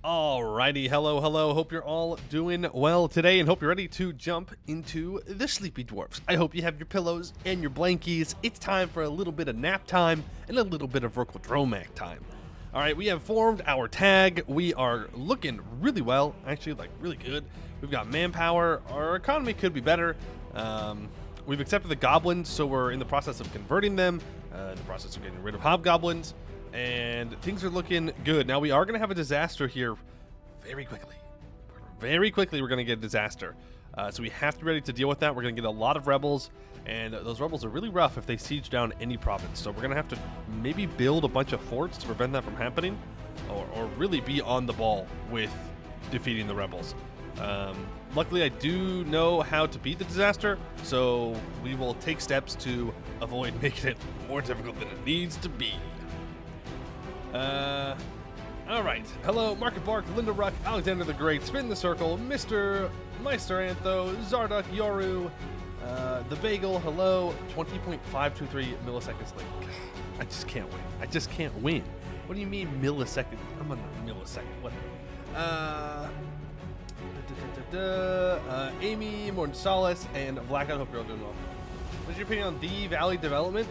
Alrighty, hello. Hope you're all doing well today and hope you're ready to jump into the Sleepy Dwarfs. I hope you have your pillows and your blankies. It's time for a little bit of nap time and a little bit of Verkal Dromak time. Alright, we have formed our tag. We are looking really well, actually, like really good. We've got manpower. Our economy could be better. We've accepted the goblins, so we're in the process of converting them, in the process of getting rid of hobgoblins. And things are looking good. Now, we are going to have a disaster here very quickly. Very quickly, we're going to get a disaster. So we have to be ready to deal with that. We're going to get a lot of rebels, and those rebels are really rough if they siege down any province. So we're going to have to maybe build a bunch of forts to prevent that from happening, or really be on the ball with defeating the rebels. Luckily, I do know how to beat the disaster, so we will take steps to avoid making it more difficult than it needs to be. Alright. Hello, Market Bark, Linda Ruck, Alexander the Great, Spin the Circle, Mr. Meister Antho, Zarduk, Yoru, The Bagel, hello, 20.523 milliseconds late. I just can't win. I just can't win. What do you mean millisecond? I'm on a millisecond. Whatever. Amy, Morton Solace, and Blackout. Hope you're all doing well. What's your opinion on the Valley development?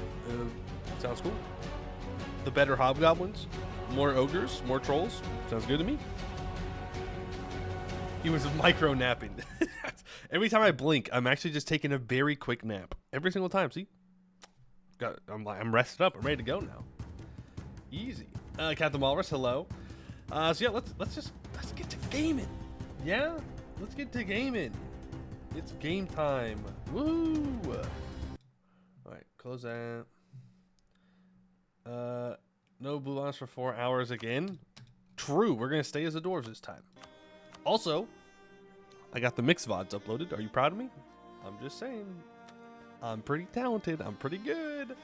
Sounds cool. The better hobgoblins, more ogres, more trolls. Sounds good to me. He was micro napping. Every time I blink, I'm actually just taking a very quick nap. Every single time. See, I'm rested up. I'm ready to go now. Easy. Captain Walrus, hello. So yeah, let's get to gaming. Yeah, let's get to gaming. It's game time. Woo! All right, close that. No blue lines for 4 hours again. True, we're gonna stay as the dwarves this time. Also, I got the mix VODs uploaded. Are you proud of me? I'm just saying. I'm pretty talented. I'm pretty good.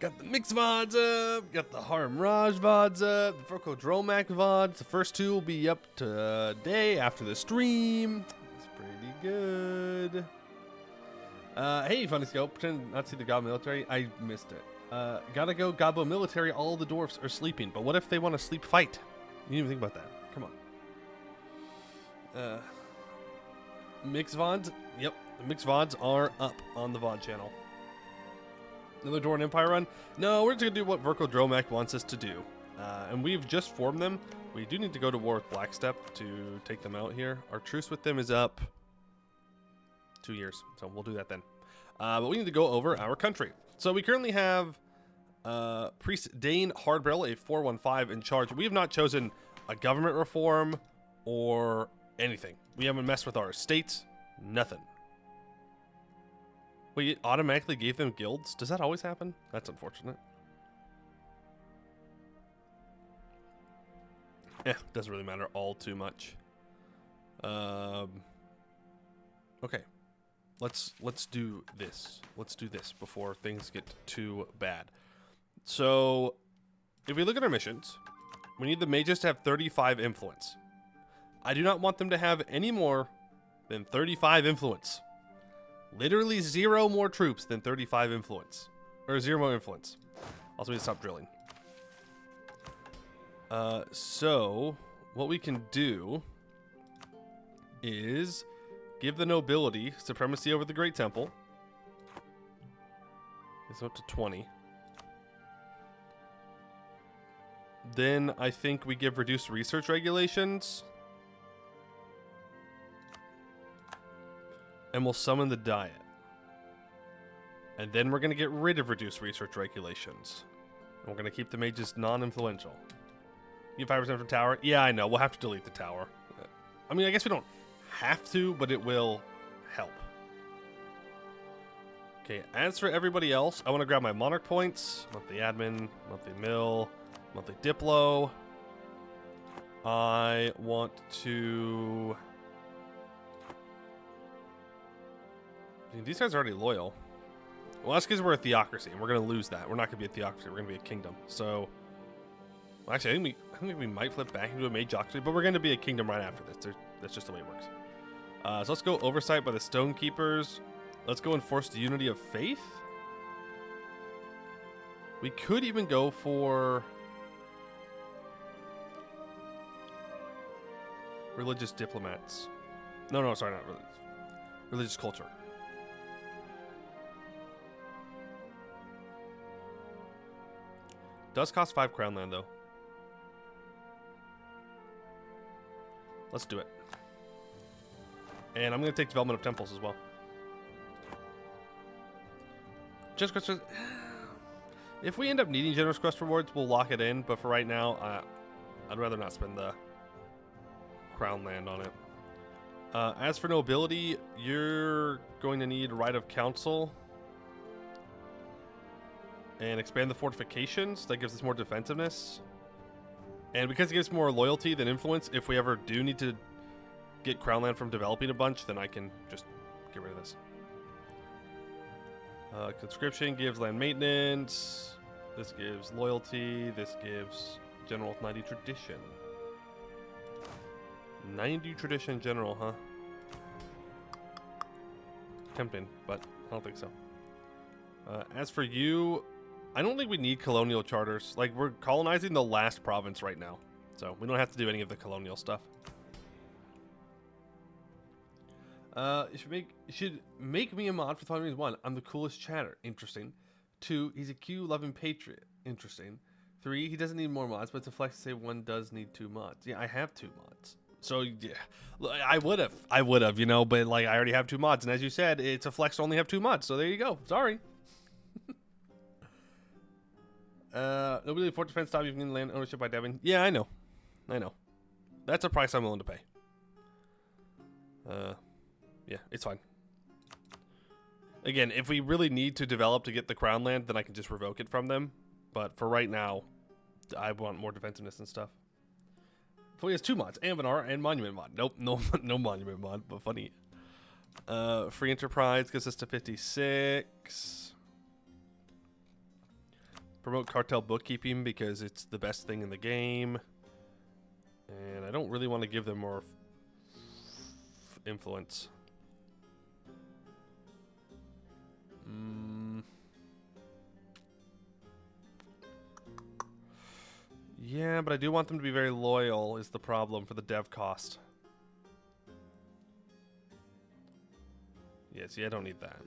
Got the mix VODs up. Got the Harem Raj VODs up. The Verkal Dromak VODs. The first two will be up today after the stream. It's pretty good. Hey, Funny Scope. Pretend not to see the God Military. I missed it. Gotta go Gobbo military. All the dwarfs are sleeping. But what if they want to sleep fight? You didn't even think about that. Come on. Mix VODs. Yep. The mix VODs are up on the VOD channel. Another Dwarven Empire run? No, we're just gonna do what Verkal Dromak wants us to do. And we've just formed them. We do need to go to war with Blackstep to take them out here. Our truce with them is up 2 years. So we'll do that then. But we need to go over our country. So we currently have Priest Dane Hardbarrel, a 415 in charge. We have not chosen a government reform or anything. We haven't messed with our estates. Nothing. Wait, it automatically gave them guilds? Does that always happen? That's unfortunate. Doesn't really matter all too much. Okay. Let's do this. Let's do this before things get too bad. So, if we look at our missions, we need the mages to have 35 influence. I do not want them to have any more than 35 influence. Literally 0 more troops than 35 influence. Or 0 more influence. Also, we need to stop drilling. So, what we can do is give the nobility supremacy over the Great Temple. It's up to 20. Then I think we give reduced research regulations. And we'll summon the Diet. And then we're going to get rid of reduced research regulations. And we're going to keep the mages non-influential. Give 5% for tower. Yeah, I know. We'll have to delete the tower. I mean, I guess we don't have to, but it will help. Okay, as for everybody else, I want to grab my monarch points. Monthly admin, monthly mill, monthly diplo. I want to... These guys are already loyal. Well, that's because we're a theocracy, and we're going to lose that. We're not going to be a theocracy. We're going to be a kingdom. So, well, actually, I think we might flip back into a mageocracy, but we're going to be a kingdom right after this. That's just the way it works. So let's go oversight by the stone keepers. Let's go enforce the unity of faith. We could even go for Religious diplomats. No, sorry, not religious. Religious culture. Does cost 5 crown land, though. Let's do it. And I'm going to take development of temples as well. Just because if we end up needing generous quest rewards, we'll lock it in. But for right now, I'd rather not spend the crown land on it. As for nobility, you're going to need right of council and expand the fortifications. That gives us more defensiveness. And because it gives more loyalty than influence, if we ever do need to get crown land from developing a bunch, then I can just get rid of this. Conscription gives land maintenance. This gives loyalty. This gives general with 90 tradition. 90 tradition general, huh? Tempting, but I don't think so. As for you, I don't think we need colonial charters. Like, we're colonizing the last province right now, so we don't have to do any of the colonial stuff. You should make me a mod for Finalizing. 1. I'm the coolest chatter. Interesting. 2. He's a Q-loving patriot. Interesting. 3. He doesn't need more mods, but it's a flex to say one does need 2 mods. Yeah, I have 2 mods. So, yeah, I would have, you know, but, like, I already have 2 mods. And as you said, it's a flex to only have 2 mods. So there you go. Sorry. Nobody Fort Defense stop you from land ownership by Devin. Yeah, I know. That's a price I'm willing to pay. Yeah, it's fine. Again, if we really need to develop to get the crown land, then I can just revoke it from them. But for right now, I want more defensiveness and stuff. So he has 2 mods, Anbennar and Monument mod. Nope, no Monument mod, but funny. Free Enterprise gets us to 56. Promote cartel bookkeeping because it's the best thing in the game. And I don't really want to give them more influence. Yeah, but I do want them to be very loyal is the problem for the dev cost. Yeah, see, I don't need that.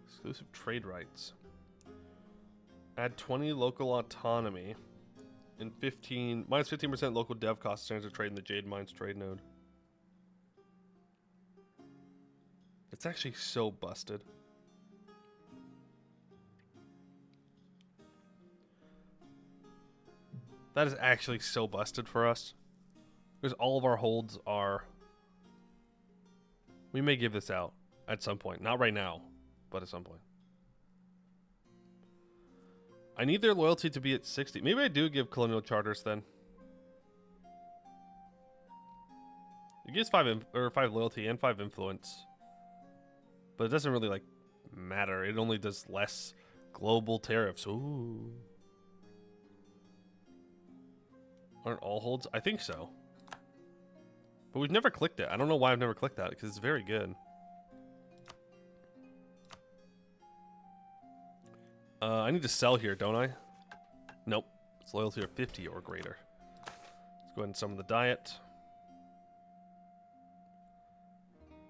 Exclusive trade rights. Add 20 local autonomy and minus 15% local dev cost standards of trade in the Jade Mines trade node. It's actually so busted. That is actually so busted for us. Because all of our holds are... We may give this out at some point. Not right now, but at some point. I need their loyalty to be at 60. Maybe I do give colonial charters then. It gives 5 loyalty and 5 influence. But it doesn't really, like, matter. It only does less global tariffs. Ooh. Aren't all holds? I think so. But we've never clicked it. I don't know why I've never clicked that, because it's very good. I need to sell here, don't I? Nope. It's loyalty of 50 or greater. Let's go ahead and summon the diet.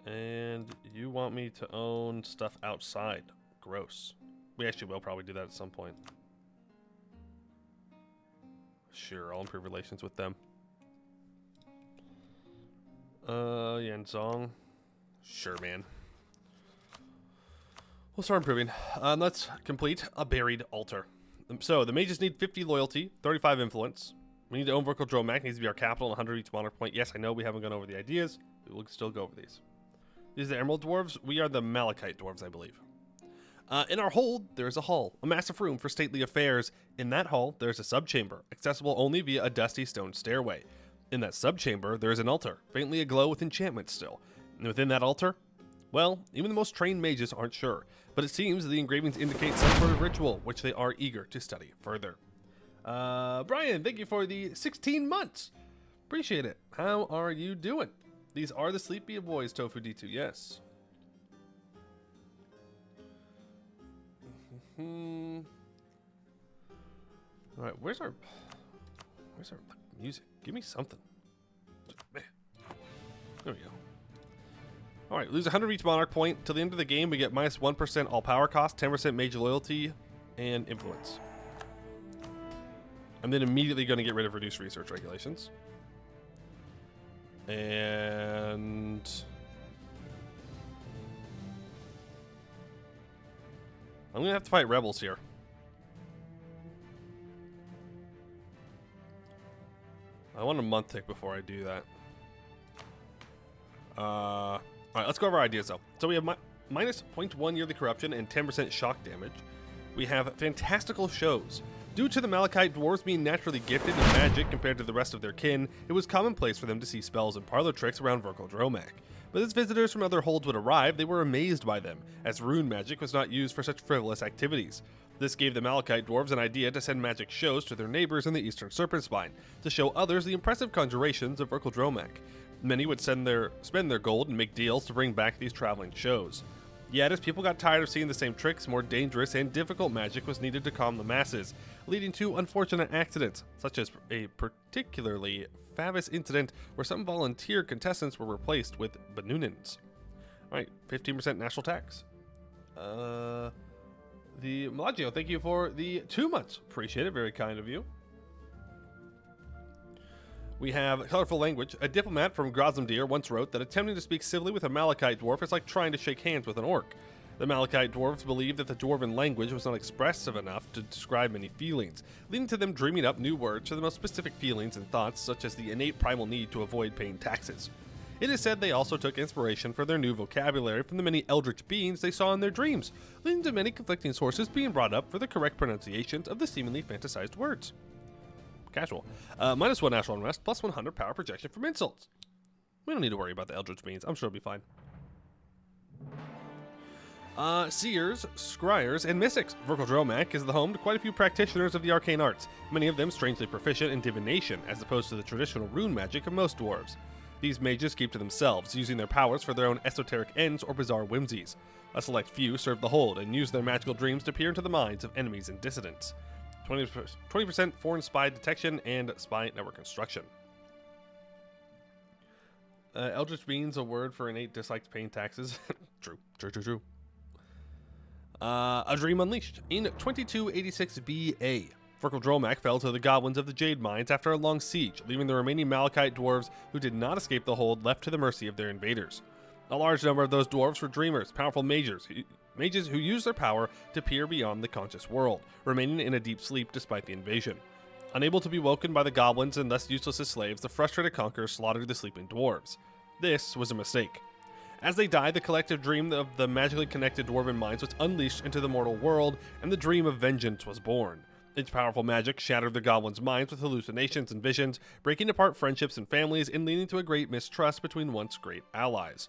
And you want me to own stuff outside. Gross. We actually will probably do that at some point. Sure, I'll improve relations with them. Yanzong. Sure, man. We'll start improving. Let's complete a buried altar. So, the mages need 50 loyalty, 35 influence. We need to own Verkal Dromak. Needs to be our capital, 100 each monarch point. Yes, I know we haven't gone over the ideas. But we'll still go over these. These are the Emerald Dwarves. We are the Malachite Dwarves, I believe. In our hold, there is a hall, a massive room for stately affairs. In that hall, there is a subchamber, accessible only via a dusty stone stairway. In that subchamber, there is an altar, faintly aglow with enchantments still. And within that altar, well, even the most trained mages aren't sure, but it seems the engravings indicate some sort of ritual, which they are eager to study further. Brian, thank you for the 16 months. Appreciate it. How are you doing? These are the Sleepy Boys, Tofu D2, yes. Alright, where's our... Where's our music? Give me something. There we go. Alright, lose 100 each monarch point. Till the end of the game, we get minus 1% all power cost, 10% mage loyalty, and influence. I'm then immediately going to get rid of reduced research regulations. And I'm going to have to fight rebels here. I want a month tick before I do that. Alright, let's go over our ideas though. So we have minus 0.1 yearly corruption and 10% shock damage. We have fantastical shows. Due to the Malachite dwarves being naturally gifted in magic compared to the rest of their kin, it was commonplace for them to see spells and parlor tricks around Verkal Dromak. But as visitors from other holds would arrive, they were amazed by them, as rune magic was not used for such frivolous activities. This gave the Malachite dwarves an idea to send magic shows to their neighbors in the Eastern Serpent Spine, to show others the impressive conjurations of Verkal Dromak. Many would spend their gold and make deals to bring back these traveling shows. Yet, as people got tired of seeing the same tricks, more dangerous and difficult magic was needed to calm the masses, leading to unfortunate accidents, such as a particularly famous incident where some volunteer contestants were replaced with Banunins. Alright, 15% national tax. The Melagio, thank you for the 2 months. Appreciate it, very kind of you. We have colorful language. A diplomat from Grozamdir once wrote that attempting to speak civilly with a Malachite dwarf is like trying to shake hands with an orc. The Malachite dwarves believed that the dwarven language was not expressive enough to describe many feelings, leading to them dreaming up new words for the most specific feelings and thoughts, such as the innate primal need to avoid paying taxes. It is said they also took inspiration for their new vocabulary from the many eldritch beings they saw in their dreams, leading to many conflicting sources being brought up for the correct pronunciations of the seemingly fantasized words. Casual. Minus 1 natural unrest, plus 100 power projection from insults. We don't need to worry about the eldritch beings. I'm sure it'll be fine. Seers, Scryers, and Mystics. Verkal Dromak is the home to quite a few practitioners of the arcane arts, many of them strangely proficient in divination, as opposed to the traditional rune magic of most dwarves. These mages keep to themselves, using their powers for their own esoteric ends or bizarre whimsies. A select few serve the hold and use their magical dreams to peer into the minds of enemies and dissidents. 20% foreign spy detection and spy network construction. Eldritch beings, a word for innate dislike to paying taxes. True. A Dream Unleashed. In 2286 BA, Verkal Dromak fell to the goblins of the Jade Mines after a long siege, leaving the remaining Malachite dwarves who did not escape the hold left to the mercy of their invaders. A large number of those dwarves were dreamers, powerful mages who used their power to peer beyond the conscious world, remaining in a deep sleep despite the invasion. Unable to be woken by the goblins and thus useless as slaves, the frustrated conquerors slaughtered the sleeping dwarves. This was a mistake. As they died, the collective dream of the magically connected dwarven minds was unleashed into the mortal world, and the dream of vengeance was born. Its powerful magic shattered the goblins' minds with hallucinations and visions, breaking apart friendships and families and leading to a great mistrust between once great allies.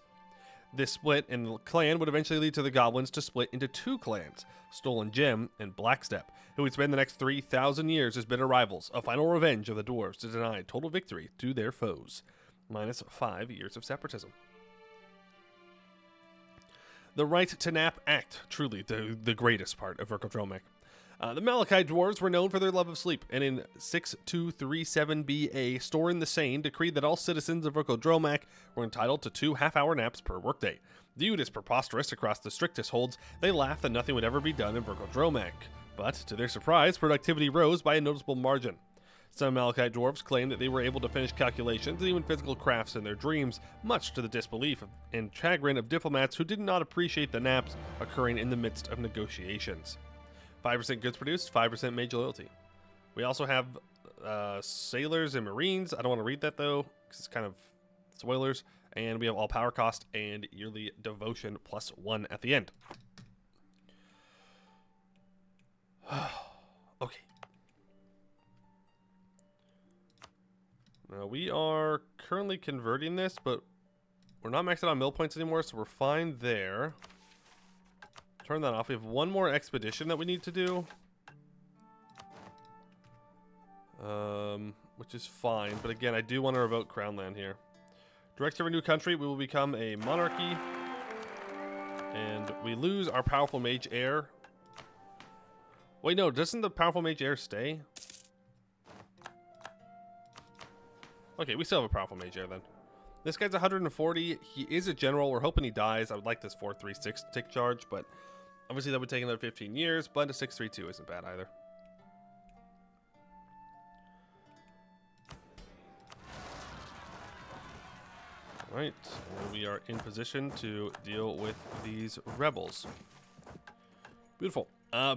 This split in the clan would eventually lead to the goblins to split into 2 clans, Stolen Gem and Blackstep, who would spend the next 3,000 years as bitter rivals, a final revenge of the dwarves to deny total victory to their foes. Minus 5 years of separatism. The Right to Nap Act, truly the greatest part of Verkal Dromak. The Malachite dwarves were known for their love of sleep, and in 6237 BA, Storin the Sane decreed that all citizens of Verkal Dromak were entitled to 2 half-hour naps per workday. Viewed as preposterous across the strictest holds, they laughed that nothing would ever be done in Verkal Dromak. But, to their surprise, productivity rose by a noticeable margin. Some Malachite dwarves claimed that they were able to finish calculations and even physical crafts in their dreams, much to the disbelief and chagrin of diplomats who did not appreciate the naps occurring in the midst of negotiations. 5% goods produced, 5% mage loyalty. We also have sailors and marines. I don't want to read that though, because it's kind of spoilers. And we have all power cost and yearly devotion plus 1 at the end. Okay. Now we are currently converting this, but we're not maxed out on mill points anymore, so we're fine there. Turn that off. We have one more expedition that we need to do. Which is fine. But again, I do want to revoke Crown Land here. Direct to our new country, we will become a monarchy. And we lose our powerful mage heir. Wait, no, doesn't the powerful mage heir stay? Okay, we still have a powerful mage here then. This guy's 140. He is a general. We're hoping he dies. I would like this 436 tick charge, but obviously that would take another 15 years. But a 632 isn't bad either. All right, we are in position to deal with these rebels. Beautiful.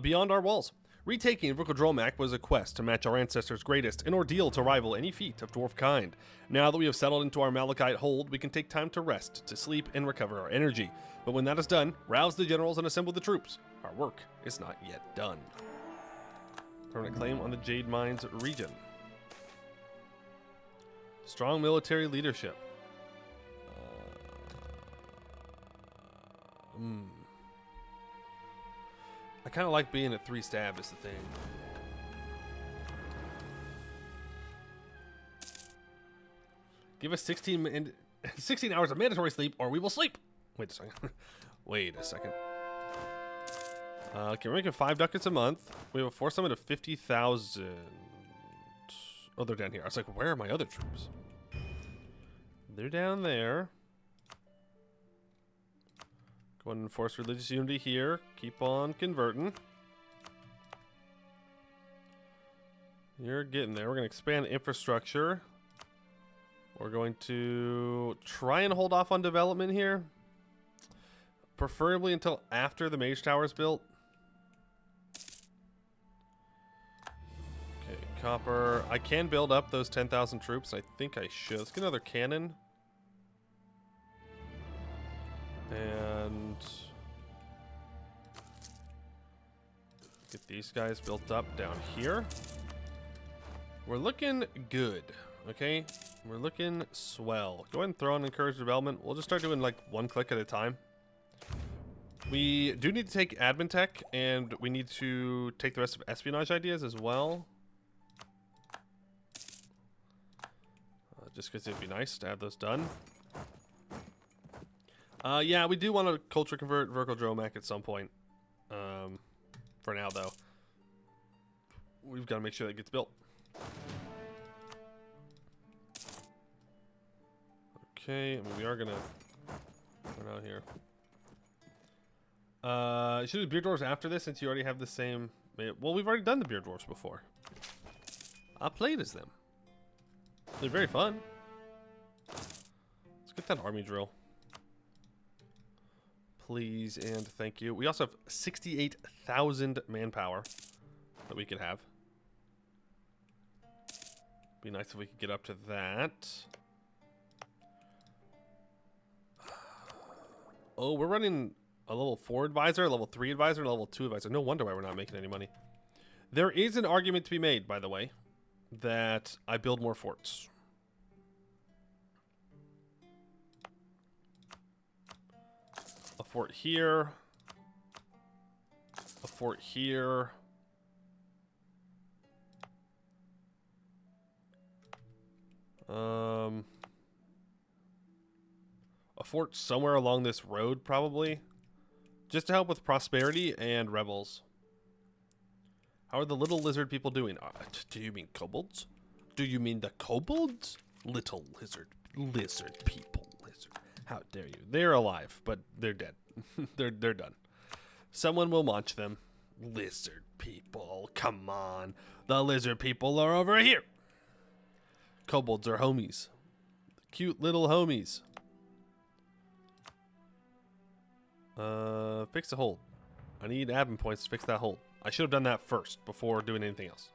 Beyond our walls. Retaking Verkal Dromak was a quest to match our ancestors' greatest, an ordeal to rival any feat of dwarf kind. Now that we have settled into our Malachite hold, we can take time to rest, to sleep, and recover our energy. But when that is done, rouse the generals and assemble the troops. Our work is not yet done. Permanent claim on the Jade Mines region. Strong military leadership. I kind of like being at 3 stab is the thing. Give us 16 hours of mandatory sleep or we will sleep. Wait a second. Wait a second. Okay, we're making 5 ducats a month. We have a force limit of 50,000. Oh, they're down here. I was like, where are my other troops? They're down there. Go ahead and enforce religious unity here. Keep on converting. You're getting there. We're going to expand infrastructure. We're going to try and hold off on development here. Preferably until after the Mage Tower is built. Okay, copper. I can build up those 10,000 troops. I think I should. Let's get another cannon. And get these guys built up down here. We're looking good, okay? We're looking swell. Go ahead and throw on encourage development. We'll just start doing like 1 click at a time. We do need to take admin tech, and we need to take the rest of espionage ideas as well. Just because it'd be nice to have those done. Yeah, we do want to culture convert Verkal Dromak at some point. For now, though, we've got to make sure that gets built. Okay, I mean, we are gonna run out here. Should we do Beard Dwarves after this, since you already have the same? Well, we've already done the Beard Dwarves before. I played as them. They're very fun. Let's get that army drill. Please and thank you. We also have 68,000 manpower that we could have. Be nice if we could get up to that. Oh, we're running a level 4 advisor, a level 3 advisor, and a level 2 advisor. No wonder why we're not making any money. There is an argument to be made, by the way, that I build more forts. A fort here. A fort here. A fort somewhere along this road, probably. Just to help with prosperity and rebels. How are the little lizard people doing? Do you mean kobolds? Do you mean the kobolds? Little lizard people. How dare you? They're alive, but they're dead. they're done. Someone will munch them. Lizard people, come on. The lizard people are over here. Kobolds are homies. Cute little homies. Fix the hold. I need admin points to fix that hold. I should have done that first before doing anything else.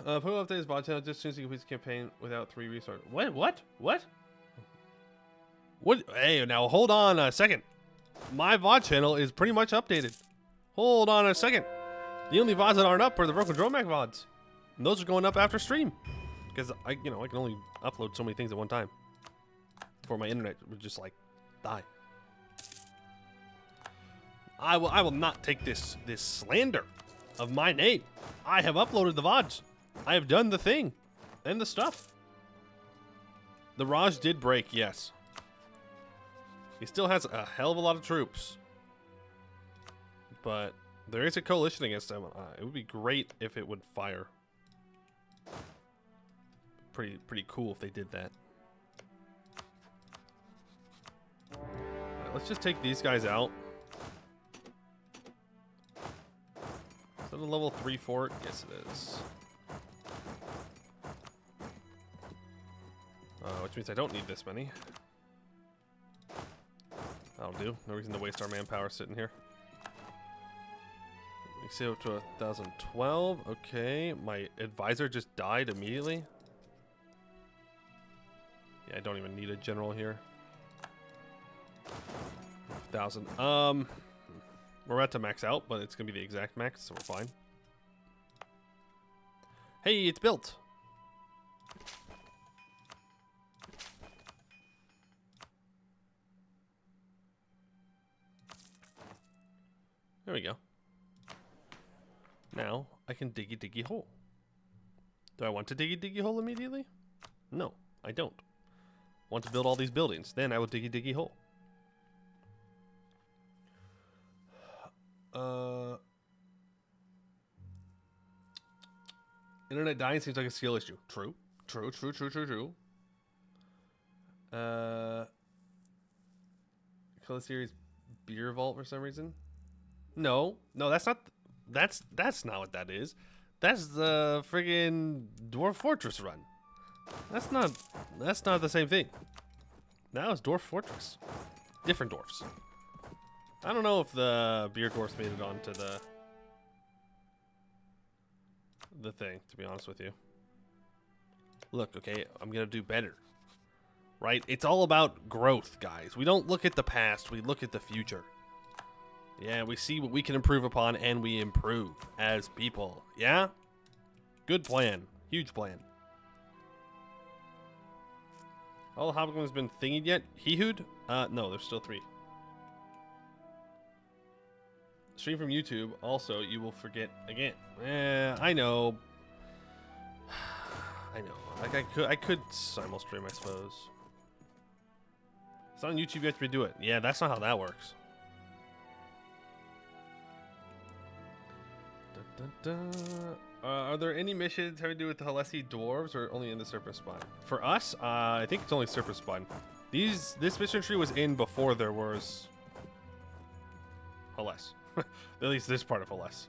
Put update his bot channel just as soon as he completes the campaign without 3 resources. What? Hey, now hold on a second. My VOD channel is pretty much updated. Hold on a second. The only VODs that aren't up are the Verkal Dromak VODs. And those are going up after stream. Because I can only upload so many things at one time. Before my internet would just like die. I will not take this slander of my name. I have uploaded the VODs. I have done the thing. And the stuff. The Raj did break, yes. He still has a hell of a lot of troops. But There is a coalition against them. It would be great if it would fire. Pretty cool if they did that. Alright, let's just take these guys out. Is that a level 3 fort? Yes, it is. Which means I don't need this many. That'll do. No reason to waste our manpower sitting here. We can save up to 1012. Okay, my advisor just died immediately. Yeah, I don't even need a general here. 1,000. We're about to max out, but it's gonna be the exact max, so we're fine. Hey, it's built. There we go. Now I can diggy hole. Do I want to diggy hole immediately? No, I don't. Want to build all these buildings, then I will diggy hole. Internet dying seems like a skill issue. True. Color series beer vault for some reason. No, that's not. That's not what that is. That's the friggin' Dwarf Fortress run. That's not the same thing. That was Dwarf Fortress. Different dwarfs. I don't know if the beer dwarfs made it onto the thing, to be honest with you. Look, okay, I'm gonna do better. Right? It's all about growth, guys. We don't look at the past, we look at the future. Yeah, we see what we can improve upon, and we improve as people. Yeah? Good plan. Huge plan. All the hobgoblins been thingied yet? He-hooed? No, there's still 3. Stream from YouTube. Also, you will forget again. I know. I know. Like I could simul-stream, I suppose. It's on YouTube. You have to redo it. Yeah, that's not how that works. Are there any missions having to do with the Halessi dwarves, or only in the Serpent Spine? For us, I think it's only Serpent Spine. This mission tree was in before there was Haless. At least this part of Haless.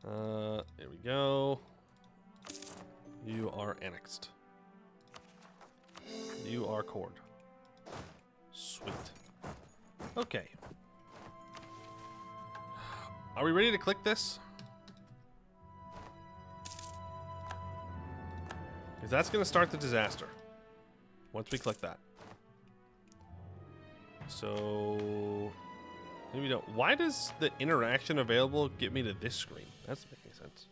There we go. You are annexed. You are cord. Sweet. Okay. Are we ready to click this? Because that's going to start the disaster. Once we click that. So... maybe don't. Why does the interaction available get me to this screen? That's making sense.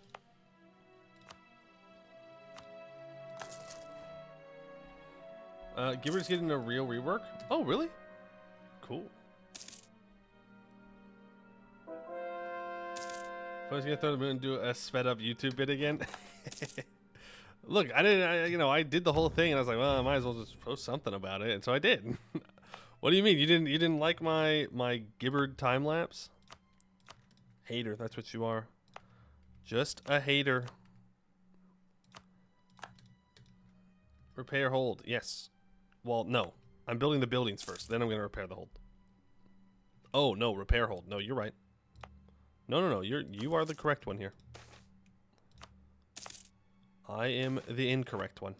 Gibber's getting a real rework? Oh, really? Cool. I was gonna throw them in and do a sped up YouTube bit again. Look, I did the whole thing, and I was like, well, I might as well just post something about it, and so I did. What do you mean? You didn't like my Gibbard time lapse? Hater, that's what you are. Just a hater. Repair hold, yes. Well, no. I'm building the buildings first, then I'm gonna repair the hold. Oh no, repair hold. No, you're right. No. You are the correct one here. I am the incorrect one.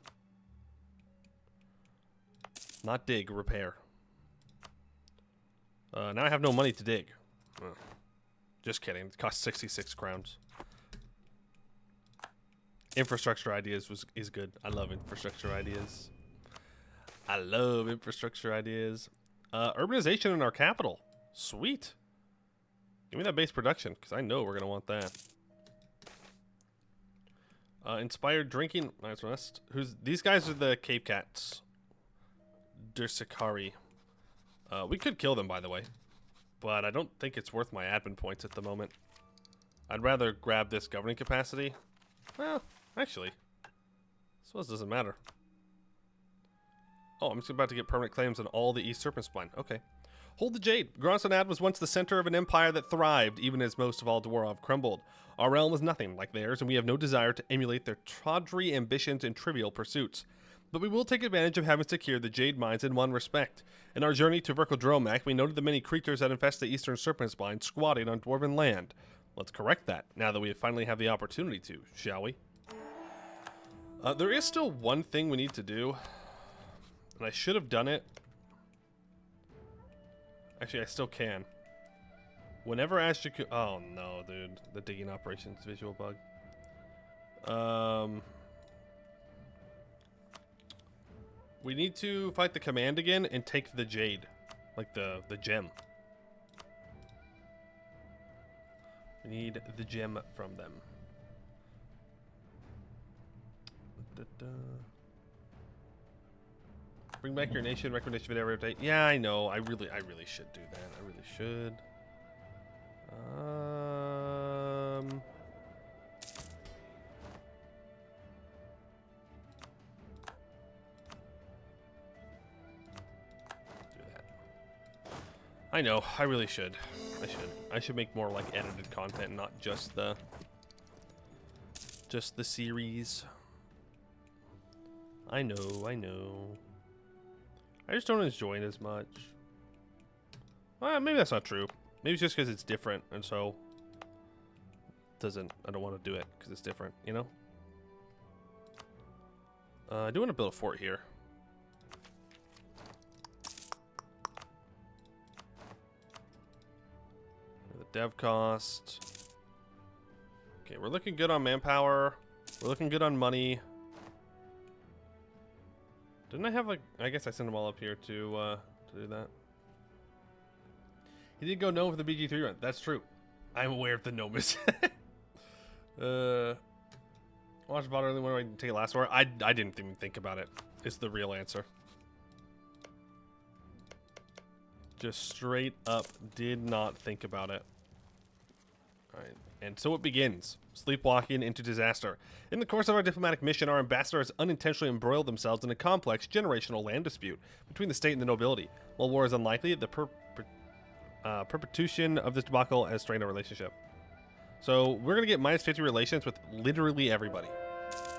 Not dig, repair. Now I have no money to dig. Just kidding. It costs 66 crowns. Infrastructure ideas is good. I love infrastructure ideas. I love infrastructure ideas. Urbanization in our capital. Sweet. Give me that base production, because I know we're going to want that. Inspired drinking. Nice rest. These guys are the Cape Cats. Dursikari. We could kill them, by the way. But I don't think it's worth my admin points at the moment. I'd rather grab this governing capacity. Well, actually. I suppose it doesn't matter. Oh, I'm just about to get permanent claims on all the East Serpent Spine. Okay. Hold the Jade. Gronsonad was once the center of an empire that thrived, even as most of all Dwarov crumbled. Our realm is nothing like theirs, and we have no desire to emulate their tawdry ambitions and trivial pursuits. But we will take advantage of having secured the Jade Mines in one respect. In our journey to Verkal Dromak, we noted the many creatures that infest the Eastern Serpent Spine squatting on Dwarven land. Let's correct that, now that we finally have the opportunity to, shall we? There is still one thing we need to do, and I should have done it. Actually, I still can. Whenever Ashtaku... Oh, no, dude. The digging operations visual bug. We need to fight the command again and take the Jade. Like the gem. We need the gem from them. Bring back your nation, recognition video every day. Yeah, I know. I really should do that. I really should. Do that. I know. I really should. I should make more like edited content, not just the series. I know. I just don't enjoy it as much. Well, maybe that's not true. Maybe it's just because it's different, and so I don't want to do it because it's different, you know? I do want to build a fort here. The dev cost. Okay, we're looking good on manpower. We're looking good on money. Didn't I have like... I guess I sent them all up here to do that. He did go gnome for the BG3 run. That's true. I'm aware of the gnomes. Watch bot early when I take it last hour. I didn't even think about it. It's the real answer. Just straight up did not think about it. Alright, and so it begins. Sleepwalking into disaster. In the course of our diplomatic mission, our ambassadors unintentionally embroiled themselves in a complex generational land dispute between the state and the nobility. While war is unlikely, the perpetuation of this debacle has strained our relationship. So we're going to get -50 relations with literally everybody.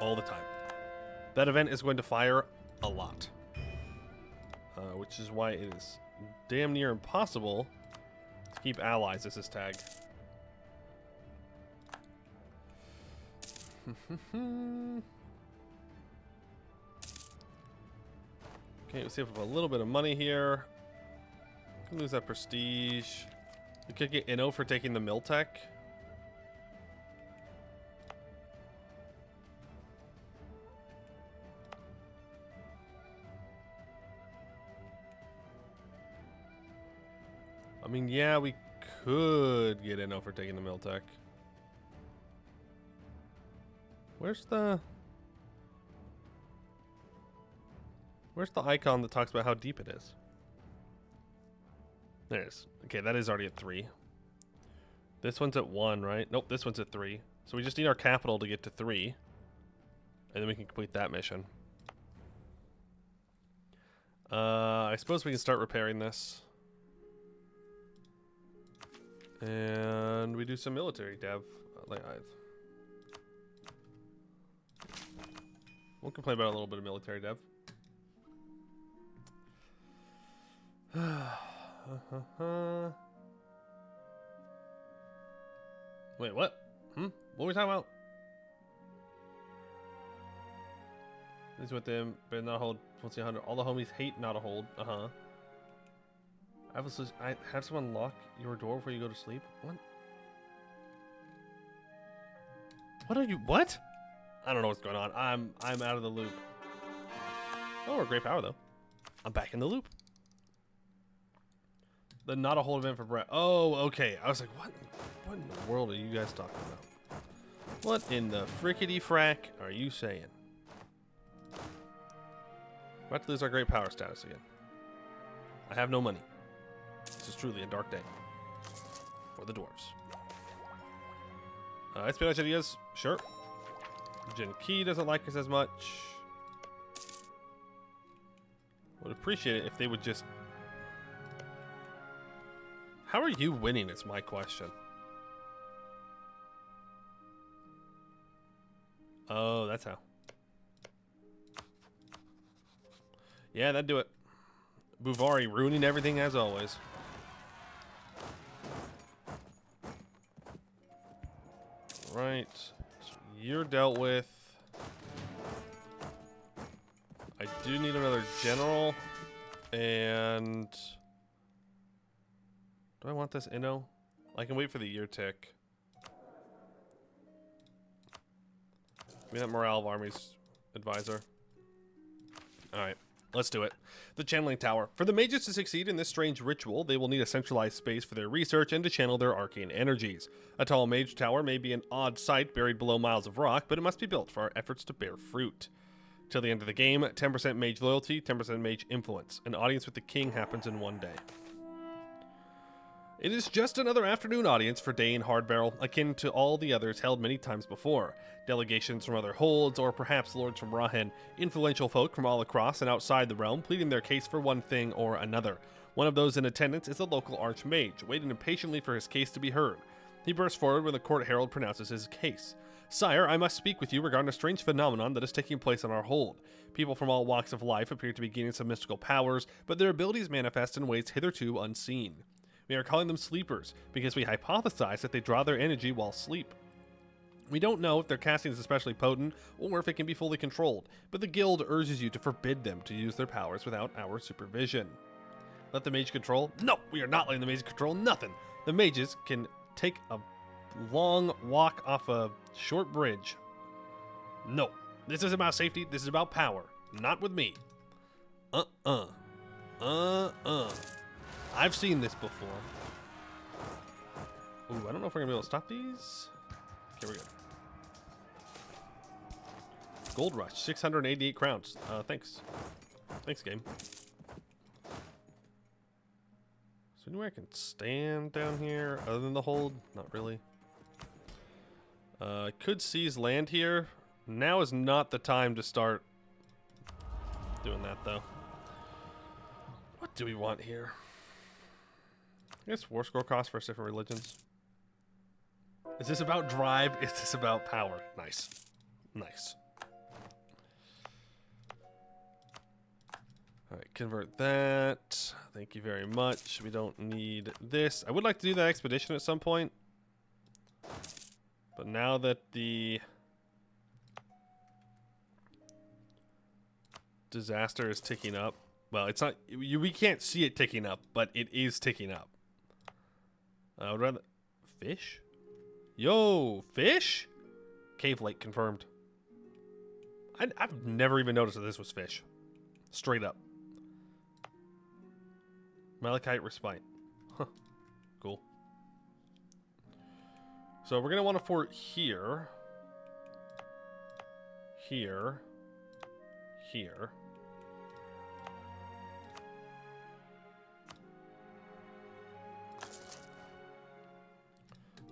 All the time. That event is going to fire a lot. Which is why it is damn near impossible to keep allies as this tag. Okay, let's see if we have a little bit of money here. Can lose that prestige. We could get Inno for taking the mill tech. I mean, yeah, we could get Inno for taking the mill tech. Where's the icon that talks about how deep it is? There it is. Okay, that is already at 3. This one's at 1, right? Nope, this one's at 3. So we just need our capital to get to 3. And then we can complete that mission. I suppose we can start repairing this. And we do some military dev. We'll complain about a little bit of military dev. Wait, what? What were we talking about? This is with them, but not hold 100. All the homies hate not a hold. I have someone lock your door before you go to sleep. What? What are you? What? I don't know what's going on. I'm out of the loop. Oh, we're great power though. I'm back in the loop. The not a hold event for Brett. Oh, okay. I was like, what in the world are you guys talking about? What in the frickety frack are you saying? We're about to lose our great power status again. I have no money. This is truly a dark day for the dwarves. Espionage ideas, sure. Jin Key doesn't like us as much. Would appreciate it if they would just How are you winning is my question. Oh, that's how. Yeah, that'd do it. Buvari ruining everything as always. Right. So you're dealt with. I do need another general. And do I want this Inno? I can wait for the year tick. Give me that morale of armies advisor. Alright, let's do it. The channeling tower. For the mages to succeed in this strange ritual, they will need a centralized space for their research and to channel their arcane energies. A tall mage tower may be an odd sight buried below miles of rock, but it must be built for our efforts to bear fruit. Till the end of the game, 10% mage loyalty, 10% mage influence. An audience with the king happens in one day. It is just another afternoon audience for Dane Hardbarrel, akin to all the others held many times before. Delegations from other holds, or perhaps lords from Rahen, influential folk from all across and outside the realm, pleading their case for one thing or another. One of those in attendance is the local archmage, waiting impatiently for his case to be heard. He bursts forward when the court herald pronounces his case. Sire, I must speak with you regarding a strange phenomenon that is taking place on our hold. People from all walks of life appear to be gaining some mystical powers, but their abilities manifest in ways hitherto unseen. We are calling them sleepers, because we hypothesize that they draw their energy while asleep. We don't know if their casting is especially potent, or if it can be fully controlled, but the guild urges you to forbid them to use their powers without our supervision. Let the mage control? No, we are not letting the mage control nothing. The mages can take a long walk off a short bridge. No, this is about safety, this is about power. Not with me. I've seen this before. Ooh, I don't know if we're gonna be able to stop these. Okay, we're good. Gold rush, 688 crowns. Thanks. Thanks, game. Is there anywhere I can stand down here other than the hold? Not really. I could seize land here. Now is not the time to start doing that, though. What do we want here? I guess war score cost for different religions. Is this about drive? Is this about power? Nice. Nice. Alright, convert that. Thank you very much. We don't need this. I would like to do that expedition at some point. But now that the disaster is ticking up. Well, it's not. We can't see it ticking up, but it is ticking up. I would rather. Fish? Yo, fish? Cave lake confirmed. I've never even noticed that this was fish. Straight up. Malachite respite. Huh. Cool. So we're going to want a fort here. Here. Here.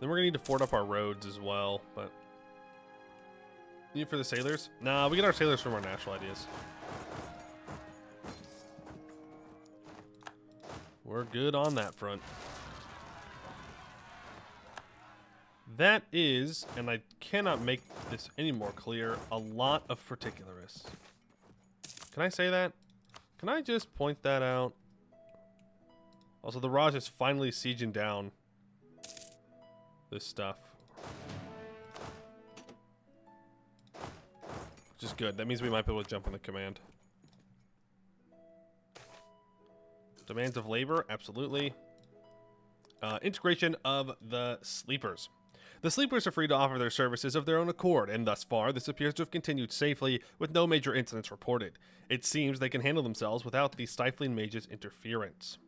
Then we're going to need to fort up our roads as well, but... Need for the sailors? Nah, we get our sailors from our national ideas. We're good on that front. That is, and I cannot make this any more clear, a lot of particularis. Can I say that? Can I just point that out? Also, the Raj is finally sieging down this stuff. Which is good. That means we might be able to jump on the command. Demands of labor, absolutely. Integration of the sleepers. The sleepers are free to offer their services of their own accord, and thus far, this appears to have continued safely, with no major incidents reported. It seems they can handle themselves without the stifling mage's interference.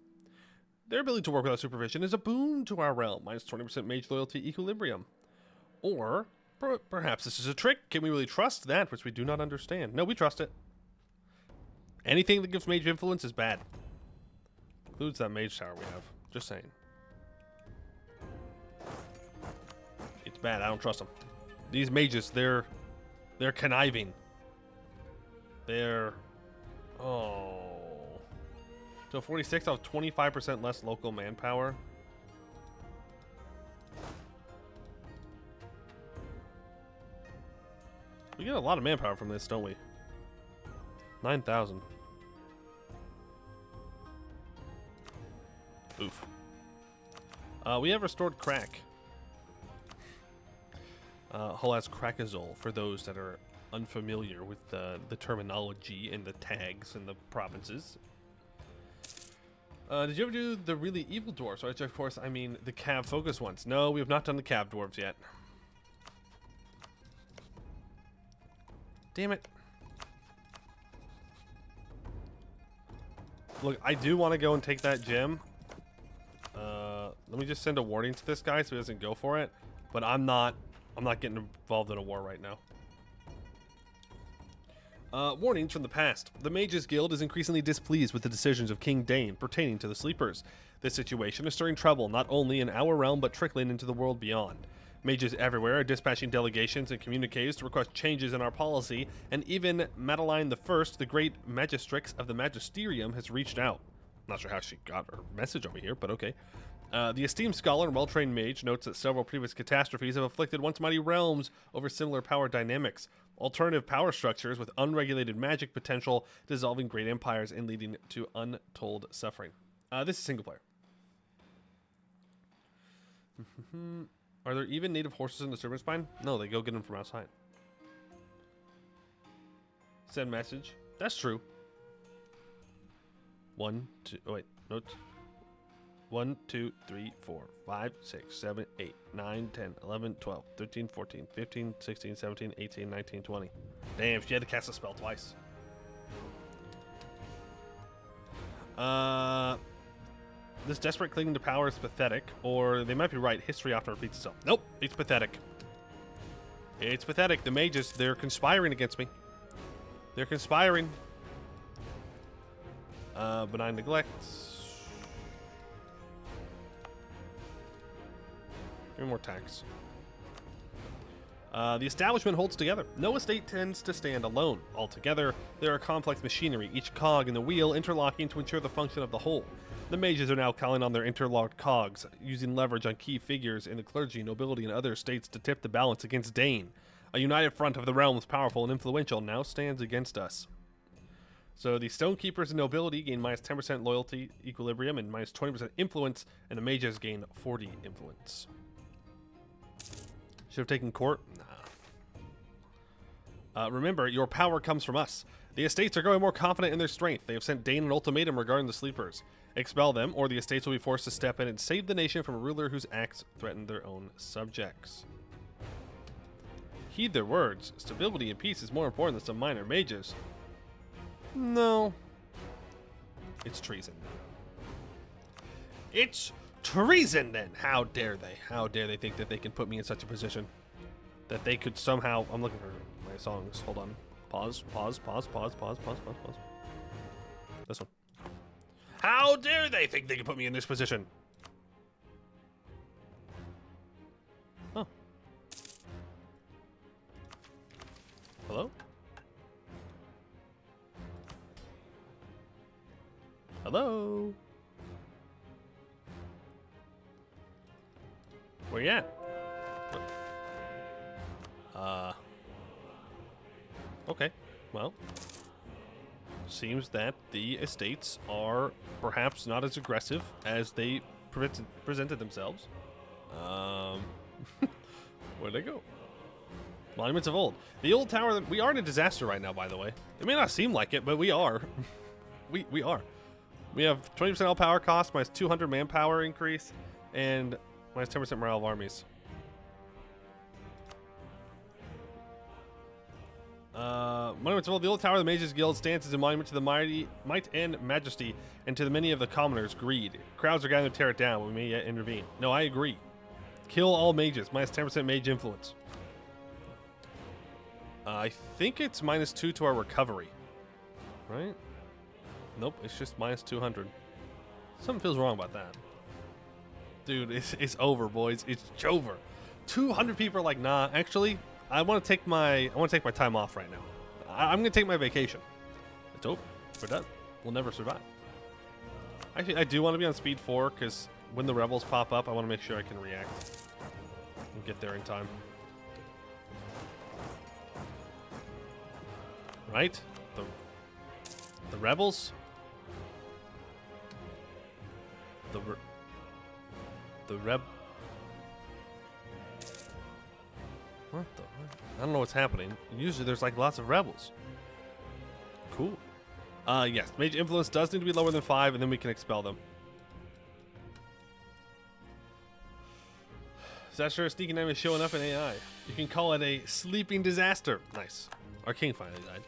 Their ability to work without supervision is a boon to our realm, minus 20% mage loyalty equilibrium. Or, perhaps this is a trick. Can we really trust that which we do not understand? No, we trust it. Anything that gives mage influence is bad. Includes that mage tower we have. Just saying. It's bad. I don't trust them. These mages, they're conniving. They're... Oh... So 46, I'll have 25% less local manpower. We get a lot of manpower from this, don't we? 9,000. Oof. We have restored crack. Whole as crackazole for those that are unfamiliar with the terminology and the tags and the provinces. Did you ever do the really evil dwarves? Right, of course, I mean the cav focus ones. No, we have not done the cav dwarves yet. Damn it. Look, I do want to go and take that gem. Let me just send a warning to this guy so he doesn't go for it. But I'm not getting involved in a war right now. Warnings from the past. The Mages Guild is increasingly displeased with the decisions of King Dane pertaining to the Sleepers. This situation is stirring trouble not only in our realm but trickling into the world beyond. Mages everywhere are dispatching delegations and communiques to request changes in our policy, and even Madeline the First, the great magistrix of the Magisterium, has reached out. Not sure how she got her message over here, but okay. The esteemed scholar and well-trained mage notes that several previous catastrophes have afflicted once mighty realms over similar power dynamics. Alternative power structures with unregulated magic potential, dissolving great empires and leading to untold suffering. This is single player. Are there even native horses in the servant spine? No, they go get them from outside. Send message. That's true. 1, 2, oh wait, notes. 1, 2, 3, 4, 5, 6, 7, 8, 9, 10, 11, 12, 13, 14, 15, 16, 17, 18, 19, 20. Damn, she had to cast a spell twice. This desperate clinging to power is pathetic, or they might be right, history often repeats itself. Nope, it's pathetic. It's pathetic. The mages, they're conspiring against me. They're conspiring. Benign neglect. Give me more tax. The establishment holds together. No estate tends to stand alone. Altogether, there are complex machinery, each cog in the wheel interlocking to ensure the function of the whole. The mages are now calling on their interlocked cogs, using leverage on key figures in the clergy, nobility, and other estates to tip the balance against Dane. A united front of the realms, powerful and influential, now stands against us. So the Stonekeepers and nobility gain minus 10% loyalty equilibrium and minus 20% influence, and the mages gain 40 influence. Should have taken court? Nah. Remember, your power comes from us. The estates are growing more confident in their strength. They have sent Dane an ultimatum regarding the Sleepers. Expel them, or the estates will be forced to step in and save the nation from a ruler whose acts threaten their own subjects. Heed their words. Stability and peace is more important than some minor mages. No. It's treason. It's treason, then. How dare they? How dare they think that they can put me in such a position that they could somehow... I'm looking for my songs. Hold on. Pause. This one. How dare they think they can put me in this position? Oh. Hello? Hello? Where you at? Okay. Well, seems that the estates are perhaps not as aggressive as they presented themselves. Where'd they go? Monuments of old. The old tower. We are in a disaster right now, by the way. It may not seem like it, but we are. we are. We have 20% all power cost, minus 200 manpower increase, and minus 10% morale of armies. Monuments of old. The old tower of the Mages Guild stands as a monument to the might and majesty, and to the many of the commoners' greed. Crowds are gathering to tear it down, but we may yet intervene. No, I agree. Kill all mages, minus 10% mage influence. I think it's minus 2 to our recovery. Right? Nope, it's just minus 200. Something feels wrong about that. Dude, it's over, boys. It's over. 200 people are like, nah, actually, I want to take my time off right now. I'm going to take my vacation. It's over. We're done. We'll never survive. Actually, I do want to be on speed 4 because when the rebels pop up, I want to make sure I can react and get there in time. right? The rebels? The reb... What the... I don't know what's happening. Usually there's like lots of rebels. Cool. Yes, mage influence does need to be lower than 5, and then we can expel them. Is that sure a sneaking enemy showing up in AI? You can call it a sleeping disaster. Nice. Our king finally died.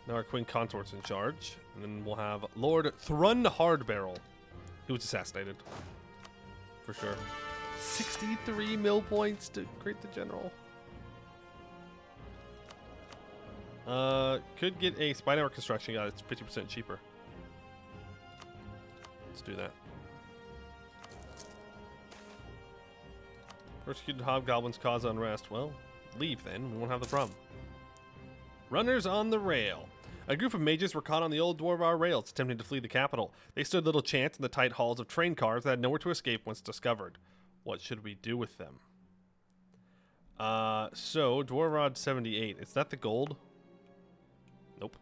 Now our queen consort's in charge, and then we'll have Lord Thrun Hardbarrel. He was assassinated. For sure. 63 mil points to create the general. Could get a spy network construction guy. It's 50% cheaper. Let's do that. Persecuted hobgoblins cause unrest. Well, leave then. We won't have the problem. Runners on the rail. A group of mages were caught on the old Dwarvar rails, attempting to flee the capital. They stood little chance in the tight halls of train cars that had nowhere to escape once discovered. What should we do with them? So, Dwarrod 78. Is that the gold? Nope.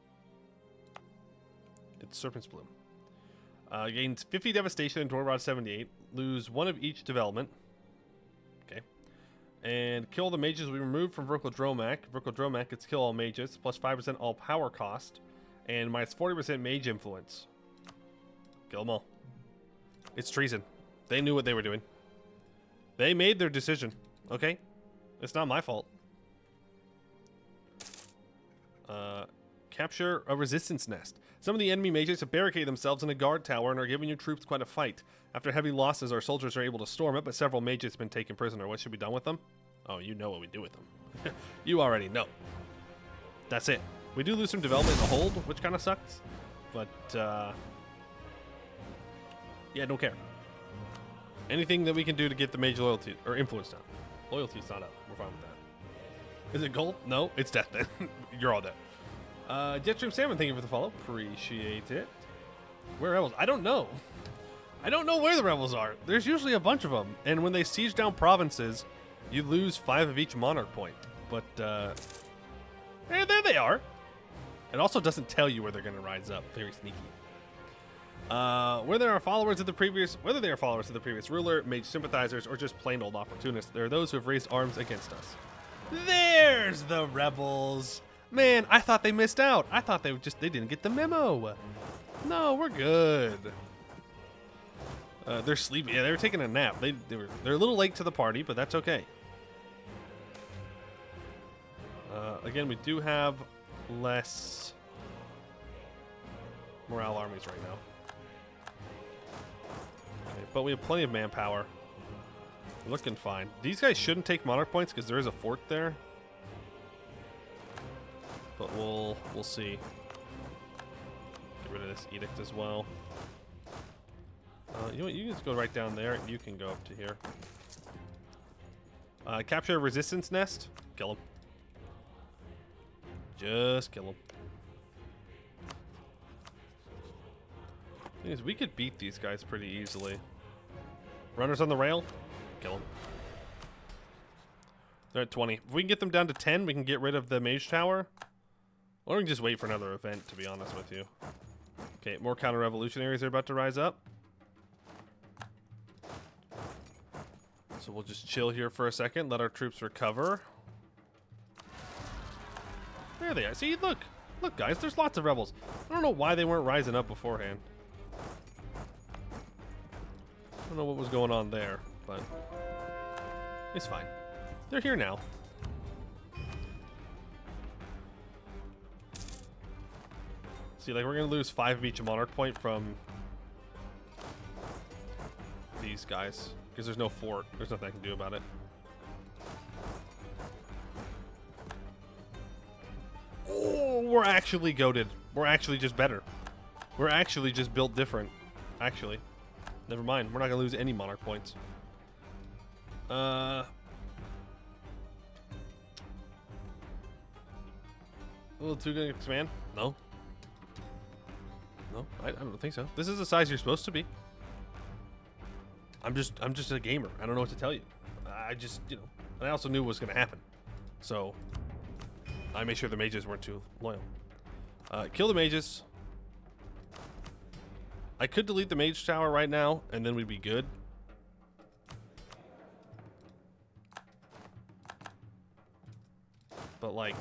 It's Serpent's Bloom. Gains 50 devastation in Dwarrod 78. Lose 1 of each development. Okay. And kill the mages we removed from Verkal Dromak. Verkal Dromak gets kill all mages, plus 5% all power cost, and minus 40% mage influence. Kill them all. It's treason. They knew what they were doing. They made their decision. Okay? It's not my fault. Capture a resistance nest. Some of the enemy mages have barricaded themselves in a guard tower and are giving your troops quite a fight. After heavy losses, our soldiers are able to storm it, but several mages have been taken prisoner. What should be done with them? Oh, you know what we do with them. You already know. That's it. We do lose some development in the hold, which kind of sucks. But, yeah, don't care. Anything that we can do to get the mage loyalty, or influence down. Loyalty's not up. We're fine with that. Is it gold? No, it's death then. You're all dead. Jetstream Salmon, thank you for the follow. Appreciate it. Where rebels? I don't know. I don't know where the rebels are. There's usually a bunch of them. And when they siege down provinces, you lose 5 of each monarch point. But, hey, there they are. It also doesn't tell you where they're going to rise up. Very sneaky. Whether they are followers of the previous ruler, mage sympathizers, or just plain old opportunists, there are those who have raised arms against us. There's the rebels. Man, I thought they missed out. I thought they didn't get the memo. No, we're good. They're sleeping. Yeah, they were taking a nap. They're a little late to the party, but that's okay. Again, we do have less morale armies right now. Okay, but we have plenty of manpower. We're looking fine. These guys shouldn't take monarch points because there is a fort there. But we'll see. Get rid of this edict as well. You know what? You can just go right down there, and you can go up to here. Capture a resistance nest. Kill him. Just kill him. Thing is, we could beat these guys pretty easily. Runners on the rail. Kill them. They're at 20. If we can get them down to 10, we can get rid of the mage tower. Or we can just wait for another event, to be honest with you. Okay, more counter-revolutionaries are about to rise up. So we'll just chill here for a second, let our troops recover. There they are. See, look. Look, guys, there's lots of rebels. I don't know why they weren't rising up beforehand. I don't know what was going on there, but it's fine. They're here now. See, like, we're going to lose 5 of each monarch point from these guys. Because there's no fort. There's nothing I can do about it. Oh, we're actually goated. We're actually just better. We're actually just built different. Actually. Never mind. We're not going to lose any monarch points. A little too good to expand? No. No, I don't think so. This is the size you're supposed to be. I'm just a gamer. I don't know what to tell you. I just, you know, I also knew what was going to happen. So, I made sure the mages weren't too loyal. Kill the mages. I could delete the mage tower right now, and then we'd be good. But, like,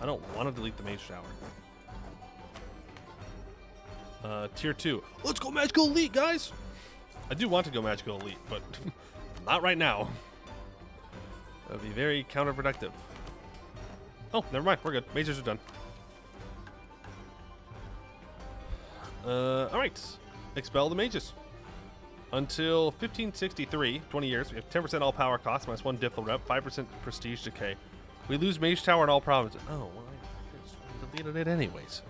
I don't want to delete the mage tower. Tier 2. Let's go magical elite, guys! I do want to go magical elite, but not right now. That would be very counterproductive. Oh, never mind. We're good. Mages are done. Alright. Expel the mages. Until 1563, 20 years, we have 10% all power cost, minus 1 diff rep, 5% prestige decay. We lose mage tower in all provinces. Oh, well, I just deleted it anyways.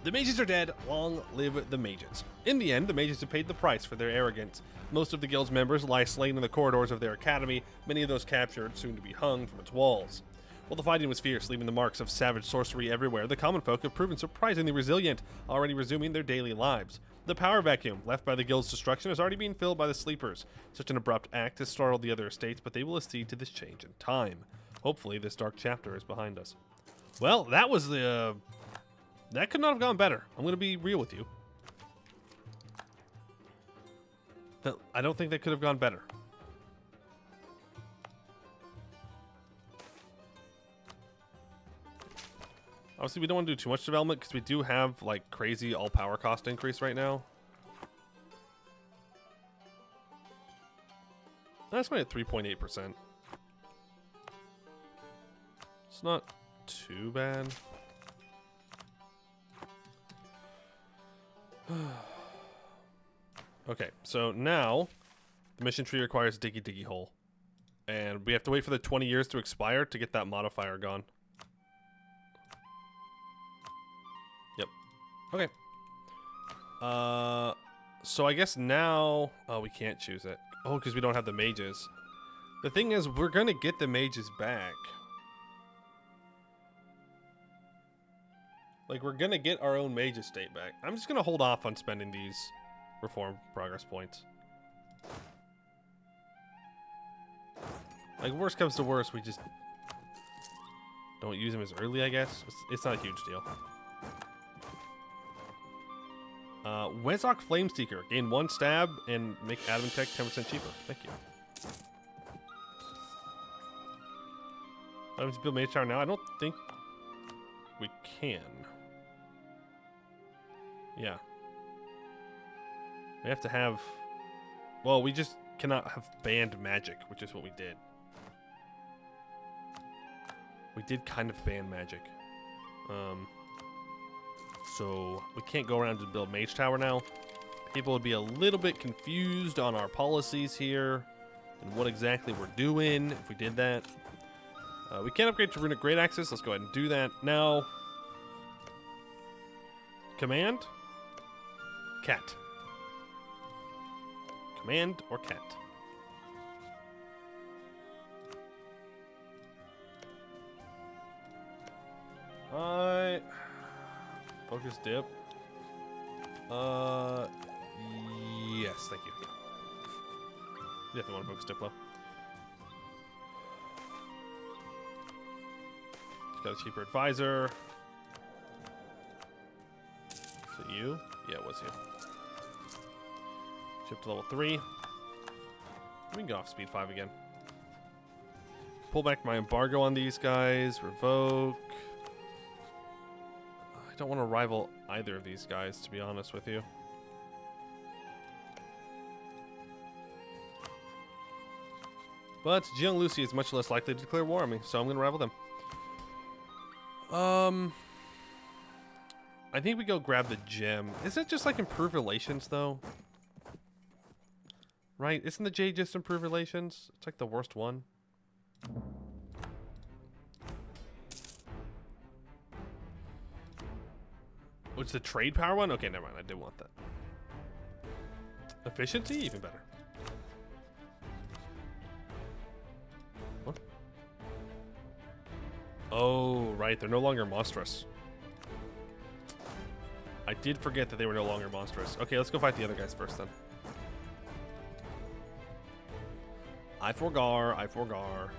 The mages are dead. Long live the mages. In the end, the mages have paid the price for their arrogance. Most of the guild's members lie slain in the corridors of their academy, many of those captured, soon to be hung from its walls. While the fighting was fierce, leaving the marks of savage sorcery everywhere, the common folk have proven surprisingly resilient, already resuming their daily lives. The power vacuum left by the guild's destruction is already being filled by the sleepers. Such an abrupt act has startled the other estates, but they will accede to this change in time. Hopefully, this dark chapter is behind us. Well, that was the... that could not have gone better. I'm going to be real with you. I don't think that could have gone better. Obviously, we don't want to do too much development because we do have, like, crazy all-power cost increase right now. That's only at 3.8%. It's not too bad. Okay, so now the mission tree requires diggy diggy hole. And we have to wait for the 20 years to expire to get that modifier gone. Yep. Okay. So I guess now... oh, we can't choose it. Oh, because we don't have the mages. The thing is, we're going to get the mages back. Like, we're going to get our own mage estate back. I'm just going to hold off on spending these reform progress points. Like, worst comes to worst, we just don't use them as early, I guess. It's not a huge deal. Wezok Flameseeker. Gain 1 stab and make Adamant Tech 10% cheaper. Thank you. I don't have to build Mage Tower now. I don't think we can. Yeah. We have to have... well, we just cannot have banned magic, which is what we did. We did kind of ban magic. So we can't go around to build Mage Tower now. People would be a little bit confused on our policies here and what exactly we're doing if we did that. We can't upgrade to Runic Great Axes. Let's go ahead and do that now. Command? Cat. Command or cat? Focus dip. Yes, thank you. You definitely want to focus dip low. Just got a cheaper advisor. Is it you? Yeah, it was you. Ship to level 3. We can go off speed 5 again. Pull back my embargo on these guys. Revoke. I don't want to rival either of these guys, to be honest with you. But Jiang Lucy is much less likely to declare war on me, so I'm going to rival them. I think we go grab the gem. Is it just like improve relations, though? Right? Isn't the J just improve relations? It's like the worst one. What's the trade power one? Okay, never mind. I did want that. Efficiency? Even better. What? Oh, right. They're no longer monstrous. I did forget that they were no longer monstrous. Okay, let's go fight the other guys first then. I forgar, I forgar.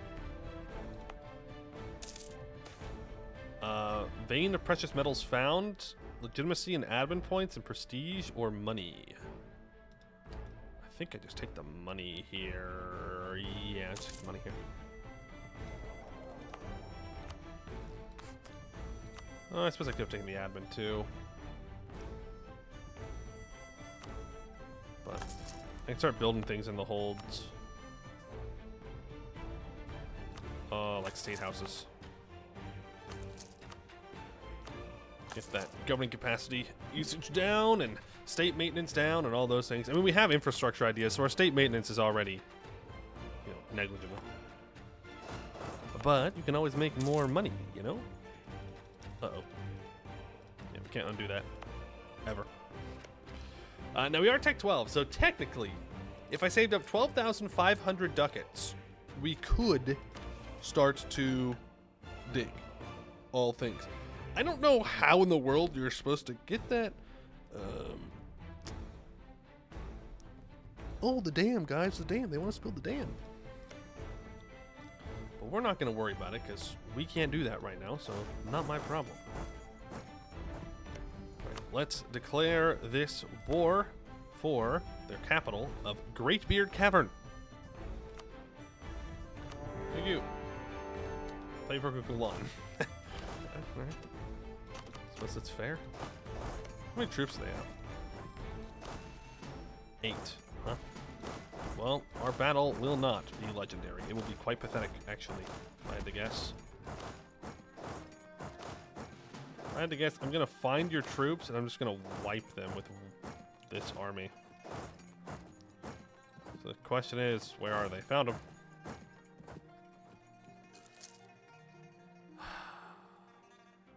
Vein of precious metals found. Legitimacy and admin points and prestige or money. I think I just take the money here. Yeah, just take the money here. Oh, I suppose I could have taken the admin too. But I can start building things in the holds. Like state houses. Get that governing capacity usage down and state maintenance down and all those things. I mean, we have infrastructure ideas, so our state maintenance is already, you know, negligible. But you can always make more money, you know? Uh-oh. Yeah, we can't undo that. Ever. Now, we are Tech 12, so technically, if I saved up 12,500 ducats, we could start to dig all things. I don't know how in the world you're supposed to get that. Oh, the dam, guys, the dam. They want us to build the dam. But we're not going to worry about it because we can't do that right now, so not my problem. Right, let's declare this war for their capital of Greatbeard Cavern. Thank you. Play for Gulan. Alright. Suppose it's fair. How many troops do they have? 8. Huh? Well, our battle will not be legendary. It will be quite pathetic, actually, if I had to guess. If I had to guess, I'm going to find your troops, and I'm just going to wipe them with this army. So the question is, where are they? Found them.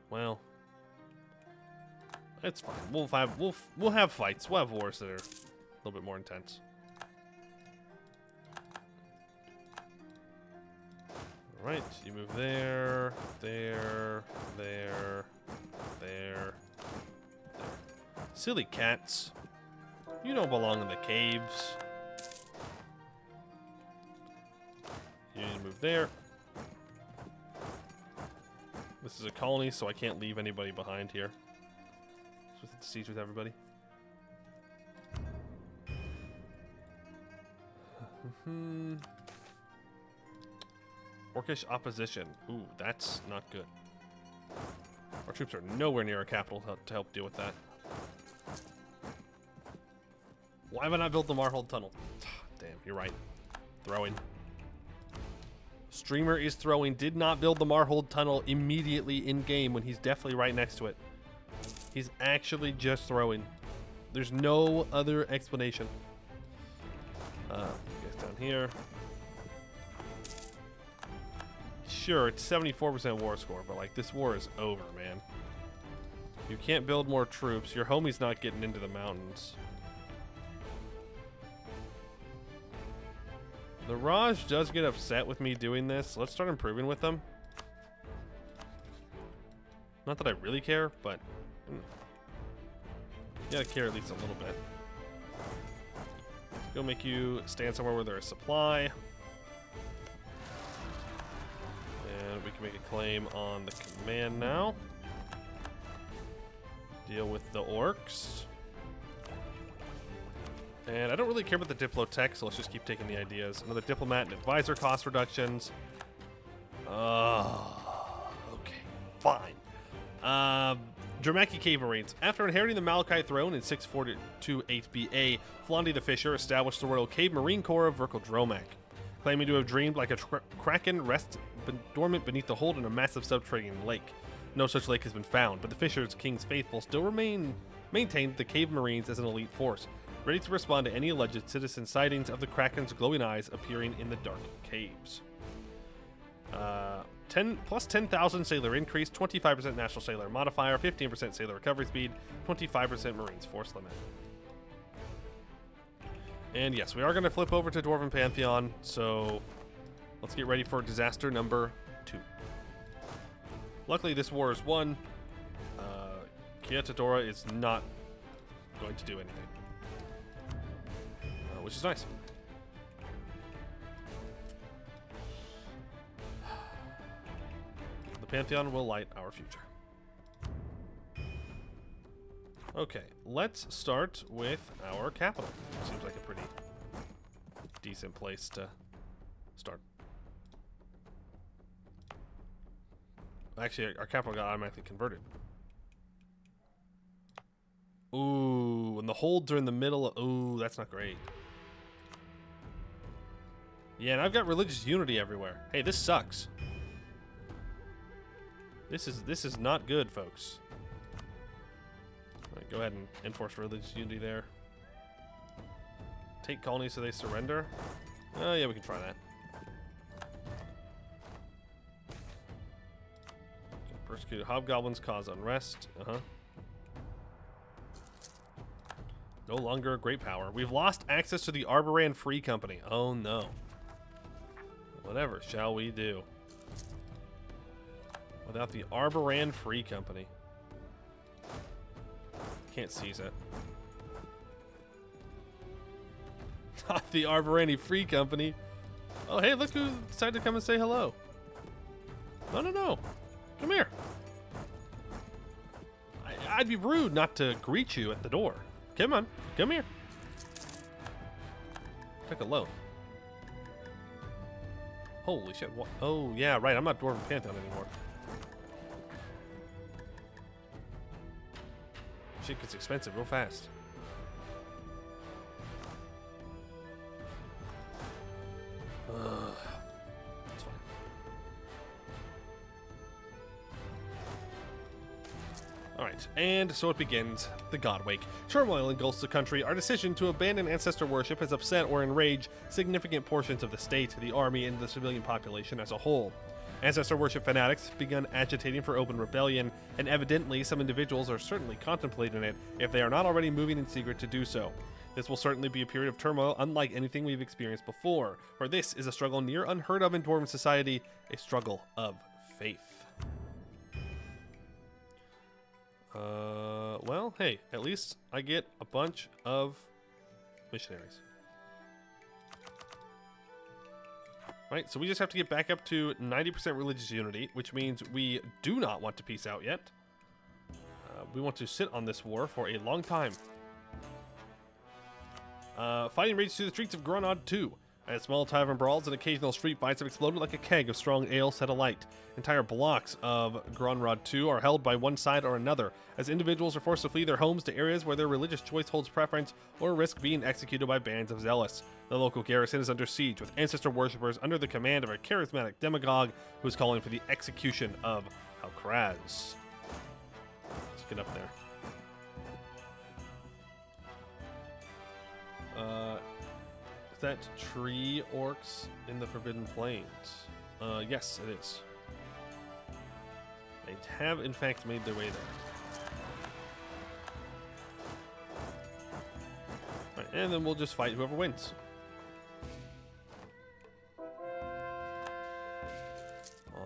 Well, it's fine. We'll have fights. We'll have wars that are a little bit more intense. All right, you move there, there, there, there, there. Silly cats. You don't belong in the caves. You need to move there. This is a colony, so I can't leave anybody behind here. Just with the siege with everybody. Orcish opposition. Ooh, that's not good. Our troops are nowhere near our capital to help deal with that. Why have I not built the Marhold Tunnel? Damn, you're right. Throwing. Streamer is throwing. Did not build the Marhold Tunnel immediately in game when he's definitely right next to it. He's actually just throwing. There's no other explanation. Guys down here. Sure, it's 74% war score, but like this war is over, man. You can't build more troops. Your homie's not getting into the mountains. The Raj does get upset with me doing this. Let's start improving with them. Not that I really care, but you gotta care at least a little bit. Let's go make you stand somewhere where there's supply. And we can make a claim on the command now. Deal with the orcs. And I don't really care about the Diplotech, so let's just keep taking the ideas. Another diplomat and advisor cost reductions. Okay, fine. Dramaki Cave Marines. After inheriting the Malachite throne in 642 8BA, Flondi the Fisher established the Royal Cave Marine Corps of Verkal Dromak. Claiming to have dreamed like a kraken rest dormant beneath the hold in a massive subterranean lake. No such lake has been found, but the Fisher's King's Faithful still maintained the Cave Marines as an elite force, ready to respond to any alleged citizen sightings of the Kraken's glowing eyes appearing in the dark caves. Plus 10,000 sailor increase, 25% national sailor modifier, 15% sailor recovery speed, 25% Marines force limit. And yes, we are going to flip over to Dwarven Pantheon, so let's get ready for disaster number 2. Luckily, this war is won. Kiatadora is not going to do anything. Which is nice. The Pantheon will light our future. Okay, let's start with our capital. Seems like a pretty decent place to start. Actually, our capital got automatically converted. Ooh, and the holds are in the middle of... Ooh, that's not great. Yeah, and I've got religious unity everywhere. Hey, this sucks. This is not good, folks. All right, go ahead and enforce religious unity there. Take colonies so they surrender. Oh, yeah, we can try that. Persecute hobgoblins, cause unrest. No longer a great power. We've lost access to the Arboran Free Company. Oh no. Whatever shall we do without the Arboran Free Company? Can't seize it. Not the Arborani Free Company. Oh, hey, look who decided to come and say hello. No, no, no. Come here. I'd be rude not to greet you at the door. Come on. Come here. Take a load. Holy shit. What? Oh, yeah, right. I'm not Dwarven Pantheon anymore. Shit gets expensive real fast. That's fine. Alright, and so it begins. The Godwake. Turmoil engulfs the country. Our decision to abandon ancestor worship has upset or enraged significant portions of the state, the army, and the civilian population as a whole. Ancestor worship fanatics have begun agitating for open rebellion, and evidently some individuals are certainly contemplating it if they are not already moving in secret to do so. This will certainly be a period of turmoil unlike anything we've experienced before, for this is a struggle near unheard of in Dwarven society, a struggle of faith. Well, hey, at least I get a bunch of missionaries. Right, so we just have to get back up to 90% religious unity, which means we do not want to peace out yet. We want to sit on this war for a long time. Fighting rages through the streets of Gronod 2. As small tavern brawls and occasional street fights have exploded like a keg of strong ale set alight. Entire blocks of Gronrod 2 are held by one side or another, as individuals are forced to flee their homes to areas where their religious choice holds preference or risk being executed by bands of zealots. The local garrison is under siege, with ancestor worshippers under the command of a charismatic demagogue who is calling for the execution of Halkraz. Let's get up there. Is that tree orcs in the Forbidden Plains? Yes, it is. They have, in fact, made their way there. Right, and then we'll just fight whoever wins.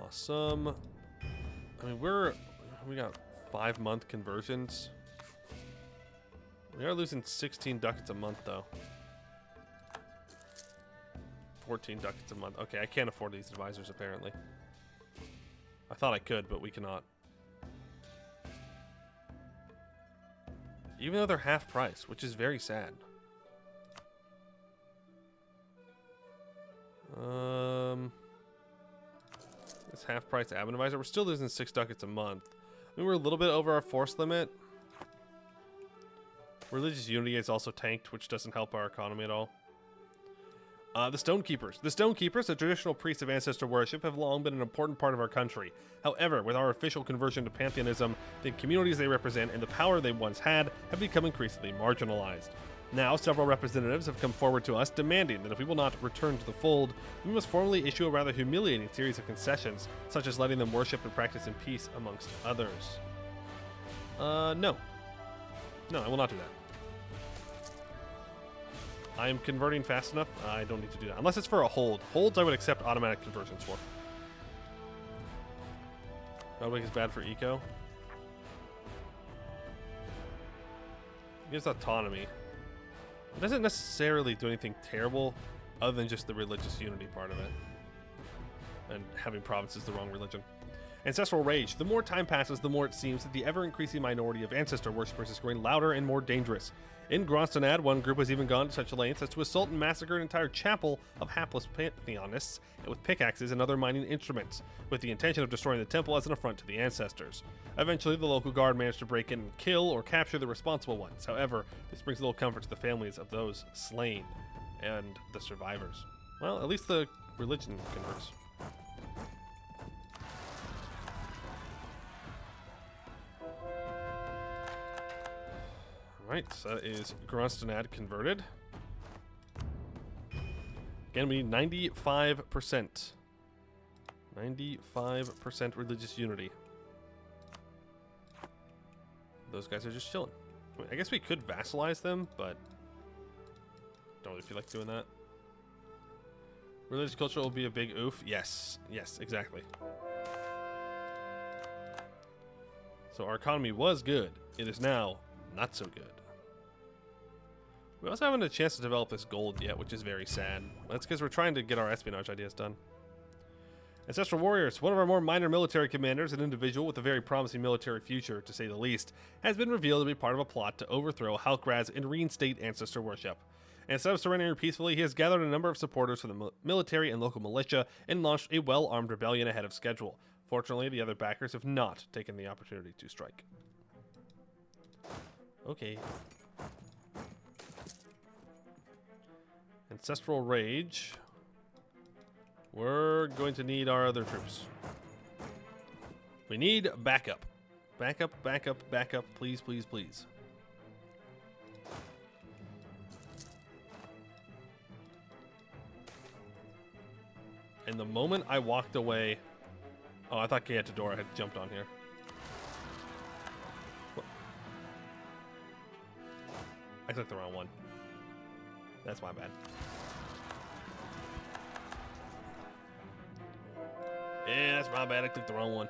Awesome. I mean, we got 5-month conversions. We are losing 16 ducats a month, though. 14 ducats a month. Okay, I can't afford these advisors, apparently. I thought I could, but we cannot. Even though they're half price, which is very sad. This half price admin advisor. We're still losing 6 ducats a month. I mean, we're a little bit over our force limit. Religious unity is also tanked, which doesn't help our economy at all. The Stonekeepers. The Stonekeepers, the traditional priests of ancestor worship, have long been an important part of our country. However, with our official conversion to pantheonism, the communities they represent and the power they once had have become increasingly marginalized. Now, several representatives have come forward to us demanding that if we will not return to the fold, we must formally issue a rather humiliating series of concessions, such as letting them worship and practice in peace amongst others. No. No, I will not do that. I am converting fast enough. I don't need to do that. Unless it's for a hold. Holds I would accept automatic conversions for. Godwake is bad for eco. It gives autonomy. It doesn't necessarily do anything terrible other than just the religious unity part of it. And having provinces the wrong religion. Ancestral Rage. The more time passes, the more it seems that the ever-increasing minority of ancestor worshippers is growing louder and more dangerous. In Gronstonad, one group has even gone to such lengths as to assault and massacre an entire chapel of hapless pantheonists with pickaxes and other mining instruments, with the intention of destroying the temple as an affront to the ancestors. Eventually, the local guard managed to break in and kill or capture the responsible ones. However, this brings little comfort to the families of those slain and the survivors. Well, at least the religion converts. Alright, so that is Gronstonad converted. Again, we need 95%. 95% religious unity. Those guys are just chilling. I guess we could vassalize them, but don't really feel like doing that. Religious culture will be a big oof. Yes, yes, exactly. So our economy was good. It is now not so good. We also haven't had a chance to develop this gold yet, which is very sad. That's because we're trying to get our espionage ideas done. Ancestral Warriors, one of our more minor military commanders, an individual with a very promising military future, to say the least, has been revealed to be part of a plot to overthrow Halkraz and reinstate ancestor worship. Instead of surrendering peacefully, he has gathered a number of supporters from the military and local militia and launched a well-armed rebellion ahead of schedule. Fortunately, the other backers have not taken the opportunity to strike. Okay. Ancestral Rage. We're going to need our other troops. We need backup. Backup, backup, backup. Please, please, please. And the moment I walked away... Oh, I thought Keatadora had jumped on here. What? I clicked the wrong one. That's my bad. Yeah, that's my bad. I clicked the wrong one.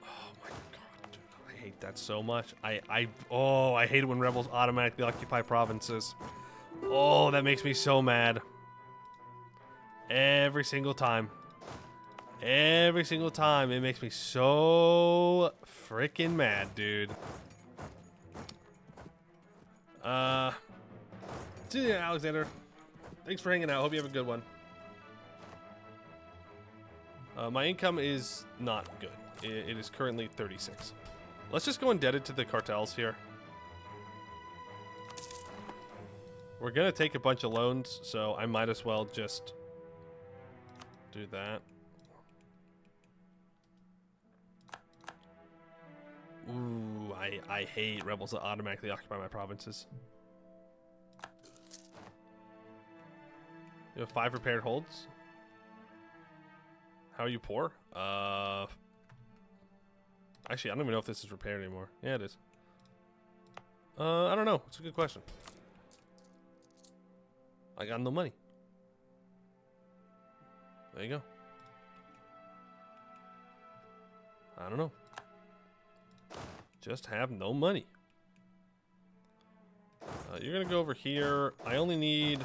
Oh my god, dude. I hate that so much. I hate it when rebels automatically occupy provinces. Oh, that makes me so mad. Every single time. Every single time. It makes me so freaking mad, dude. See you, Alexander. Thanks for hanging out. Hope you have a good one. My income is not good. It is currently 36. Let's just go indebted to the cartels here. We're gonna take a bunch of loans, so I might as well just do that. Ooh, I hate rebels that automatically occupy my provinces. You have 5 repaired holds. How are you poor? Actually, I don't even know if this is repaired anymore. Yeah, it is. I don't know. It's a good question. I got no money. There you go. I don't know. Just have no money. You're gonna go over here. I only need...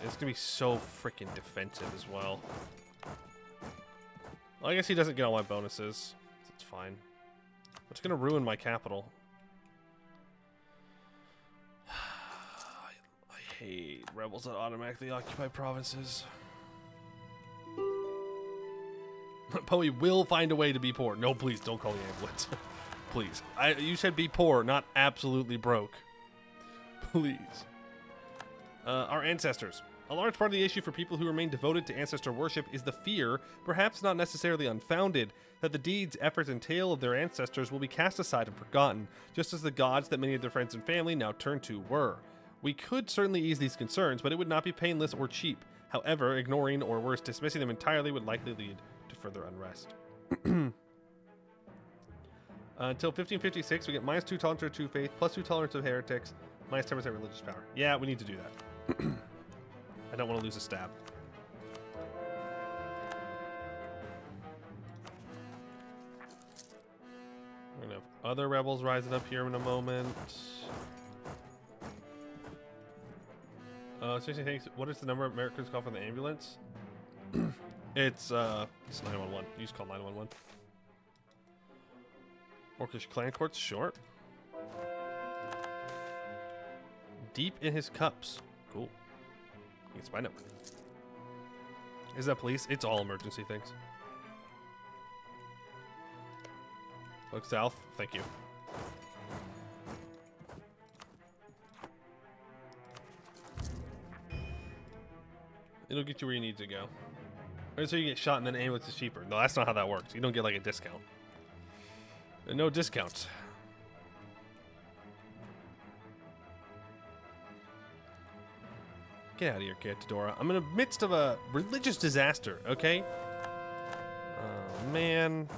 It's gonna be so freaking defensive as well. Well, I guess he doesn't get all my bonuses. It's fine. It's gonna ruin my capital. I hate rebels that automatically occupy provinces. But we will find a way to be poor. No, please don't call me ambulance. Please. You said be poor, not absolutely broke. Please. Our ancestors. A large part of the issue for people who remain devoted to ancestor worship is the fear, perhaps not necessarily unfounded, that the deeds, efforts, and tale of their ancestors will be cast aside and forgotten, just as the gods that many of their friends and family now turn to were. We could certainly ease these concerns, but it would not be painless or cheap. However, ignoring or worse, dismissing them entirely would likely lead to further unrest. Until 1556, we get -2 tolerance to faith, +2 tolerance of heretics, -10% religious power. Yeah, we need to do that. I don't want to lose a stab. We're gonna have other rebels rising up here in a moment. Seriously, thanks. What is the number Americans call for the ambulance? It's 911. You just call 911. Orcish clan courts, short. Deep in his cups. Cool. You can find it. Is that police? It's all emergency things. Look south. Thank you. It'll get you where you need to go. Or so you get shot and then ambulance is cheaper. No, that's not how that works. You don't get like a discount. No discounts. Get out of here, Catadora. I'm in the midst of a religious disaster, okay? Oh, man.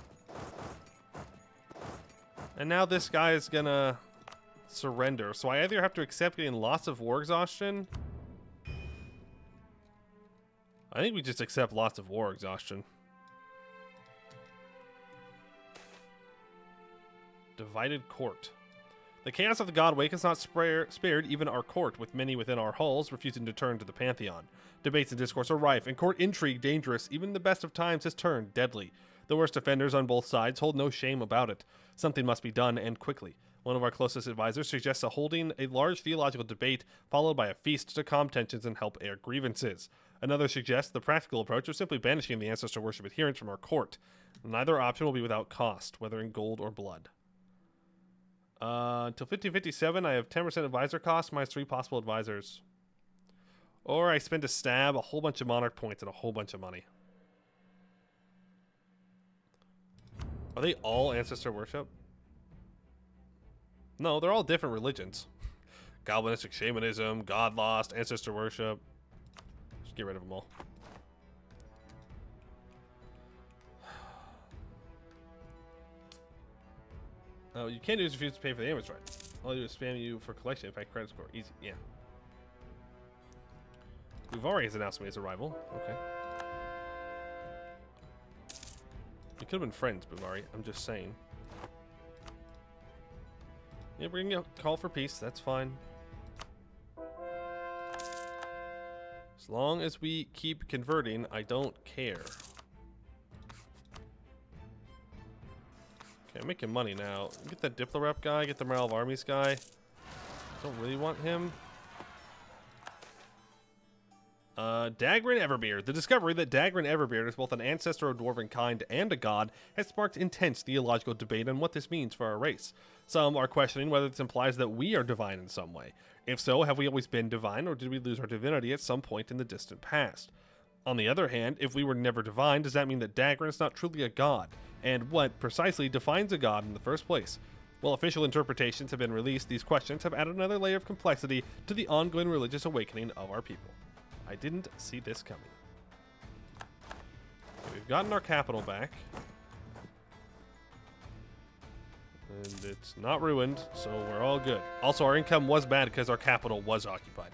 And now this guy is gonna surrender. So I either have to accept getting lots of war exhaustion. I think we just accept lots of war exhaustion. Divided court. The chaos of the god wake has not spared even our court, with many within our halls refusing to turn to the pantheon. Debates and discourse are rife, and court intrigue dangerous. Even the best of times has turned deadly. The worst offenders on both sides hold no shame about it. Something must be done, and quickly. One of our closest advisors suggests holding a large theological debate, followed by a feast to calm tensions and help air grievances. Another suggests the practical approach of simply banishing the ancestor worship adherents from our court. Neither option will be without cost, whether in gold or blood. Until 1557, I have 10% advisor cost minus 3 possible advisors. Or I spend a stab, a whole bunch of monarch points, and a whole bunch of money. Are they all ancestor worship? No, they're all different religions. Goblinistic shamanism, god lost, ancestor worship. Just get rid of them all. Oh, you can't do is refuse to pay for the damage right. All you do is spam you for collection. In fact, credit score. Easy. Yeah. Uvari has announced me his arrival. Okay. We could have been friends, Buvari. I'm just saying. Yeah, we're gonna call for peace. That's fine. As long as we keep converting, I don't care. Okay, I'm making money now. Get that Diplo rep guy, get the Morale of Armies guy. Don't really want him. Dagrin Everbeard. The discovery that Dagrin Everbeard is both an ancestor of dwarven kind and a god has sparked intense theological debate on what this means for our race. Some are questioning whether this implies that we are divine in some way. If so, have we always been divine, or did we lose our divinity at some point in the distant past? On the other hand, if we were never divine, does that mean that Dagrin is not truly a god? And what precisely defines a god in the first place? While official interpretations have been released, these questions have added another layer of complexity to the ongoing religious awakening of our people. I didn't see this coming. Okay, we've gotten our capital back. And it's not ruined, so we're all good. Also, our income was bad because our capital was occupied.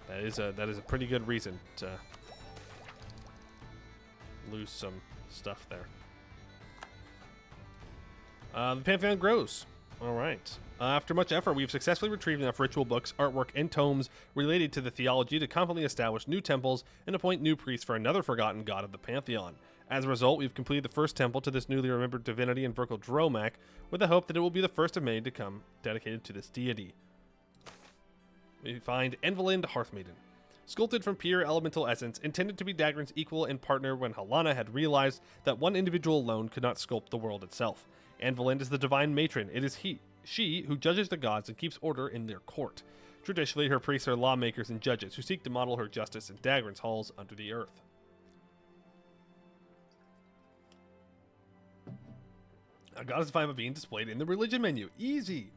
That is a pretty good reason to lose some stuff there. The Pantheon grows. All right. After much effort, we've successfully retrieved enough ritual books, artwork, and tomes related to the theology to confidently establish new temples and appoint new priests for another forgotten god of the Pantheon. As a result, we've completed the first temple to this newly remembered divinity in Verkal Dromak, with the hope that it will be the first of many to come dedicated to this deity. We find Envelind Hearthmaiden. Sculpted from pure elemental essence, intended to be Dagrin's equal and partner when Halana had realized that one individual alone could not sculpt the world itself. Anvelind is the divine matron. It is she who judges the gods and keeps order in their court. Traditionally, her priests are lawmakers and judges who seek to model her justice in Dagrin's halls under the earth. A god is defined by being displayed in the religion menu. Easy.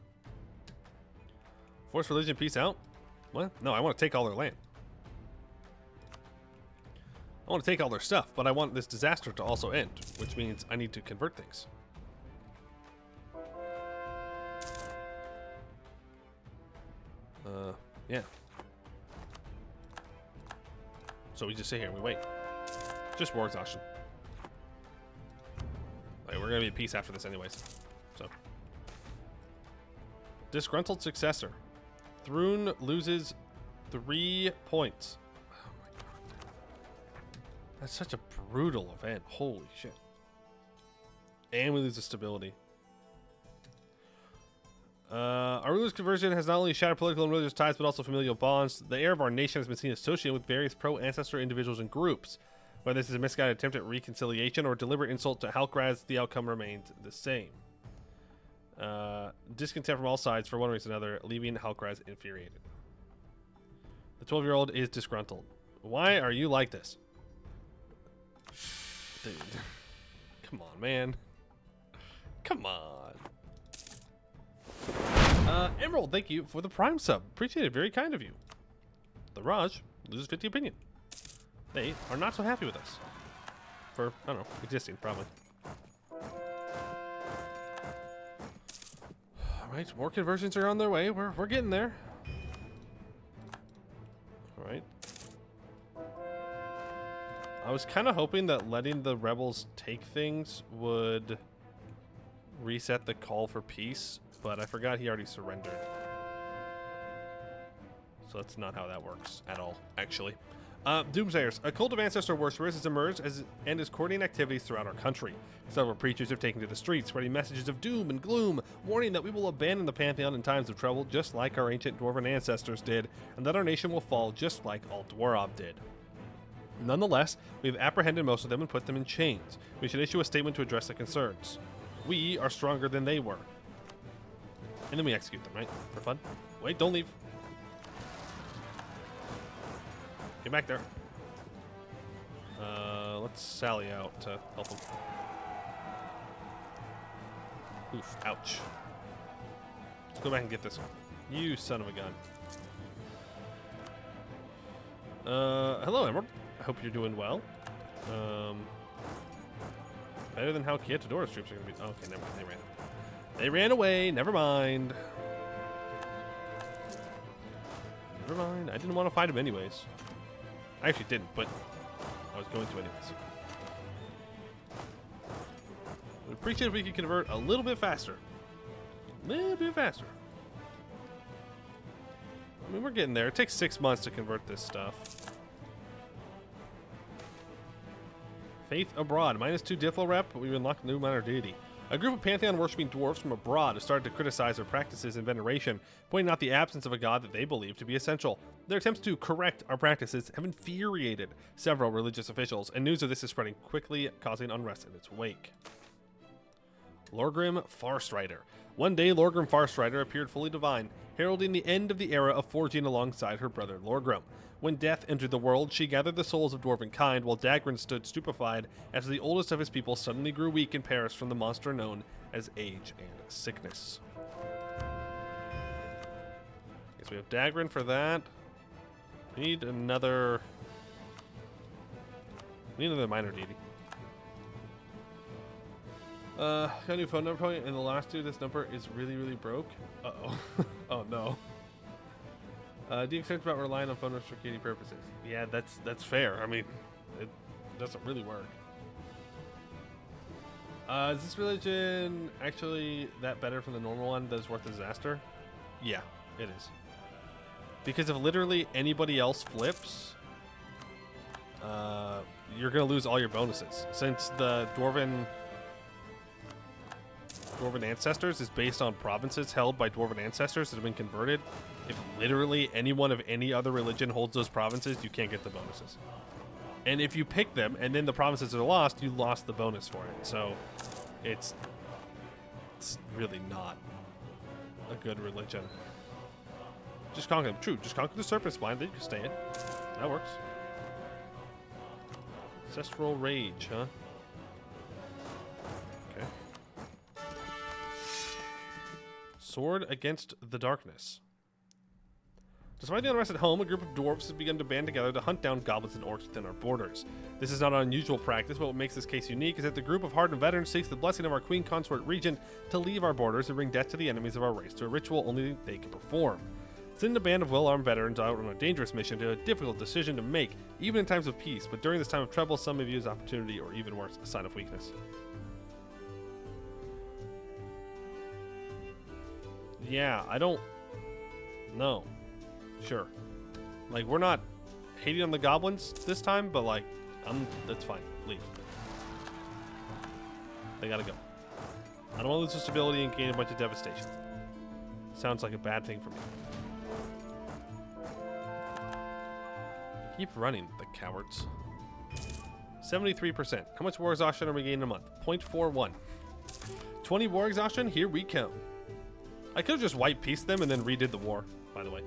Force religion peace out? What? No, I want to take all their land. I want to take all their stuff, but I want this disaster to also end, which means I need to convert things. Yeah. So we just sit here and we wait. Just war exhaustion. Like, we're gonna be at peace after this anyways. So. Disgruntled successor. Thrun loses 3 points. Oh my god. That's such a brutal event. Holy shit. And we lose the stability. Our ruler's conversion has not only shattered political and religious ties, but also familial bonds. The heir of our nation has been seen associated with various pro-ancestor individuals and groups. Whether this is a misguided attempt at reconciliation or a deliberate insult to Halkraz, the outcome remains the same. Discontent from all sides for one reason or another, leaving Halkraz infuriated. The 12-year-old is disgruntled. Why are you like this? Dude. Come on, man. Come on. Emerald, thank you for the Prime sub. Appreciate it. Very kind of you. The Raj loses 50 opinion. They are not so happy with us. For, I don't know, existing, probably. Alright, more conversions are on their way. We're getting there. Alright. I was kind of hoping that letting the rebels take things would reset the call for peace, but I forgot he already surrendered. So that's not how that works at all, actually. Doomsayers. A cult of ancestor worshippers has emerged and is coordinating activities throughout our country. Several preachers have taken to the streets, spreading messages of doom and gloom, warning that we will abandon the pantheon in times of trouble, just like our ancient dwarven ancestors did, and that our nation will fall just like all Dwarves did. Nonetheless, we have apprehended most of them and put them in chains. We should issue a statement to address the concerns. We are stronger than they were. And then we execute them, right? For fun? Wait, don't leave. Get back there. Let's sally out to help him. Oof, ouch. Let's go back and get this one. You son of a gun. Hello, Emerald. I hope you're doing well. Better than how Kietadora's troops are going to be. Okay, never mind. They ran. They ran away. Never mind. Never mind. I didn't want to fight him anyways. I actually didn't, but I was going to anyways. I'd appreciate if we could convert a little bit faster. A little bit faster. I mean, we're getting there. It takes 6 months to convert this stuff. Faith abroad. -2 Diplo rep, but we've unlocked a new minor deity. A group of pantheon worshipping dwarves from abroad have started to criticize their practices and veneration, pointing out the absence of a god that they believe to be essential. Their attempts to correct our practices have infuriated several religious officials, and news of this is spreading quickly, causing unrest in its wake. Lorgrim Farstrider. One day, Lorgrim Farstrider appeared fully divine, heralding the end of the era of forging alongside her brother Lorgrim. When death entered the world, she gathered the souls of dwarven kind, while Dagrin stood stupefied as the oldest of his people suddenly grew weak and perished from the monster known as age and sickness. Okay, so we have Dagrin for that. We need another minor deity. Got a new phone number point, and the last two, this number is really, really broke. Uh-oh. Oh, no. Do you concerned about relying on phone numbers for security purposes? Yeah, that's fair. I mean, it doesn't really work. Is this religion actually that better from the normal one that is worth a disaster? Yeah, it is. Because if literally anybody else flips, you're going to lose all your bonuses. Since the Dwarven ancestors is based on provinces held by Dwarven ancestors that have been converted, if literally anyone of any other religion holds those provinces, you can't get the bonuses. And if you pick them and then the provinces are lost, you lost the bonus for it. So it's really not a good religion. Just conquer them. True, just conquer the serpent spine, then you can stay in. That works. Ancestral rage, huh? Okay. Sword against the darkness. Despite the unrest at home, a group of dwarves has begun to band together to hunt down goblins and orcs within our borders. This is not an unusual practice, but what makes this case unique is that the group of hardened veterans seeks the blessing of our Queen Consort Regent to leave our borders and bring death to the enemies of our race to a ritual only they can perform. Sending a band of well-armed veterans out on a dangerous mission to a difficult decision to make, even in times of peace, but during this time of trouble, some may view as opportunity or even worse, a sign of weakness. Yeah, I don't know. Sure. Like, we're not hating on the goblins this time, but like, that's fine. Leave. They gotta go. I don't want to lose their stability and gain a bunch of devastation. Sounds like a bad thing for me. Keep running, the cowards. 73%. How much war exhaustion are we gaining a month? 0.41. 20 war exhaustion? Here we come. I could have just white pieced them and then redid the war, by the way.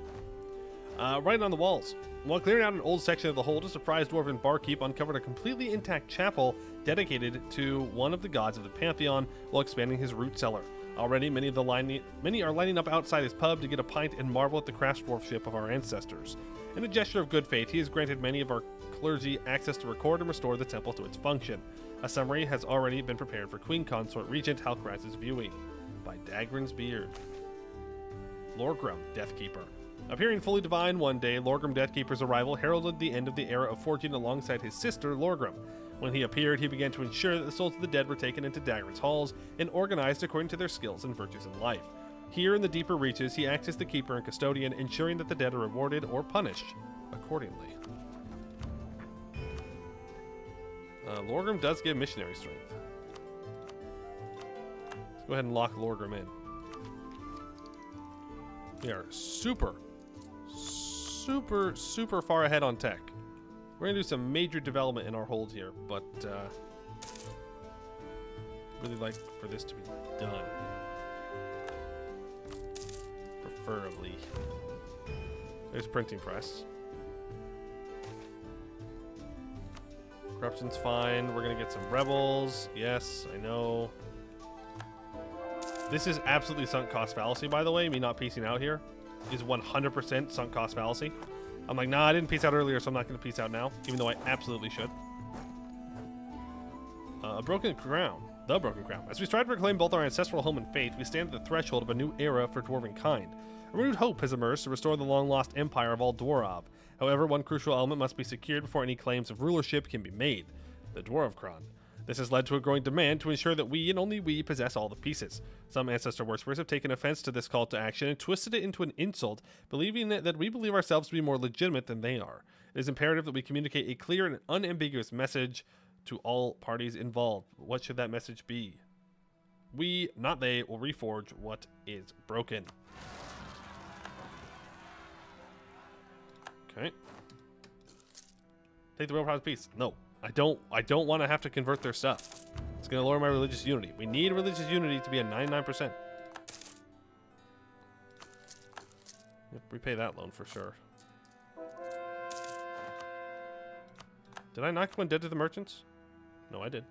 Writing on the walls. While clearing out an old section of the hold, a surprised dwarven barkeep uncovered a completely intact chapel dedicated to one of the gods of the pantheon while expanding his root cellar. Already, many are lining up outside his pub to get a pint and marvel at the craftsmanship of our ancestors. In a gesture of good faith, he has granted many of our clergy access to record and restore the temple to its function. A summary has already been prepared for Queen Consort Regent Halkraz's viewing by Dagrin's Beard. Lorgrim, Deathkeeper. Appearing fully divine one day, Lorgrim Deathkeeper's arrival heralded the end of the era of forging alongside his sister, Lorgrim. When he appeared, he began to ensure that the souls of the dead were taken into Dagrin's halls and organized according to their skills and virtues in life. Here in the deeper reaches, he acts as the keeper and custodian, ensuring that the dead are rewarded or punished accordingly. Lorgrim does give missionary strength. Let's go ahead and lock Lorgrim in. We are super far ahead on tech. We're going to do some major development in our hold here, but really like for this to be done. Preferably. There's printing press. Corruption's fine. We're going to get some rebels. Yes, I know. This is absolutely sunk cost fallacy, by the way. Me not piecing out here is 100% sunk cost fallacy. I'm like, nah, I didn't piece out earlier, so I'm not going to piece out now, even though I absolutely should. A broken crown. The broken crown. As we strive to reclaim both our ancestral home and faith, we stand at the threshold of a new era for dwarven kind. A renewed hope has emerged to restore the long-lost empire of all Dwarves. However, one crucial element must be secured before any claims of rulership can be made: the Dwarf Crown. This has led to a growing demand to ensure that we, and only we, possess all the pieces. Some ancestor worshippers have taken offense to this call to action and twisted it into an insult, believing that we believe ourselves to be more legitimate than they are. It is imperative that we communicate a clear and unambiguous message to all parties involved. What should that message be? We, not they, will reforge what is broken. Okay. Take the real proud piece. No. I don't want to have to convert their stuff. It's going to lower my religious unity. We need religious unity to be at 99%. Repay that loan for sure. Did I knock one dead to the merchants? No, I did.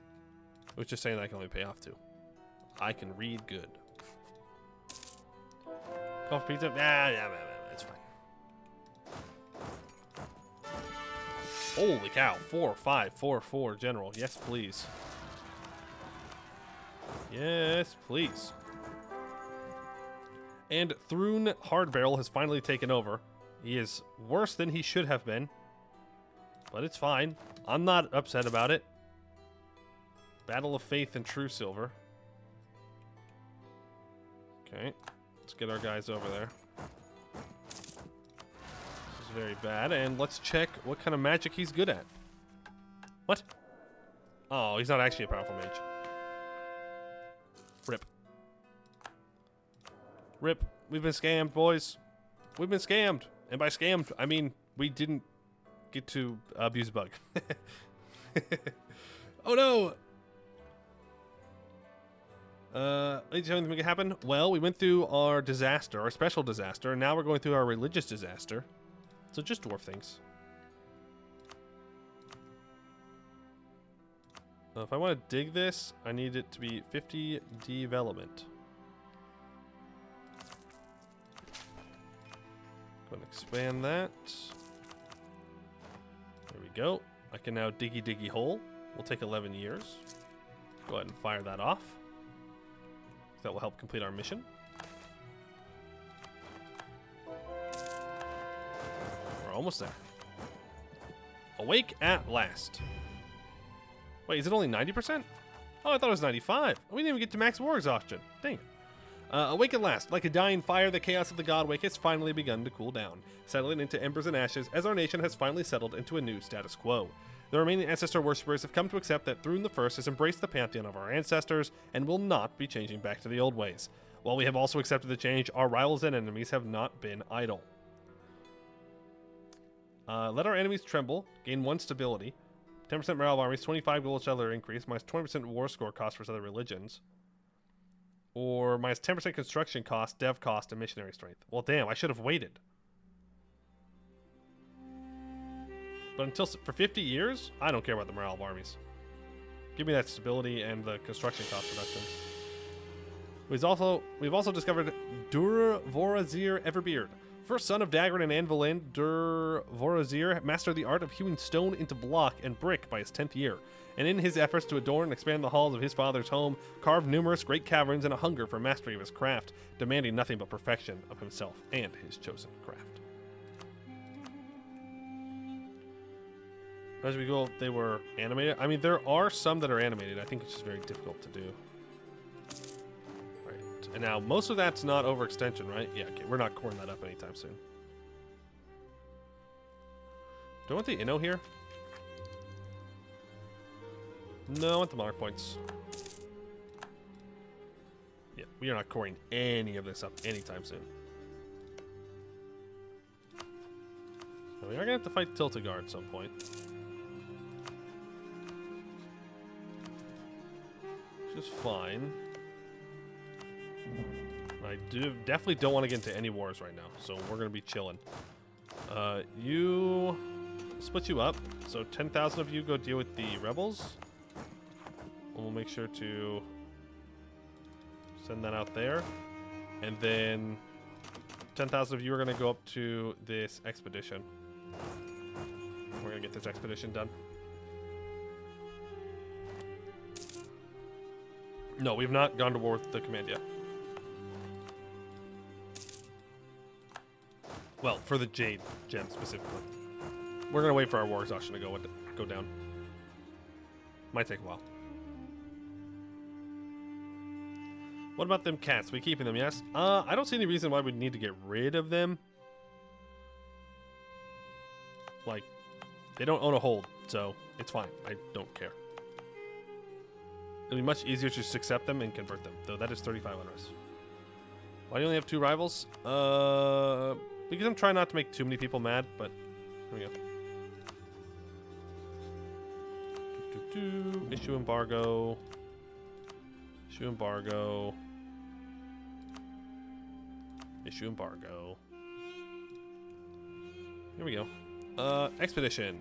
It was just saying that I can only pay off two. I can read good. Coffee pizza? Yeah, it's fine. Holy cow, 4-5-4-4 general. Yes, please. Yes, please. And Thrune Hardbarrel has finally taken over. He is worse than he should have been, but it's fine. I'm not upset about it. Battle of Faith and True Silver. Okay, let's get our guys over there. Very bad, and let's check what kind of magic he's good at. What? Oh, he's not actually a powerful mage. Rip. Rip. We've been scammed, boys. We've been scammed. And by scammed, I mean we didn't get to abuse a bug. Oh no! Did anything make it happen? Well, we went through our disaster, our special disaster, and now we're going through our religious disaster. So just dwarf things. If I want to dig this, I need it to be 50 development. Go and expand that. There we go. I can now diggy hole. Will take 11 years. Go ahead and fire that off. That will help complete our mission. Almost there. Awake at last. Wait, is it only 90%? Oh, I thought it was 95. We didn't even get to max war exhaustion. Dang it. Awake at last. Like a dying fire, the chaos of the Godwake has finally begun to cool down, settling into embers and ashes as our nation has finally settled into a new status quo. The remaining ancestor worshippers have come to accept that Thrune the First has embraced the pantheon of our ancestors and will not be changing back to the old ways. While we have also accepted the change, our rivals and enemies have not been idle. Let our enemies tremble, gain 1 stability, 10% morale of armies, 25 gold settler increase, minus 20% war score cost for other religions. Or minus 10% construction cost, dev cost, and missionary strength. Well, damn, I should have waited. But until for 50 years, I don't care about the morale of armies. Give me that stability and the construction cost reduction. We've also discovered Vorazir Everbeard. First son of Dagran and Anvilin, Vorazir mastered the art of hewing stone into block and brick by his 10th year, and in his efforts to adorn and expand the halls of his father's home, carved numerous great caverns and a hunger for mastery of his craft, demanding nothing but perfection of himself and his chosen craft. As we go, they were animated. I mean, there are some that are animated. I think it's just very difficult to do. Right. And now, most of that's not overextension, right? Yeah, okay. We're not coring that up anytime soon. Do I want the Inno here? No, I want the monarch points. Yeah, we are not coring any of this up anytime soon. So we are going to have to fight Tiltagar at some point. Which is fine. I definitely don't want to get into any wars right now, so we're going to be chilling. You... split you up. So 10,000 of you go deal with the rebels. And we'll make sure to send that out there. And then 10,000 of you are going to go up to this expedition. We're going to get this expedition done. No, we've not gone to war with the command yet. Well, for the Jade gem specifically. We're going to wait for our war exhaustion to go down. Might take a while. What about them cats? We keeping them, yes? I don't see any reason why we'd need to get rid of them. Like, they don't own a hold, so it's fine. I don't care. It'll be much easier to just accept them and convert them, though that is 35 on us. Why do you only have 2 rivals? Because I'm trying not to make too many people mad, but here we go. Issue embargo. Issue embargo. Issue embargo. Here we go. Expedition.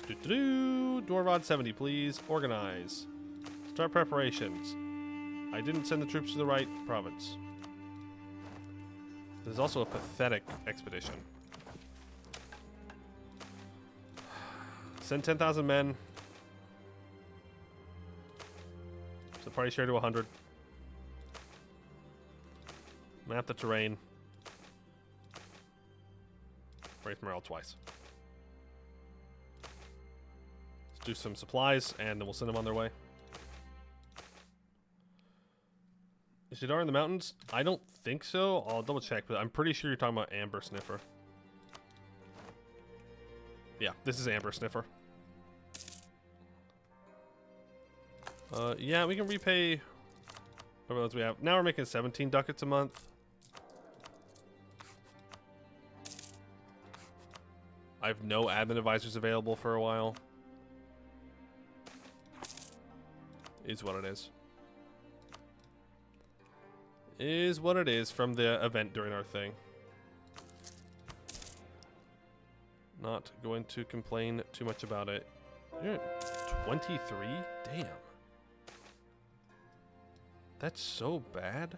Dwarvad 70, please. Organize. Start preparations. I didn't send the troops to the right province. There's also a pathetic expedition. Send 10,000 men. So party share to 100. Map the terrain. Raise morale twice. Let's do some supplies and then we'll send them on their way. Is Shadar in the mountains? I don't think so. I'll double check, but I'm pretty sure you're talking about Amber Sniffer. Yeah, this is Amber Sniffer. Yeah, we can repay whatever else we have. Now we're making 17 ducats a month. I have no admin advisors available for a while. Is what it is. Is what it is from the event during our thing. Not going to complain too much about it. You're at 23? Damn. That's so bad.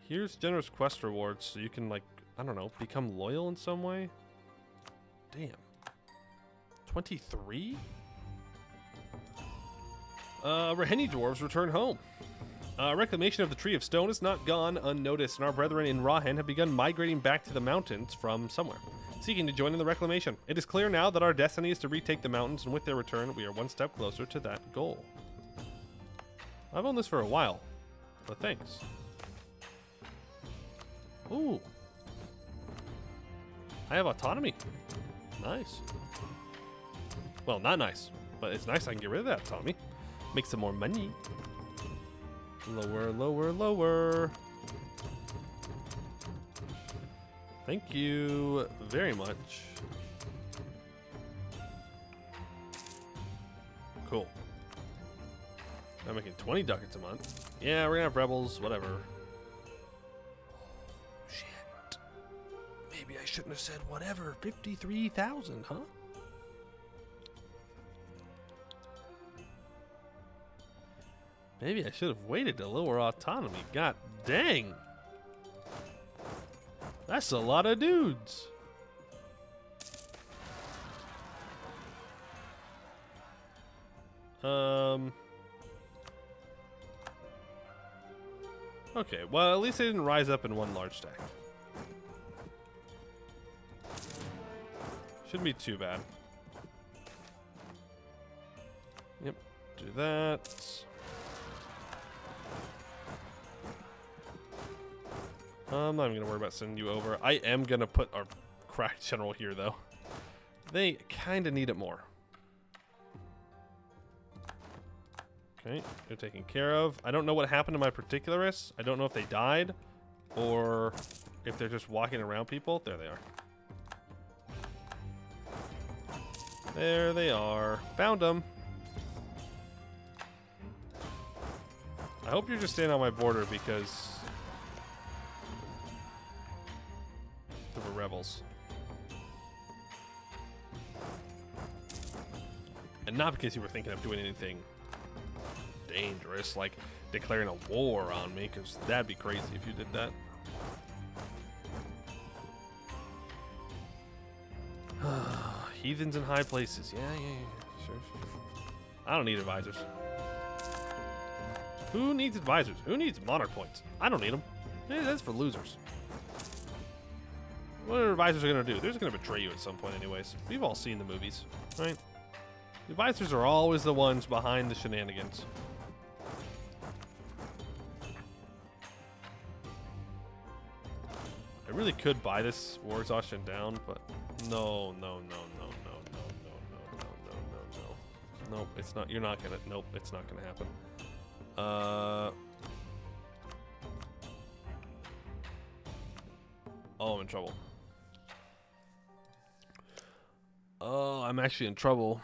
Here's generous quest rewards so you can, like, I don't know, become loyal in some way. Damn. 23? Raheni dwarves return home. Reclamation of the Tree of Stone has not gone unnoticed, and our brethren in Rahen have begun migrating back to the mountains from somewhere, seeking to join in the reclamation. It is clear now that our destiny is to retake the mountains, and with their return, we are one step closer to that goal. I've owned this for a while. But thanks. Ooh. I have autonomy. Nice. Well, not nice, but it's nice I can get rid of that autonomy. Make some more money. Lower, lower, lower. Thank you very much. Cool. I'm making 20 ducats a month. Yeah, we're gonna have rebels, whatever. Shit. Maybe I shouldn't have said whatever. 53,000, huh? Maybe I should have waited to lower autonomy. God dang. That's a lot of dudes. Okay, well, at least they didn't rise up in one large stack. Shouldn't be too bad. Yep, do that. I'm not even gonna worry about sending you over. I am gonna put our crack general here, though. They kind of need it more. Okay, they're taken care of. I don't know what happened to my particularists. I don't know if they died or if they're just walking around people. There they are. There they are. Found them. I hope you're just staying on my border because there were rebels. And not because you were thinking of doing anything dangerous, like declaring a war on me, because that'd be crazy if you did that. Heathens in high places. Yeah. Sure. I don't need advisors. Who needs advisors? Who needs monarch points? I don't need them. That's for losers. What are advisors going to do? They're just going to betray you at some point anyways. We've all seen the movies, right? The advisors are always the ones behind the shenanigans. I really could buy this war exhaustion down, but no. Nope, it's not. You're not gonna. Nope, it's not gonna happen. Oh, I'm in trouble. Oh, I'm actually in trouble.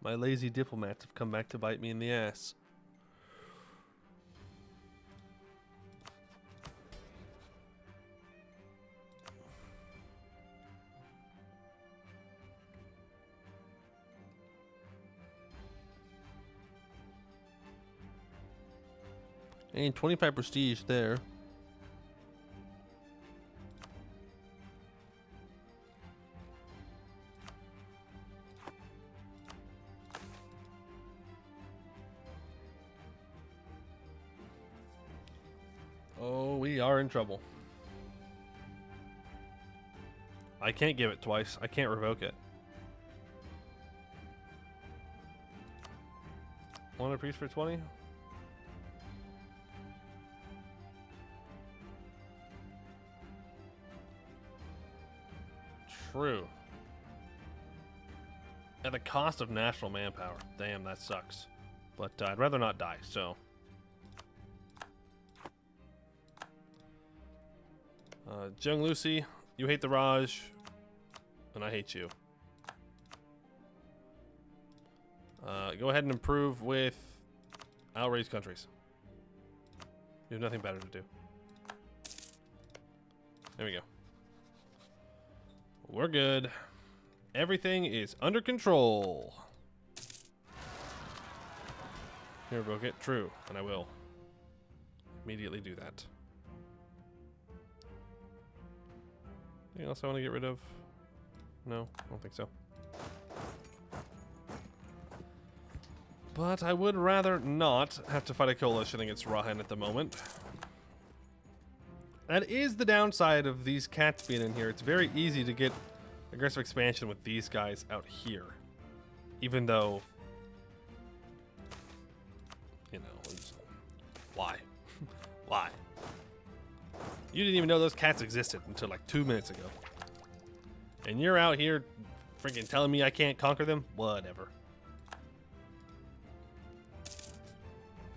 My lazy diplomats have come back to bite me in the ass. And 25 prestige there. Oh, we are in trouble. I can't give it twice. I can't revoke it. Want a priest for 20? True. At the cost of national manpower. Damn, that sucks. But I'd rather not die, so. Jung Lucy, you hate the Raj, and I hate you. Go ahead and improve with outraged countries. You have nothing better to do. There we go. We're good. Everything is under control. Here, Bitbucket. True, and I will immediately do that. Anything else I want to get rid of? No, I don't think so. But I would rather not have to fight a coalition against Rahan at the moment. That is the downside of these cats being in here. It's very easy to get aggressive expansion with these guys out here. Even though, you know, why? Why? You didn't even know those cats existed until like 2 minutes ago. And you're out here freaking telling me I can't conquer them? Whatever.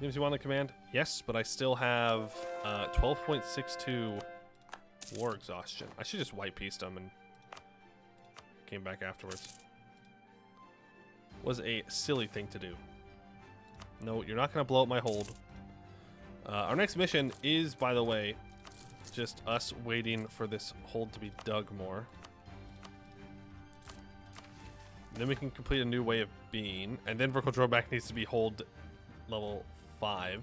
Games you want to command? Yes, but I still have 12.62 war exhaustion. I should just white pieced them and came back afterwards. Was a silly thing to do. No, you're not going to blow up my hold. Our next mission is, by the way, just us waiting for this hold to be dug more. Then we can complete a new way of being. And then Verkal Dromak needs to be hold level 5.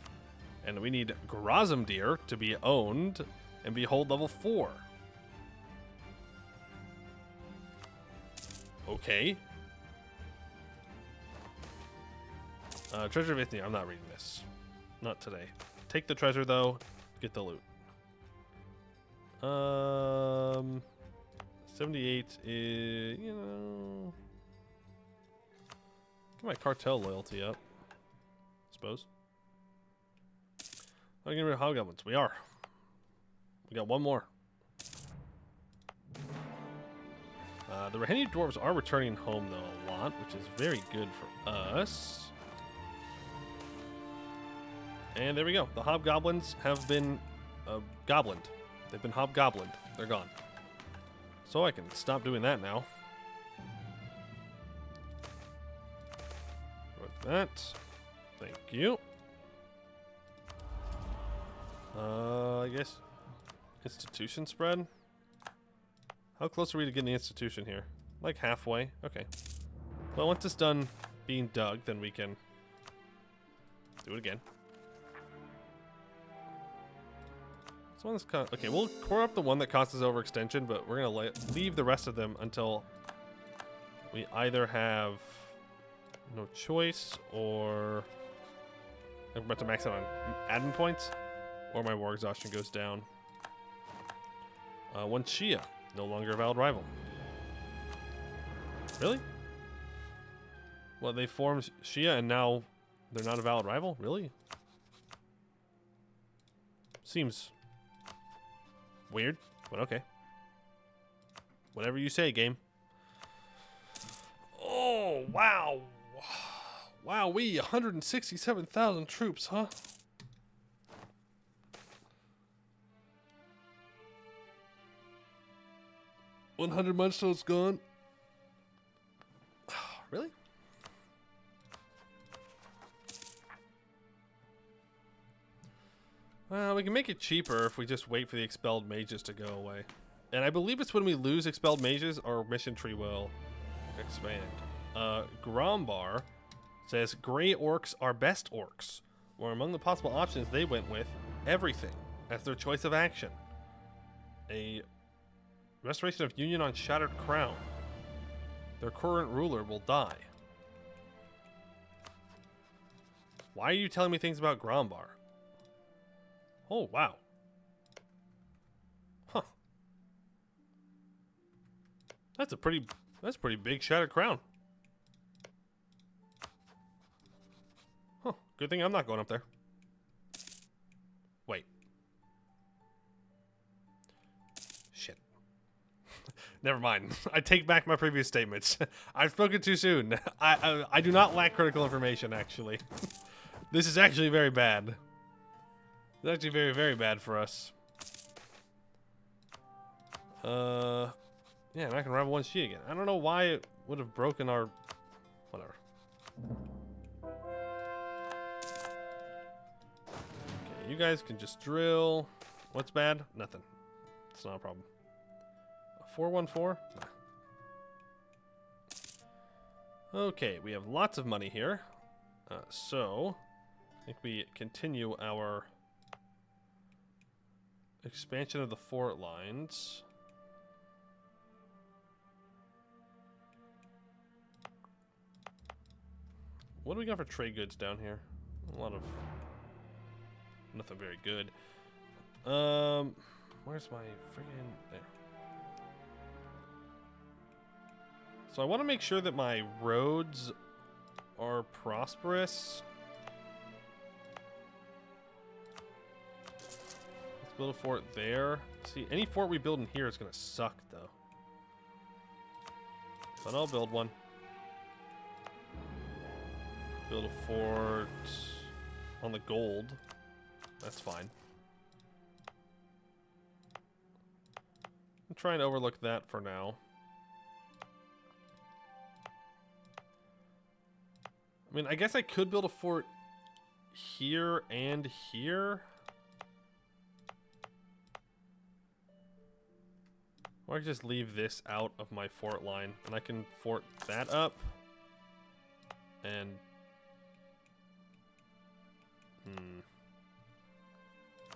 And we need Grozomdir to be owned and be hold level 4. Okay. Treasure of Ithnia. I'm not reading this. Not today. Take the treasure, though. Get the loot. 78 is, you know... Get my cartel loyalty up. Suppose. I'm getting rid of hobgoblins. We are. We got one more. The Raheni Dwarves are returning home, though, a lot, which is very good for us. And there we go. The hobgoblins have been goblined. They've been hobgoblined. They're gone. So I can stop doing that now. With that. Thank you. I guess institution spread. How close are we to getting the institution here? Like halfway. Okay. Well, once it's done being dug, then we can do it again. So one's okay, we'll core up the one that causes overextension, but we're gonna leave the rest of them until we either have no choice or I'm about to max out on admin points, or my war exhaustion goes down. One Shia, no longer a valid rival. Really? Well, they formed Shia and now they're not a valid rival? Really? Seems weird, but okay. Whatever you say, game. Oh, wow. Wow, 167,000 troops, huh? $100 months till it's gone. Really? Well, we can make it cheaper if we just wait for the expelled mages to go away. And I believe it's when we lose expelled mages, our mission tree will expand. Grombar says, Grey Orcs are best orcs. Or among the possible options they went with, everything as their choice of action. A restoration of union on Shattered Crown. Their current ruler will die. Why are you telling me things about Grombar? Oh, wow. Huh. That's pretty big Shattered Crown. Huh. Good thing I'm not going up there. Wait. Shit. Never mind. I take back my previous statements. I've spoken too soon. I do not lack critical information, actually. This is actually very bad. It's actually very, very bad for us. Yeah, and I can rival one Shi again. I don't know why it would have broken our... Whatever. Okay, you guys can just drill. What's bad? Nothing. It's not a problem. 414? Nah. Okay, we have lots of money here. So, I think we continue our expansion of the fort lines. What do we got for trade goods down here? A lot of... Nothing very good. Where's my friggin... There. So I want to make sure that my roads are prosperous. Let's build a fort there. See, any fort we build in here is going to suck, though. But I'll build one. Build a fort on the gold. That's fine. I'm trying to overlook that for now. I mean, I guess I could build a fort here and here. Or I could just leave this out of my fort line, and I can fort that up. And...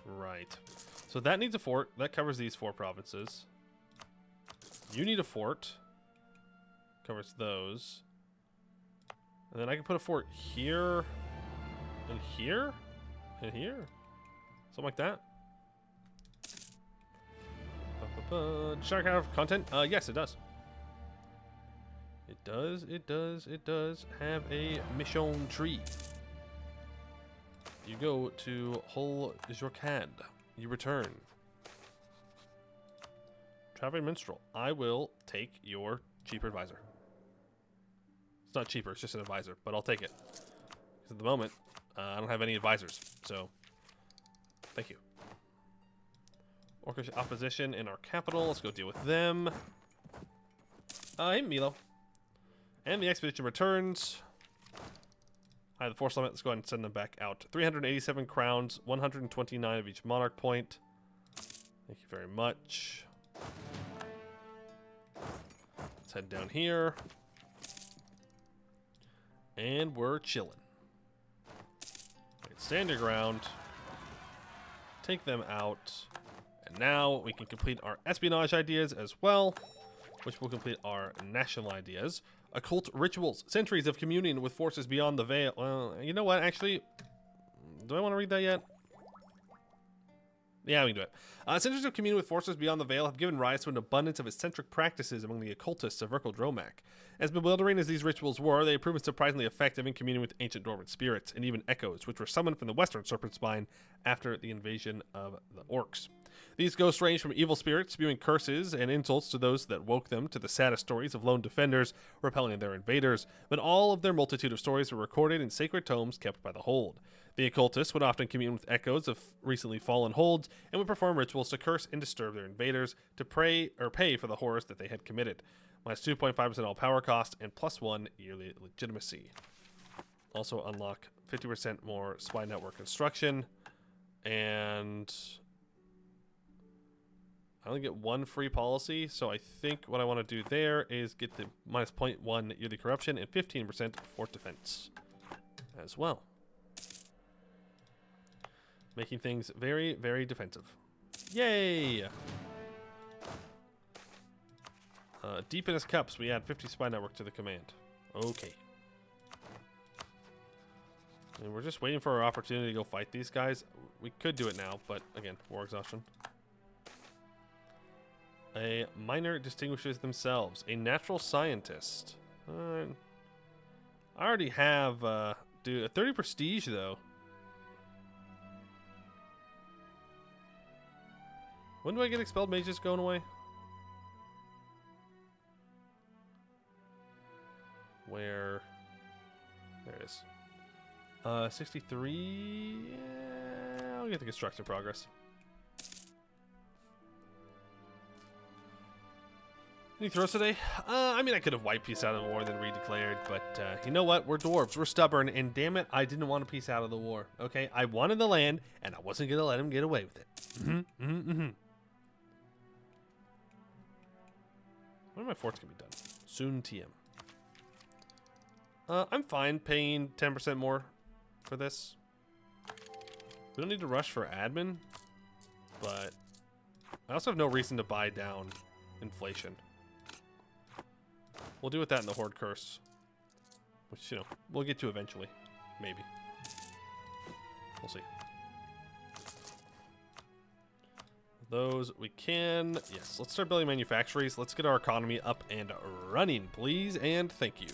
Right. So that needs a fort. That covers these 4 provinces. You need a fort. Covers those. And then I can put a fort here, and here, and here. Something like that. Shark out of content? Yes, it does. It does have a mission tree. You go to Hull Jorkad. You return. Traveling Minstrel. I will take your cheaper advisor. It's not cheaper, it's just an advisor, but I'll take it. Because at the moment, I don't have any advisors, so thank you. Orcish opposition in our capital. Let's go deal with them. Hey, Milo. And the expedition returns. I have the force limit. Let's go ahead and send them back out. 387 crowns, 129 of each monarch point. Thank you very much. Let's head down here. And we're chilling. Right, stand your ground. Take them out. And now we can complete our espionage ideas as well, which will complete our national ideas. Occult rituals. Centuries of communion with forces beyond the veil. Well, you know what? Actually, do I want to read that yet? Yeah, we can do it. Centuries of communion with forces beyond the veil have given rise to an abundance of eccentric practices among the occultists of Verkal Dromak. As bewildering as these rituals were, they have proven surprisingly effective in communing with ancient dwarven spirits, and even echoes, which were summoned from the western serpent spine after the invasion of the orcs. These ghosts range from evil spirits spewing curses and insults to those that woke them, to the saddest stories of lone defenders repelling their invaders, but all of their multitude of stories were recorded in sacred tomes kept by the Hold. The occultists would often commune with echoes of recently fallen holds and would perform rituals to curse and disturb their invaders to pray or pay for the horrors that they had committed. Minus 2.5% all power cost and +1 yearly legitimacy. Also unlock 50% more spy network construction, and I only get 1 free policy, so I think what I want to do there is get the minus 0.1 yearly corruption and 15% fort defense as well. Making things very, very defensive. Yay! Deep in his cups, we add 50 spy network to the command. Okay. And we're just waiting for our opportunity to go fight these guys. We could do it now, but again, war exhaustion. A miner distinguishes themselves. A natural scientist. I already have, dude, a 30 prestige, though. When do I get expelled mages going away? Where? There it is. 63. Yeah, I'll get the construction progress. Any throws today? I mean, I could have wiped peace out of the war and then redeclared, but you know what? We're dwarves. We're stubborn, and damn it, I didn't want a peace out of the war. Okay, I wanted the land, and I wasn't gonna let him get away with it. When are my forts gonna be done? Soon, TM. I'm fine paying 10% more for this. We don't need to rush for admin, but I also have no reason to buy down inflation. We'll deal with that in the Horde Curse, which, you know, we'll get to eventually. Maybe. We'll see. those we can. Yes, let's start building manufactories. Let's get our economy up and running, please, and thank you.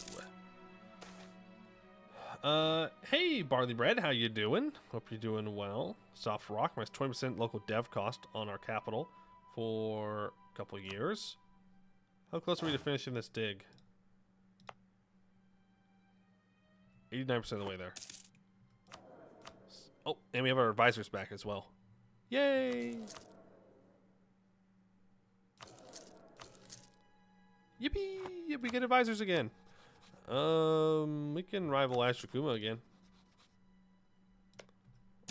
Hey, Barley Bread, how you doing? Hope you're doing well. Soft Rock has 20% local dev cost on our capital for a couple years. How close are we to finishing this dig? 89% of the way there. Oh, and we have our advisors back as well. Yay! Yippee! Yep, we get advisors again. We can rival Ashrakuma again.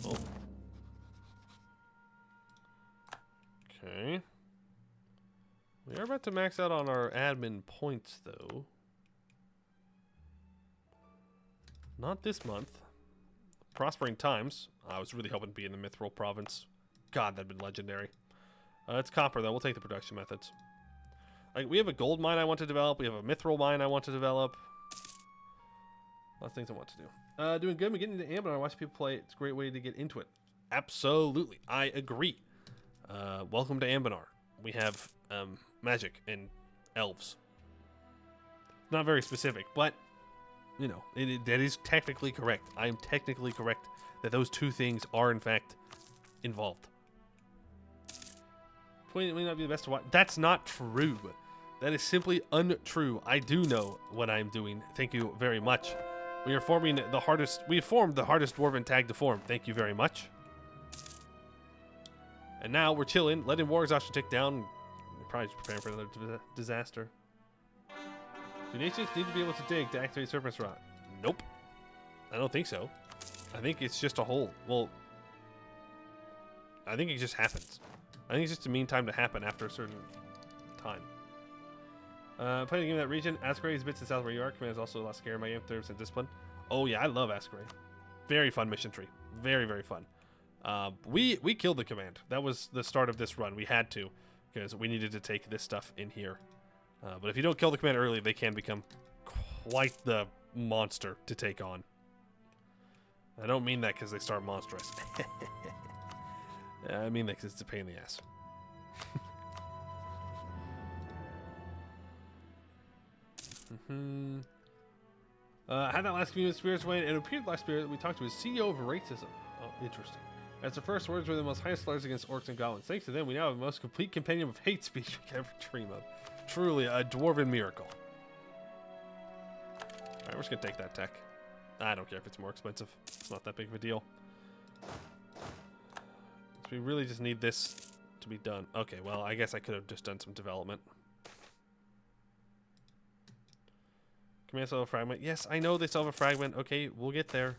Oh. Okay. We are about to max out on our admin points, though. Not this month. Prospering times. I was really hoping to be in the Mithril province. God, that'd been legendary. It's copper, though. We'll take the production methods. Like, we have a gold mine I want to develop. We have a Mithril mine I want to develop. Lots of things I want to do. Doing good. I'm getting into Anbennar. I watch people play. It's a great way to get into it. Absolutely. I agree. Welcome to Anbennar. We have magic and elves. Not very specific, but, you know, that is technically correct. I am technically correct that those two things are, in fact, involved. Point may not be the best to watch. That's not true. That is simply untrue. I do know what I'm doing. Thank you very much. We are forming the hardest. We have formed the hardest dwarven tag to form. Thank you very much. And now we're chilling, letting war exhaustion tick down. We're probably just preparing for another disaster. Do nations need to be able to dig to activate Serpent's Rot? Nope. I don't think so. I think it's just a hole. Well, I think it just happens. I think it's just a mean time to happen after a certain time. Playing a game in that region. Ascari is bits to south where you are. Command is also a lot scary in my game. 30% discipline. Oh yeah, I love Ascari. Very fun mission tree. Very, very fun. We killed the command. That was the start of this run. We had to, because we needed to take this stuff in here. But if you don't kill the command early, they can become quite the monster to take on. I don't mean that because they start monstrous. I mean that because it's a pain in the ass. Had that last community spirits way, and it appeared last spirit that we talked to is CEO of racism. Oh, interesting. As the first words were the most highest slurs against orcs and goblins. Thanks to them, we now have the most complete compendium of hate speech we can ever dream of. Truly a dwarven miracle. Alright, we're just gonna take that tech. I don't care if it's more expensive. It's not that big of a deal. So we really just need this to be done. Okay, well, I guess I could have just done some development. Command solve a fragment. Yes, I know they solve a fragment. Okay, we'll get there.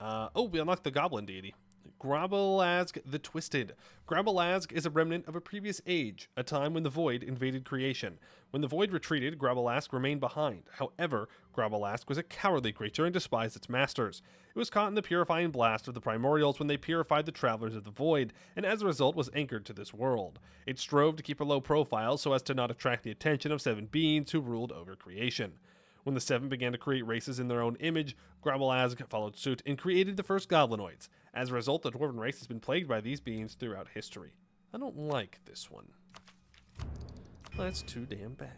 Oh, we unlocked the goblin deity. Grabalazg the Twisted. Grabalazg is a remnant of a previous age, a time when the Void invaded creation. When the Void retreated, Grabalazg remained behind. However, Grabalazg was a cowardly creature and despised its masters. It was caught in the purifying blast of the Primordials when they purified the travelers of the Void, and as a result was anchored to this world. It strove to keep a low profile so as to not attract the attention of 7 beings who ruled over creation. When the 7 began to create races in their own image, Grabalazg followed suit and created the first goblinoids. As a result, the dwarven race has been plagued by these beings throughout history. I don't like this one. That's too damn bad.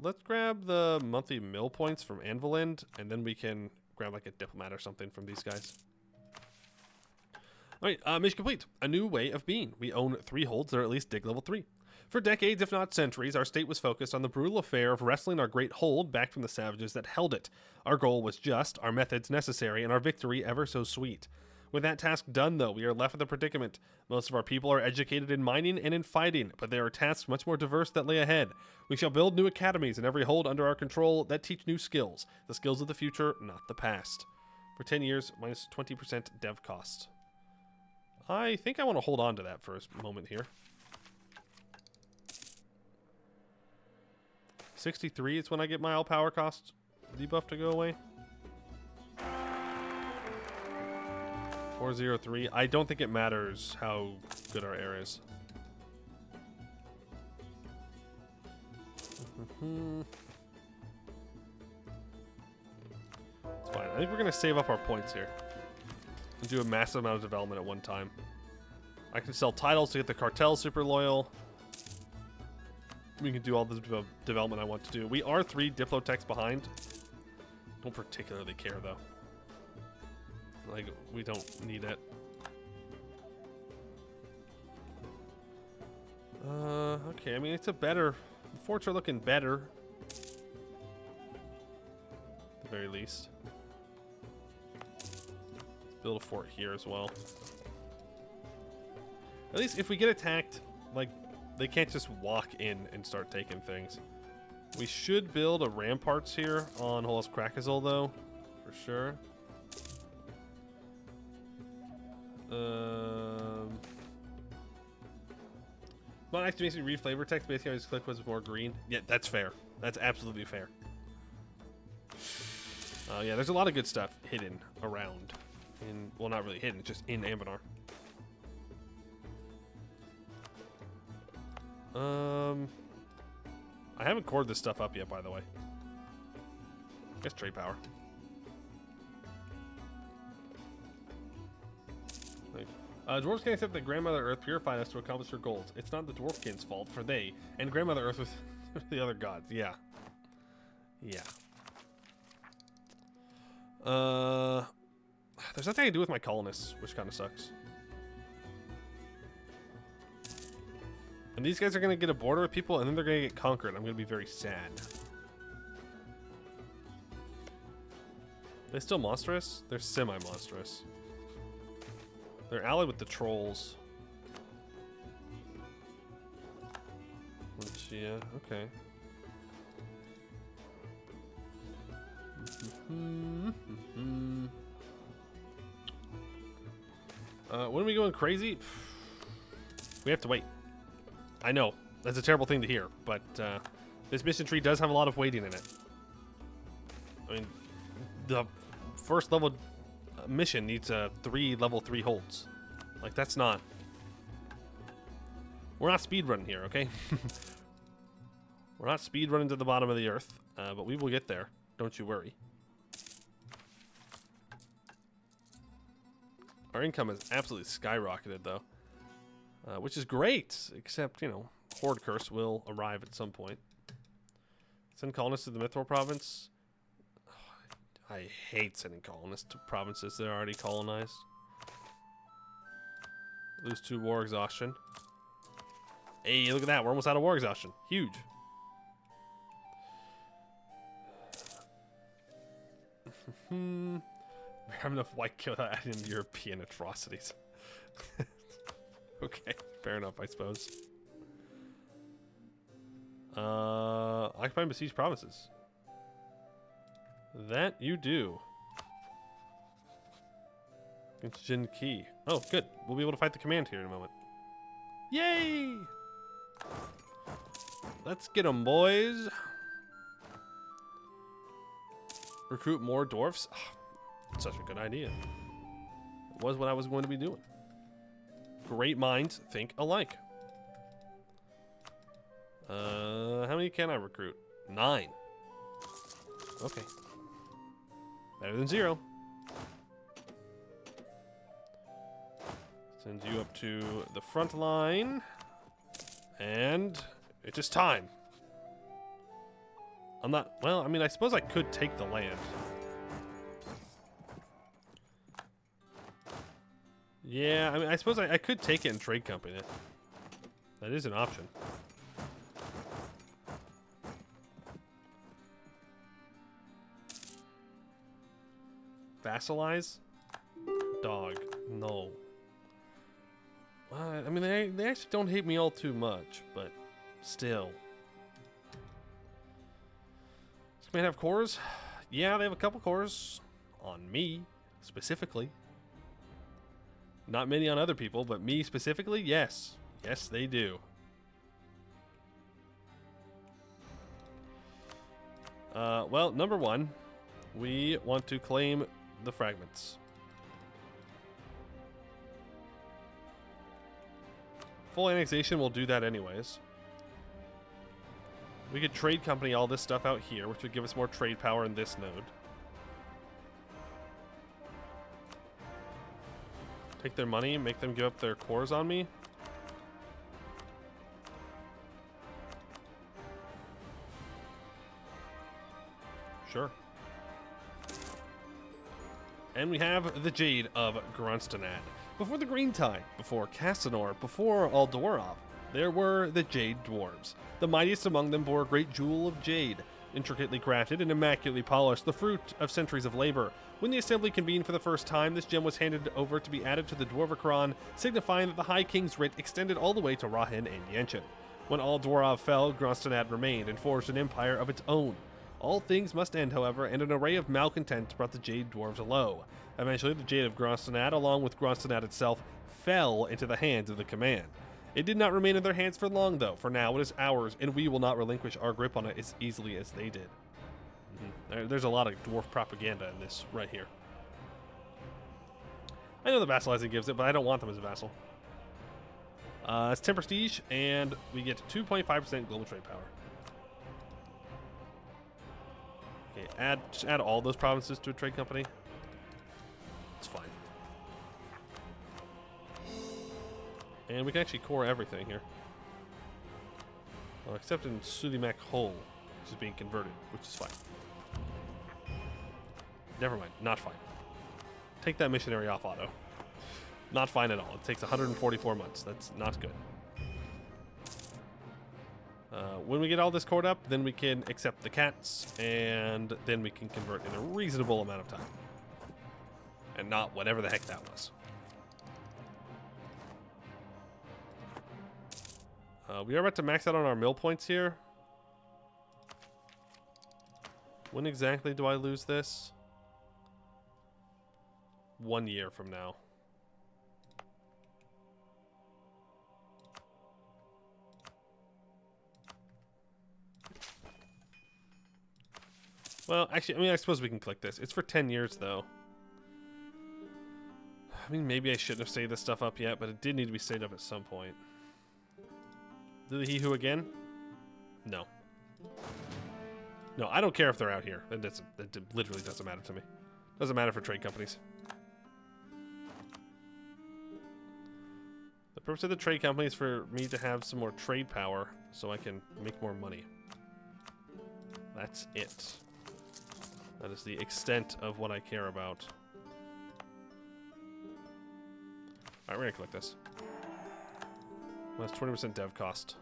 Let's grab the monthly mill points from Anvilend, and then we can grab like a diplomat or something from these guys. Alright, mission complete. A new way of being. We own 3 holds that are at least dig level 3. For decades, if not centuries, our state was focused on the brutal affair of wresting our great hold back from the savages that held it. Our goal was just, our methods necessary, and our victory ever so sweet. With that task done, though, we are left with a predicament. Most of our people are educated in mining and in fighting, but there are tasks much more diverse that lay ahead. We shall build new academies in every hold under our control that teach new skills. The skills of the future, not the past. For 10 years, minus 20% dev cost. I think I want to hold on to that for a moment here. 63 is when I get my all power cost debuff to go away. 403. I don't think it matters how good our air is. It's fine. I think we're going to save up our points here. and do a massive amount of development at one time. I can sell titles to get the cartel super loyal. We can do all the development I want to do. We are 3 diplotechs behind. Don't particularly care, though. Like, we don't need it. Okay, I mean, it's a better... The forts are looking better. At the very least. Let's build a fort here as well. At least if we get attacked, like, they can't just walk in and start taking things. We should build a ramparts here on Holos Krakazol, though, for sure. Well, actually makes me read flavor text. Basically, I just click was more green. Yeah, that's fair. That's absolutely fair. Yeah, there's a lot of good stuff hidden around. Well, not really hidden, just in Anbennar. I haven't cored this stuff up yet, by the way. I guess trade power. Dwarves can't accept that Grandmother Earth purified us to accomplish her goals. It's not the Dwarfkin's fault, for they and Grandmother Earth with the other gods. Yeah. Yeah. There's nothing I can do with my colonists, which kind of sucks. And these guys are going to get a border with people, and then they're going to get conquered. I'm going to be very sad. They're still monstrous? They're semi-monstrous. They're allied with the trolls. Yeah, okay. When are we going crazy? We have to wait. I know, that's a terrible thing to hear, but this mission tree does have a lot of waiting in it. I mean, the first level mission needs 3 level 3 holds. Like, that's not... We're not speedrunning here, okay? We're not speedrunning to the bottom of the earth, but we will get there. Don't you worry. Our income has absolutely skyrocketed, though. Which is great, except, you know, Horde Curse will arrive at some point. Send colonists to the Mythor province. I hate sending colonists to provinces that are already colonized. Lose 2 war exhaustion. Hey, look at that. We're almost out of war exhaustion. Huge. We have enough white kill to add in European atrocities. Okay, fair enough, I suppose. Occupy and besiege provinces. That you do. Against Jin Ki. Oh, good. We'll be able to fight the command here in a moment. Yay! Let's get them, boys. Recruit more dwarfs. Oh, such a good idea. It was what I was going to be doing. Great minds think alike. How many can I recruit? 9. Okay. Better than 0. Send you up to the front line. And it's just time. I'm not... Well, I mean, I suppose I could take the land. Yeah, I mean, I suppose I could take it and trade company it. That is an option. Vassalize? Dog. No. I mean, they actually don't hate me all too much, but still. Does command have cores? Yeah, they have a couple cores. On me, specifically. Not many on other people, but me specifically, yes. Yes, they do. Well, number 1, we want to claim the fragments. Full annexation will do that anyways. We could trade company all this stuff out here, which would give us more trade power in this node. Take their money, make them give up their cores on me. Sure. And we have the Jade of Grunstanad. Before the Green Tide, before Castanor, before all Dwarves, there were the Jade Dwarves. The mightiest among them bore a great jewel of jade, intricately crafted and immaculately polished, the fruit of centuries of labor. When the assembly convened for the first time, this gem was handed over to be added to the Dwarvicron, signifying that the High King's writ extended all the way to Rahin and Yenshin. When all Dwarves fell, Grunstanad remained and forged an empire of its own. All things must end, however, and an array of malcontent brought the Jade Dwarves low. Eventually, the Jade of Grunstanad, along with Grunstanad itself, fell into the hands of the command. It did not remain in their hands for long, though. For now, it is ours, and we will not relinquish our grip on it as easily as they did. There's a lot of dwarf propaganda in this right here. I know the vassalizing gives it, but I don't want them as a vassal. It's 10 prestige, and we get 2.5% global trade power. Okay, just add all those provinces to a trade company. It's fine. And we can actually core everything here. Well, except in Sulimak Hole, which is being converted, which is fine. Never mind, not fine. Take that missionary off auto. Not fine at all. It takes 144 months. That's not good. When we get all this cored up, then we can accept the cats, and then we can convert in a reasonable amount of time. And not whatever the heck that was. We are about to max out on our mill points here. When exactly do I lose this? 1 year from now. Well, actually, I suppose we can click this. It's for 10 years, though. I mean, maybe I shouldn't have saved this stuff up yet, but it did need to be saved up at some point. Do the He Who again? No. No, I don't care if they're out here. That literally doesn't matter to me. Doesn't matter for trade companies. The purpose of the trade company is for me to have some more trade power so I can make more money. That's it. That is the extent of what I care about. Alright, we're gonna collect this. Well, that's 20% dev cost.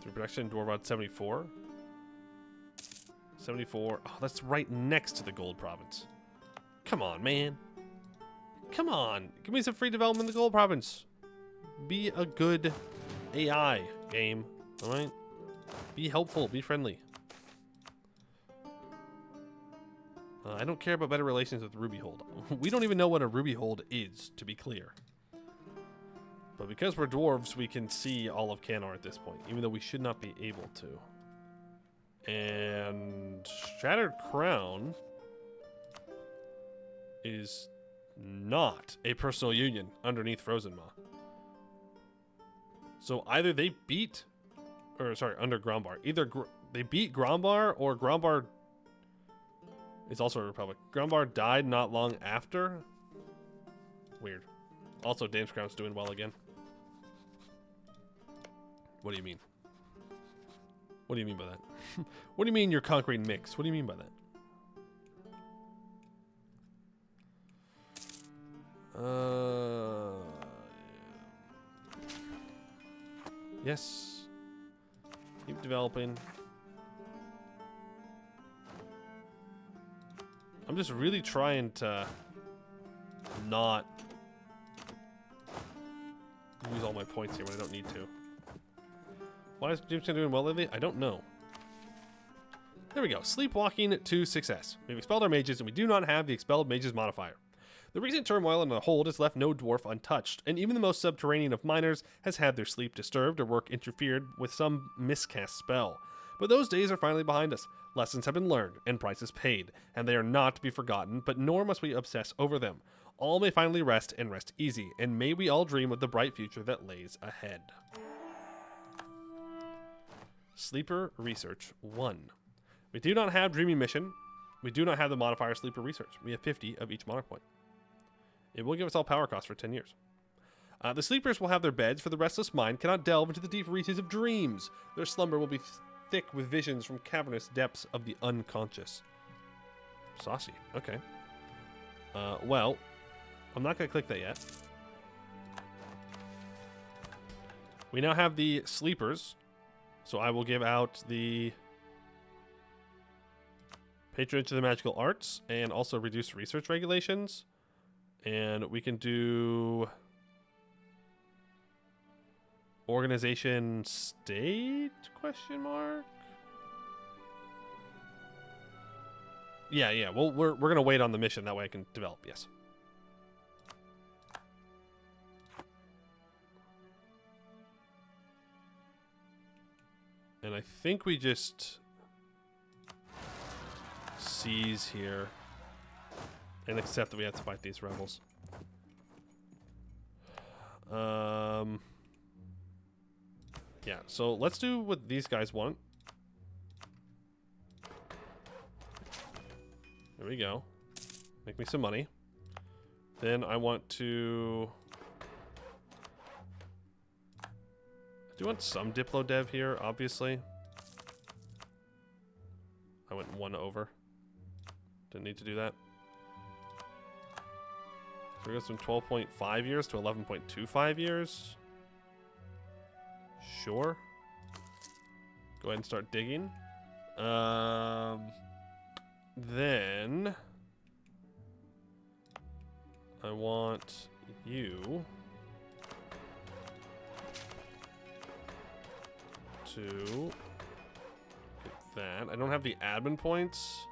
Through production, Dwarvad 74. 74. Oh, that's right next to the gold province. Come on, man. Come on. Give me some free development in the gold province. Be a good AI game. Alright? Be helpful. Be friendly. I don't care about better relations with Rubyhold. We don't even know what a Rubyhold is, to be clear. But because we're dwarves, we can see all of Canor at this point, even though we should not be able to. And Shattered Crown is not a personal union underneath Frozen Maw. So either they beat, or sorry, under Grombar. Either they beat Grombar, or Grombar is also a republic. Grombar died not long after. Weird. Also, Dame's Crown's doing well again. What do you mean? What do you mean by that? What do you mean you're conquering mix? What do you mean by that? Yes. Keep developing. I'm just really trying to not use all my points here when I don't need to. Why is Jameson doing well lately? I don't know. There we go. Sleepwalking to success. We've expelled our mages, and we do not have the expelled mages modifier. The recent turmoil in the hold has left no dwarf untouched, and even the most subterranean of miners has had their sleep disturbed or work interfered with some miscast spell. But those days are finally behind us. Lessons have been learned, and prices paid, and they are not to be forgotten, but nor must we obsess over them. All may finally rest, and rest easy, and may we all dream of the bright future that lays ahead. Sleeper Research 1. We do not have Dreamy Mission. We do not have the modifier Sleeper Research. We have 50 of each monarch point. It will give us all power costs for 10 years. The sleepers will have their beds, for the restless mind cannot delve into the deep reaches of dreams. Their slumber will be thick with visions from cavernous depths of the unconscious. Saucy. Okay. Well, I'm not going to click that yet. We now have the sleepers, so I will give out the patronage of the magical arts and also reduce research regulations. And we can do organization state question mark. Yeah. Well, we're gonna wait on the mission, that way I can develop. Yes. And I think we just seize here and accept that we have to fight these rebels. Yeah, so let's do what these guys want. There we go. Make me some money. Then I want to... I do want some Diplo dev here, obviously. I went 1 over. Didn't need to do that. So we go from 12.5 years to 11.25 years. Sure. Go ahead and start digging. Then I want you to get that. I don't have the admin points,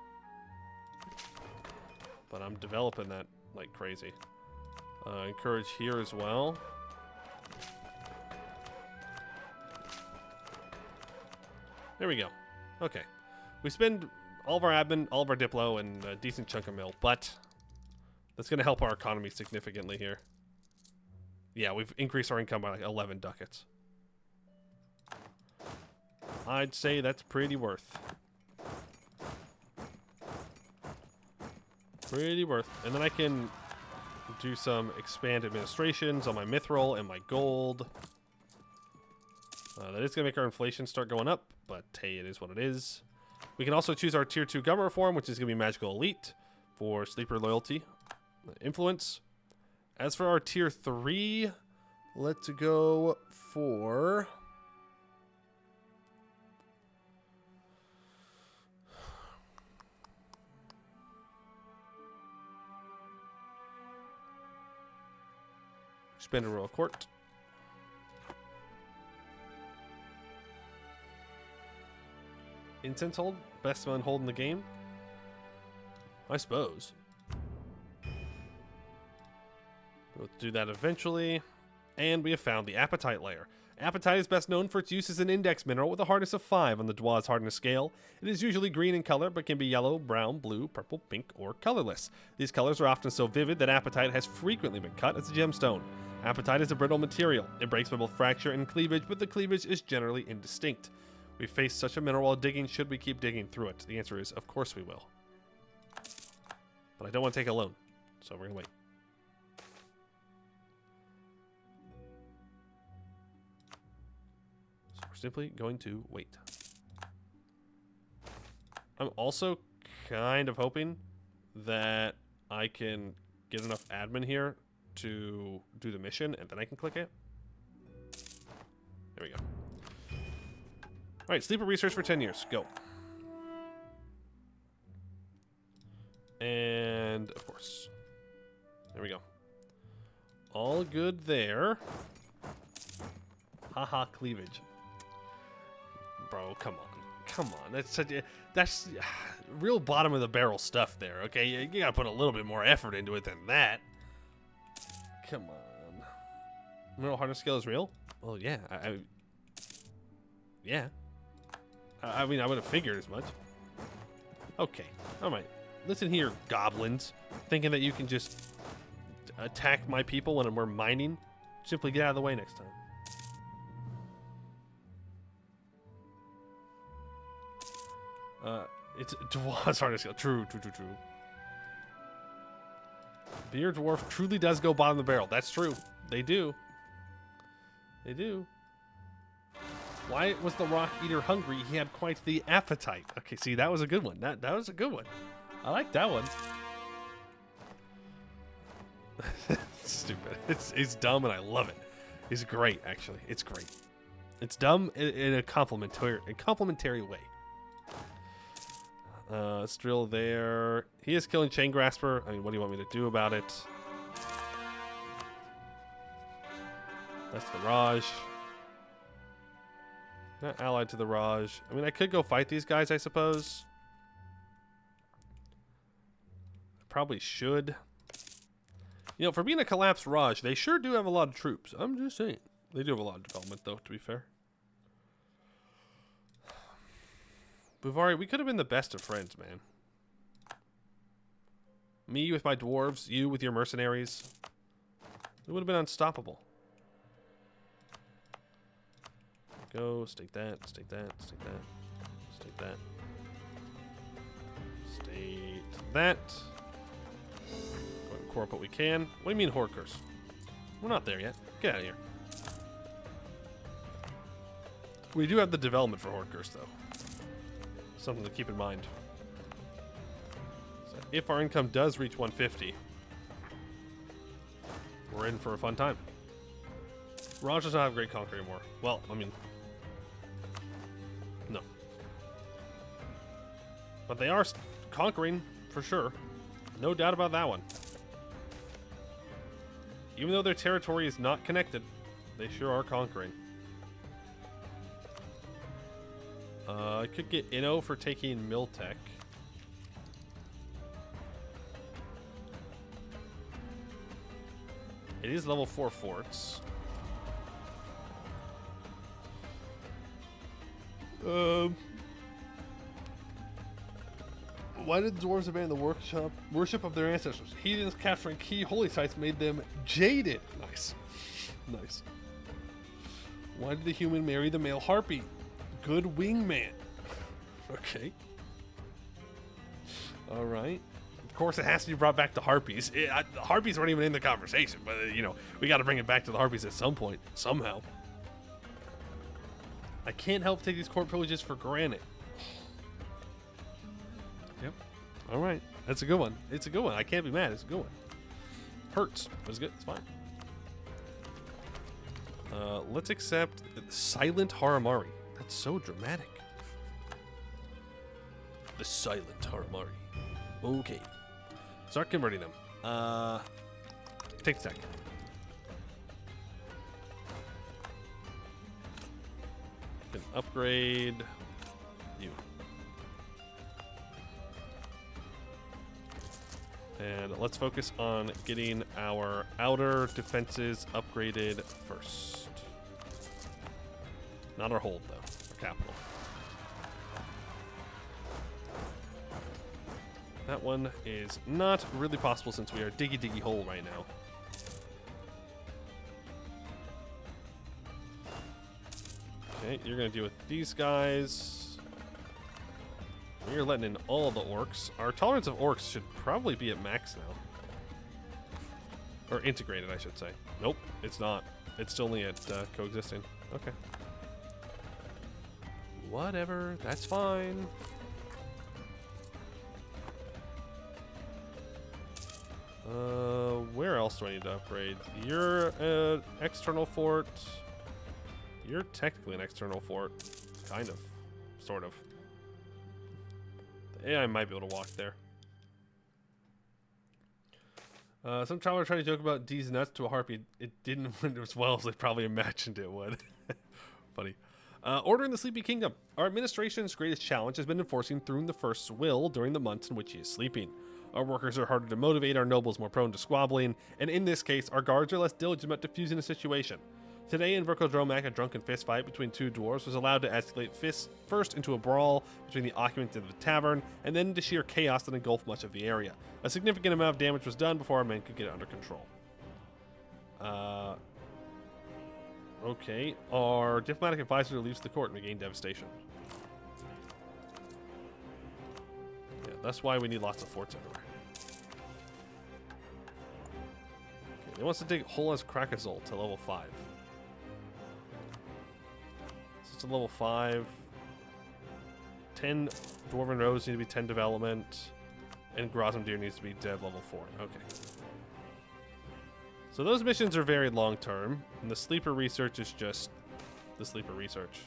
but I'm developing that like crazy. Encourage here as well. There we go. Okay. We spend all of our admin, all of our Diplo, and a decent chunk of mill, but that's going to help our economy significantly here. Yeah, we've increased our income by like 11 ducats. I'd say that's pretty worth. Pretty worth. And then I can do some expand administrations on my mithril and my gold. That is going to make our inflation start going up, but hey, it is what it is. We can also choose our tier 2 government reform, which is going to be magical elite for sleeper loyalty influence. As for our tier 3, let's go for expanded royal court. Incense hold? Best one hold in the game? I suppose. We'll do that eventually. And we have found the Appetite layer. Appetite is best known for its use as an index mineral with a hardness of 5 on the Dwarves hardness scale. It is usually green in color, but can be yellow, brown, blue, purple, pink, or colorless. These colors are often so vivid that Appetite has frequently been cut as a gemstone. Appetite is a brittle material. It breaks by both fracture and cleavage, but the cleavage is generally indistinct. We face such a mineral while digging. Should we keep digging through it? The answer is, of course we will. But I don't want to take a loan, so we're going to wait. So we're simply going to wait. I'm also kind of hoping that I can get enough admin here to do the mission, and then I can click it. There we go. All right, sleeper research for 10 years. Go. And, of course. There we go. All good there. Haha, cleavage. Bro, come on. Come on. That's such a... That's real bottom of the barrel stuff there, okay? You gotta put a little bit more effort into it than that. Come on. Mineral hardness scale is real? Oh, yeah. Yeah. I mean, I would have figured as much. Okay. All right. Listen here, goblins. Thinking that you can just attack my people when we're mining? Simply get out of the way next time. It's Dwarves hardest skill. True, true, true, true. Beer Dwarf truly does go bottom of the barrel. That's true. They do. They do. Why was the Rock Eater hungry? He had quite the appetite. Okay, see, that was a good one. That was a good one. I like that one. Stupid. It's dumb and I love it. It's great, actually. It's great. It's dumb in a complimentary way. Let's drill there. He is killing Chain Grasper. I mean, what do you want me to do about it? That's the Raj. Not allied to the Raj. I mean, I could go fight these guys, I suppose. I probably should. You know, for being a collapsed Raj, they sure do have a lot of troops. I'm just saying. They do have a lot of development, though, to be fair. Buvari, we could have been the best of friends, man. Me with my dwarves, you with your mercenaries. We would have been unstoppable. Go, stake that, stake that, stake that, stake that. State that. Go ahead and core up what we can. What do you mean, Horde Curse? We're not there yet. Get out of here. We do have the development for Horde Curse, though. Something to keep in mind. So if our income does reach 150, we're in for a fun time. Raj does not have Great Conquer anymore. Well, I mean, no. But they are conquering, for sure. No doubt about that one. Even though their territory is not connected, they sure are conquering. I could get Inno for taking Miltech. It is level 4 forts. Why did the dwarves abandon the worship of their ancestors? Heathens capturing key holy sites made them jaded. Nice. Nice. Why did the human marry the male harpy? Good wingman. Okay. All right. Of course, it has to be brought back to harpies. The harpies weren't even in the conversation, but you know, we got to bring it back to the harpies at some point, somehow. I can't help take these court privileges for granted. Yep. All right. That's a good one. It's a good one. I can't be mad. It's a good one. Hurts, but it's good. It's fine. Let's accept Silent Haramari. That's so dramatic. The Silent Haramari. Okay. Start converting them. Take a second. Can upgrade you. And let's focus on getting our outer defenses upgraded first. Not our hold, though. Our capital. That one is not really possible since we are diggy hole right now. Okay, you're going to deal with these guys. You're letting in all the orcs. Our tolerance of orcs should probably be at max now. Or integrated, I should say. Nope, it's not. It's still only at coexisting. Okay. Whatever, that's fine. Where else do I need to upgrade? You're an external fort. You're technically an external fort. Kind of. Sort of. The AI might be able to walk there. Some traveler tried to joke about D's nuts to a harpy. It didn't win as well as they probably imagined it would. Funny. Order in the Sleepy Kingdom. Our administration's greatest challenge has been enforcing Thrune the First's will during the months in which he is sleeping. Our workers are harder to motivate, our nobles more prone to squabbling, and in this case, our guards are less diligent about diffusing the situation. Today in Verkal Dromak, a drunken fistfight between two dwarves was allowed to escalate first into a brawl between the occupants of the tavern, and then into sheer chaos that engulfed much of the area. A significant amount of damage was done before our men could get it under control. Okay, our diplomatic advisor leaves the court and regain devastation. That's why we need lots of forts everywhere. Okay, he wants to take Hola's Krakazol to level 5. So it's a level 5. 10 Dwarven Roads need to be 10 development. And Grozomdir needs to be dev level 4. Okay. So those missions are very long term. And the sleeper research is just the sleeper research.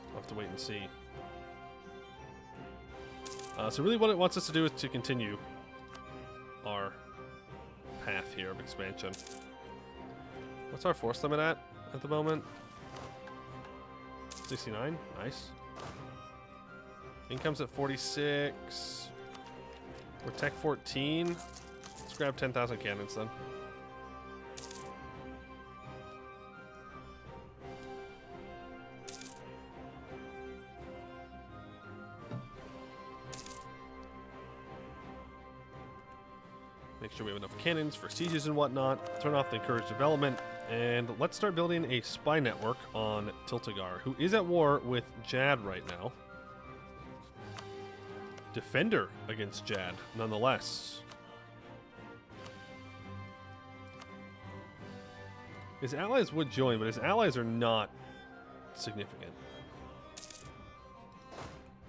I'll have to wait and see. So really what it wants us to do is to continue our path here of expansion. What's our force limit at the moment? 69. Nice. Income's at 46. We're tech 14. Let's grab 10,000 cannons then. Make sure we have enough cannons for sieges and whatnot. Turn off the encourage development. And let's start building a spy network on Tiltagar, who is at war with Jad right now. Defender against Jad, nonetheless. His allies would join, but his allies are not significant.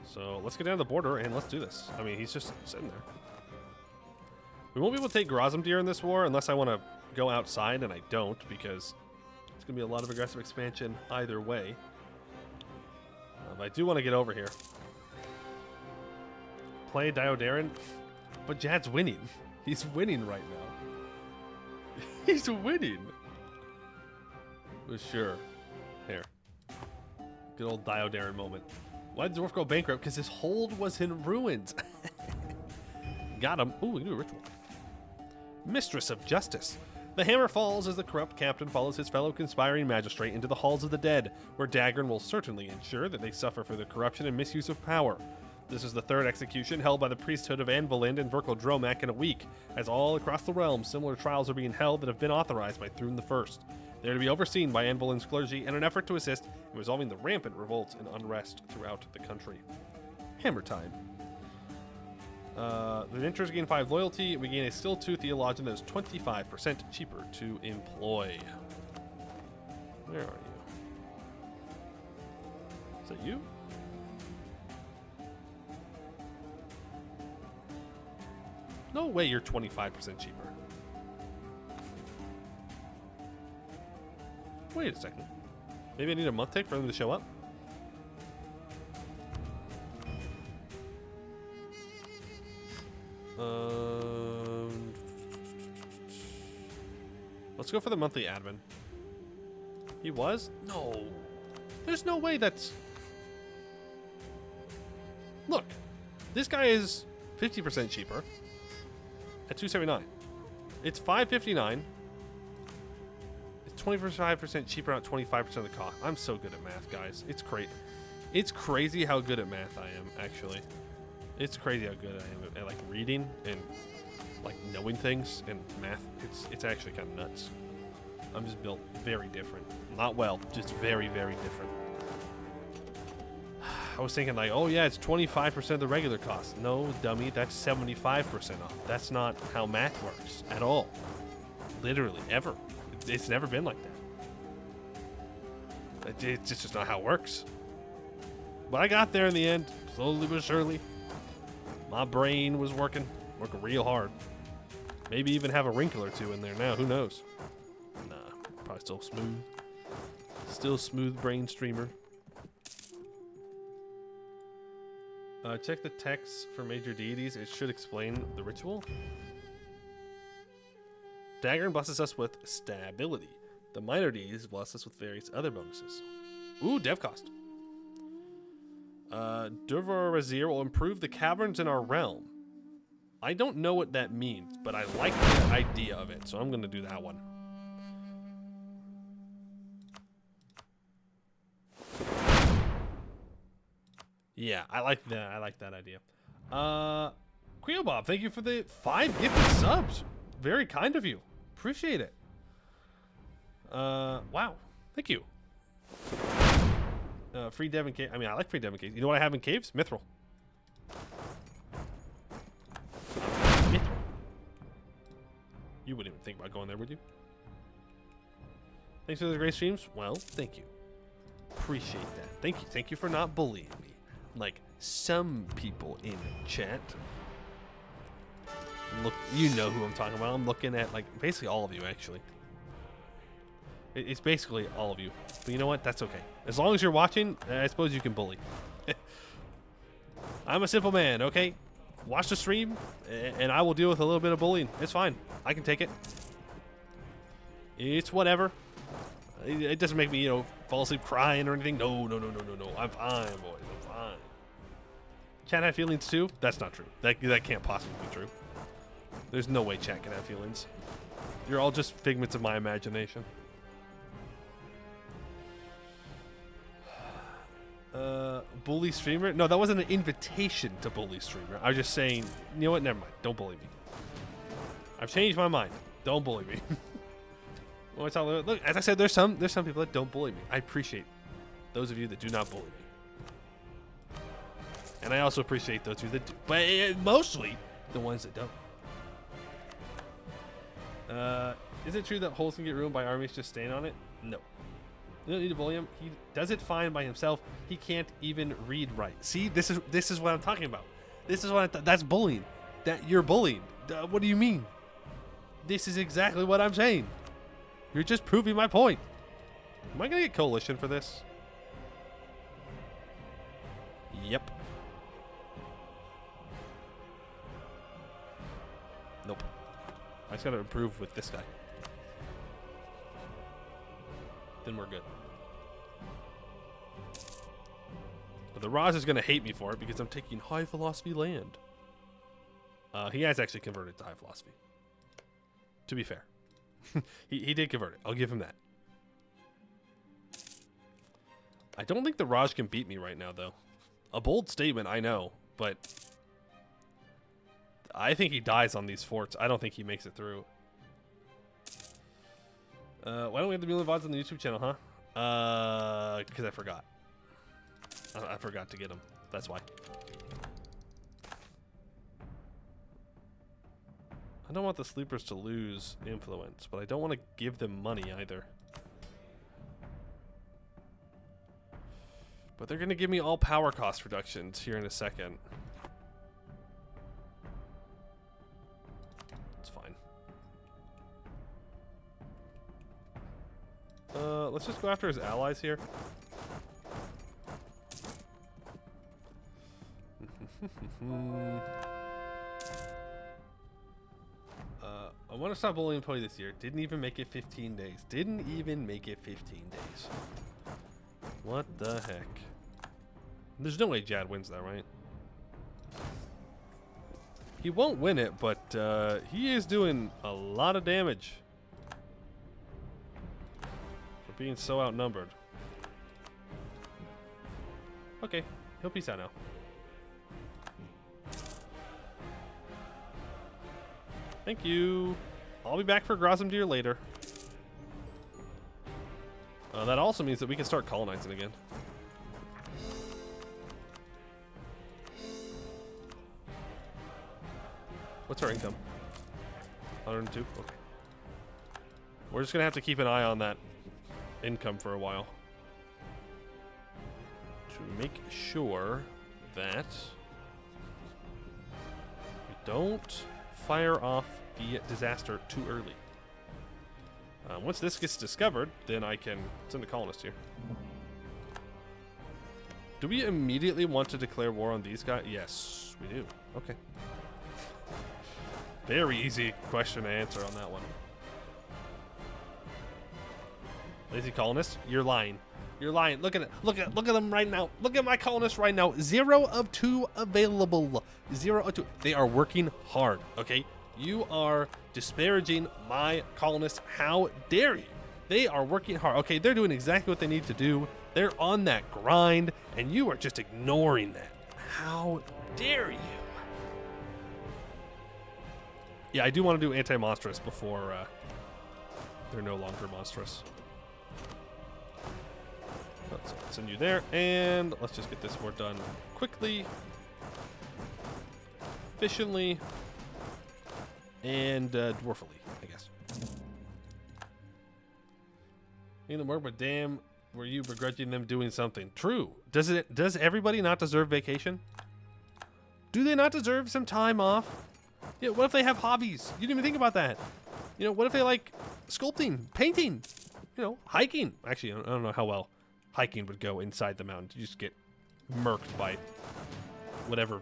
So let's get down to the border and let's do this. I mean, he's just sitting there. We won't be able to take Grozomdir in this war unless I want to go outside, and I don't, because it's going to be a lot of aggressive expansion either way. But I do want to get over here. Play Diodaran, but Jad's winning. He's winning right now. He's winning. For sure. Here. Good old Diodaran moment. Why did Dwarf go bankrupt? Because his hold was in ruins. Got him. Ooh, we can do a ritual. Mistress of Justice. The hammer falls as the corrupt captain follows his fellow conspiring magistrate into the halls of the dead, where Dagran will certainly ensure that they suffer for their corruption and misuse of power. This is the third execution held by the priesthood of Anbennar and Verkal Dromak in a week, as all across the realm similar trials are being held that have been authorized by Thrune I. They are to be overseen by Anbennar's clergy in an effort to assist in resolving the rampant revolts and unrest throughout the country. Hammer time. The Adventurers gain 5 loyalty. We gain a skill 2 theologian that is 25% cheaper to employ. Where are you? Is that you? No way you're 25% cheaper. Wait a second. Maybe I need a month tick for them to show up? Let's go for the monthly admin. He was? No. There's no way that's... Look. This guy is 50% cheaper at $279. It's $559. It's 25% cheaper at 25% of the cost. I'm so good at math, guys. It's crazy. It's crazy how good at math I am, actually. It's crazy how good I am at like reading and like knowing things and math. It's actually kind of nuts. I'm just built very different. Not well, just very, very different. I was thinking like, oh yeah, it's 25% of the regular cost. No, dummy, that's 75% off. That's not how math works at all. Literally, ever. It's never been like that. It's just not how it works. But I got there in the end, slowly but surely. My brain was working real hard. Maybe even have a wrinkle or two in there now, who knows? Nah, probably still smooth. Still smooth brain streamer. Check the text for major deities. It should explain the ritual. Dagran blesses us with stability. The minor deities bless us with various other bonuses. Ooh, dev cost. Durvar Razir will improve the caverns in our realm. I don't know what that means, but I like the idea of it, so I'm going to do that one. Yeah, I like that. I like that idea. Creobob, thank you for the 5 gifted subs. Very kind of you. Appreciate it. Wow. Thank you. Free Devon Cave. I mean, I like free Devon Caves. You know what I have in caves? Mithril. Mithril. You wouldn't even think about going there, would you? Thanks for the great streams. Well, thank you. Appreciate that. Thank you. Thank you for not bullying me, like some people in chat. Look, you know who I'm talking about. I'm looking at like basically all of you, actually. It's basically all of you. But you know what? That's okay. As long as you're watching, I suppose you can bully. I'm a simple man, okay? Watch the stream, and I will deal with a little bit of bullying. It's fine. I can take it. It's whatever. It doesn't make me, you know, fall asleep crying or anything. No. I'm fine, boys. I'm fine. Chat had feelings too? That's not true. That can't possibly be true. There's no way chat can have feelings. You're all just figments of my imagination. Bully streamer? No, that wasn't an invitation to bully streamer. I was just saying, you know what? Never mind. Don't bully me. I've changed my mind. Don't bully me. Look, as I said, there's some people that don't bully me. I appreciate those of you that do not bully me, and I also appreciate those of you that do. But mostly the ones that don't. Is it true that holes can get ruined by armies just staying on it? No. You don't need to bully him. He does it fine by himself. He can't even read right. See, this is what I'm talking about. This is what that's bullying. That you're bullying. What do you mean? This is exactly what I'm saying. You're just proving my point. Am I gonna get coalition for this? Yep. Nope. I just gotta improve with this guy. Then we're good. But the Raj is gonna hate me for it because I'm taking high philosophy land. He has actually converted to high philosophy. To be fair. he did convert it. I'll give him that. I don't think the Raj can beat me right now, though. A bold statement, I know, but I think he dies on these forts. I don't think he makes it through. Why don't we have the Muley VODs on the YouTube channel, huh? Because I forgot. I forgot to get them. That's why. I don't want the sleepers to lose influence, but I don't want to give them money either. But they're going to give me all power cost reductions here in a second. It's fine. Let's just go after his allies here. I want to stop bullying Poi this year. Didn't even make it 15 days. Didn't even make it 15 days. What the heck? There's no way Jad wins that, right? He won't win it, but he is doing a lot of damage for being so outnumbered. Okay, he'll peace out now. Thank you. I'll be back for Grozamdir later. That also means that we can start colonizing again. What's our income? 102? Okay. We're just going to have to keep an eye on that income for a while. To make sure that we don't fire off the disaster too early. Once this gets discovered, then I can send a colonist here. Do we immediately want to declare war on these guys? Yes, we do. Okay. Very easy question to answer on that one. Lazy colonist, you're lying. You're lying. Look at it. Look at them right now. Look at my colonists right now. 0 of 2 available. 0 of 2. They are working hard. Okay. You are disparaging my colonists. How dare you? They are working hard. Okay, they're doing exactly what they need to do. They're on that grind, and you are just ignoring that. How dare you? Yeah, I do want to do anti-monstrous before they're no longer monstrous. So let's send you there, and let's just get this more done quickly, efficiently, and dwarfily, I guess. In the work, but damn, were you begrudging them doing something? True. Does everybody not deserve vacation? Do they not deserve some time off? Yeah, what if they have hobbies? You didn't even think about that. You know, what if they like sculpting, painting, you know, hiking? Actually, I don't know how well hiking would go inside the mountain. You just get murked by whatever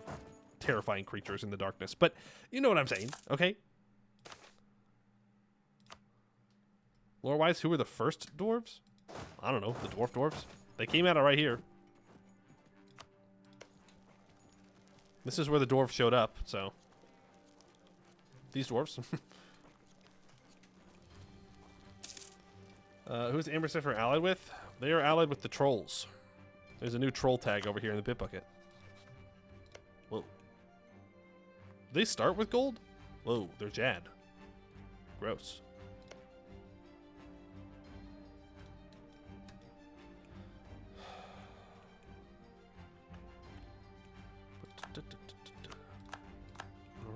terrifying creatures in the darkness. But you know what I'm saying, okay? Lore-wise, who were the first dwarves? I don't know, the dwarves. They came out of right here. This is where the dwarves showed up, so. These dwarves. Who's Amber Cipher allied with? They are allied with the trolls. There's a new troll tag over here in the Bitbucket. Whoa. They start with gold? Whoa, they're Jad. Gross.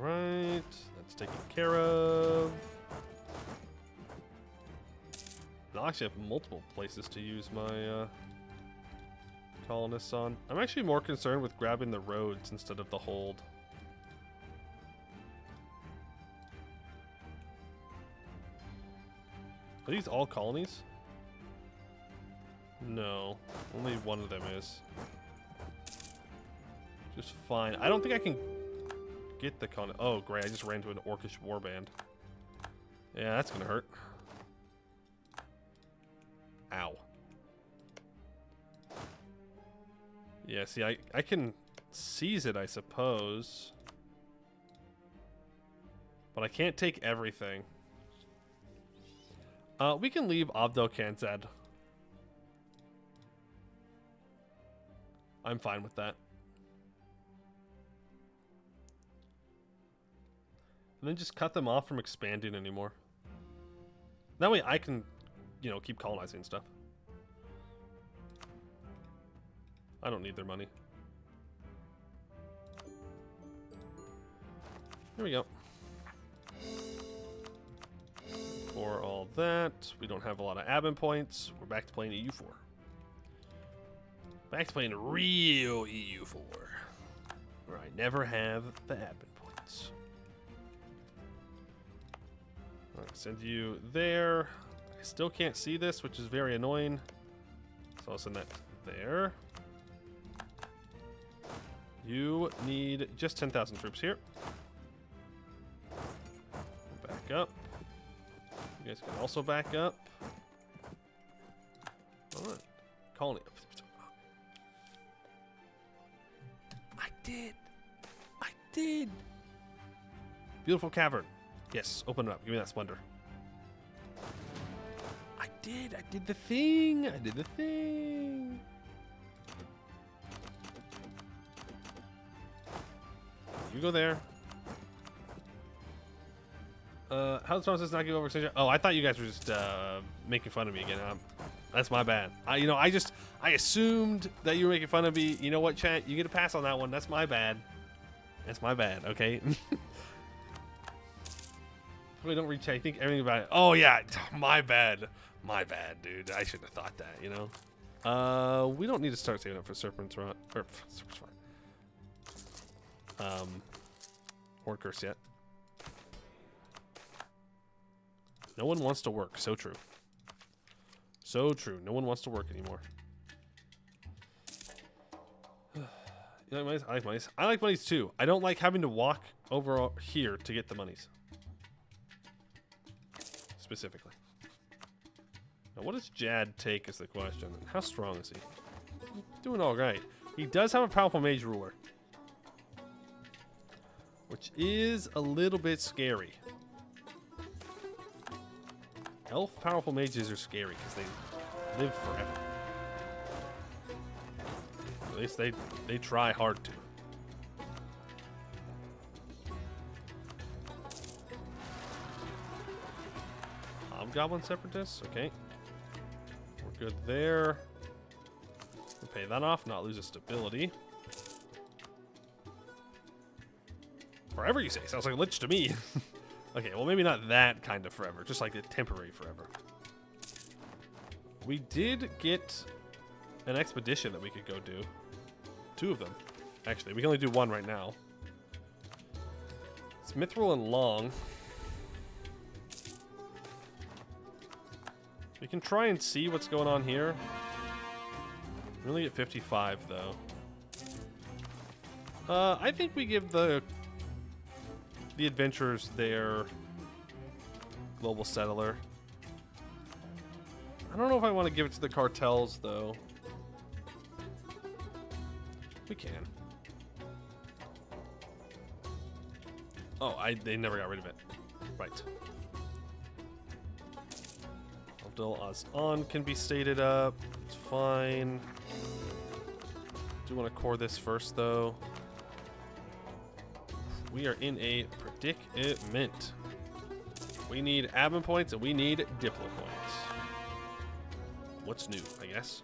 Alright, that's taken care of. I actually have multiple places to use my colonists on. I'm actually more concerned with grabbing the roads instead of the hold. Are these all colonies? No, only one of them is. Just fine. I don't think I can get the colony. Oh, great. I just ran into an orcish warband. Yeah, that's going to hurt. Ow. Yeah, see, I can seize it, I suppose. But I can't take everything. We can leave Abdel Kanzad. I'm fine with that. And then just cut them off from expanding anymore. That way I can, you know, keep colonizing stuff. I don't need their money. Here we go. For all that, we don't have a lot of admin points. We're back to playing EU4. Back to playing real EU4. Where I never have the admin points. I'll send you there. I still can't see this, which is very annoying. So I'll send that there. You need just 10,000 troops here. Back up. You guys can also back up. Alright. Colony. I did! Beautiful cavern. Yes, open it up. Give me that splendor. I did the thing. You go there. How does Thomas not give over extension? Oh, I thought you guys were just making fun of me again. That's my bad. I assumed that you were making fun of me. You know what, chat? You get a pass on that one. That's my bad. Okay? Probably don't reach. I think everything about it. Oh yeah, my bad, dude. I shouldn't have thought that. You know. We don't need to start saving up for Serpent's Rot or Serpent's Rot. Horde Curse yet. No one wants to work. So true. So true. No one wants to work anymore. You like monies? I like monies. I like monies too. I don't like having to walk over here to get the monies. Specifically. Now, what does Jad take is the question. How strong is he? Doing all right. He does have a powerful mage ruler, which is a little bit scary. Elf powerful mages are scary because they live forever. At least they try hard to. Hobgoblin separatists, okay. We're good there. pay that off, not lose its stability. Forever, you say? Sounds like a lich to me. Okay, well, maybe not that kind of forever, just like a temporary forever. We did get an expedition that we could go do. 2 of them. Actually, we can only do 1 right now. It's Mithril and Long. We can try and see what's going on here. We only get 55, though. I think we give the adventurers their global settler. I don't know if I want to give it to the cartels, though. We can. Oh, they never got rid of it. Right. Abdul Azan can be stated up. It's fine. Do want to core this first, though. We are in a predicament. We need admin points and we need diplo points. What's new, I guess?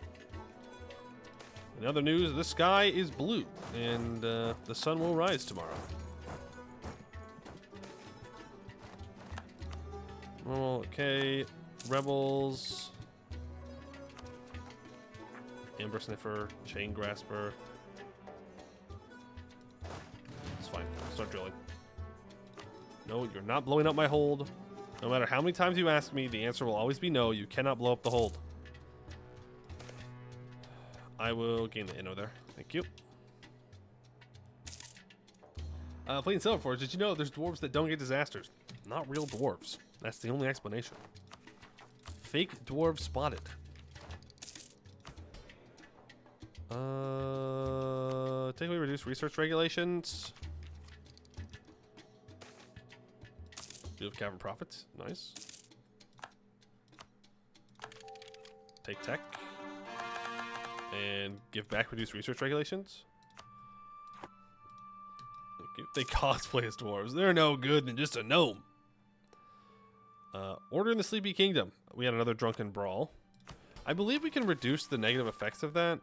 In other news, the sky is blue and the sun will rise tomorrow. Okay, rebels. Amber Sniffer, Chain Grasper. It's fine. Start drilling. No, you're not blowing up my hold. No matter how many times you ask me, the answer will always be no. You cannot blow up the hold. I will gain the inno there. Thank you. Plain Silver Forge, did you know there's dwarves that don't get disasters? Not real dwarves. That's the only explanation. Fake dwarf spotted. Take away reduce research regulations. Do have cavern profits. Nice. Take tech. And give back reduced research regulations. Thank you. They cosplay as dwarves. They're no good than just a gnome. Order in the Sleepy Kingdom. We had another drunken brawl. I believe we can reduce the negative effects of that.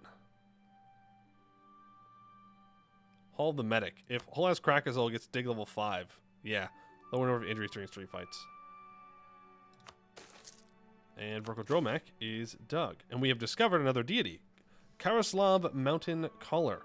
Hall the Medic. If Hull has Krakazol gets dig level 5. Yeah. Lower number of injuries during street fights. And Verkal Dromak is Doug. And we have discovered another deity. Karaslav Mountain Caller.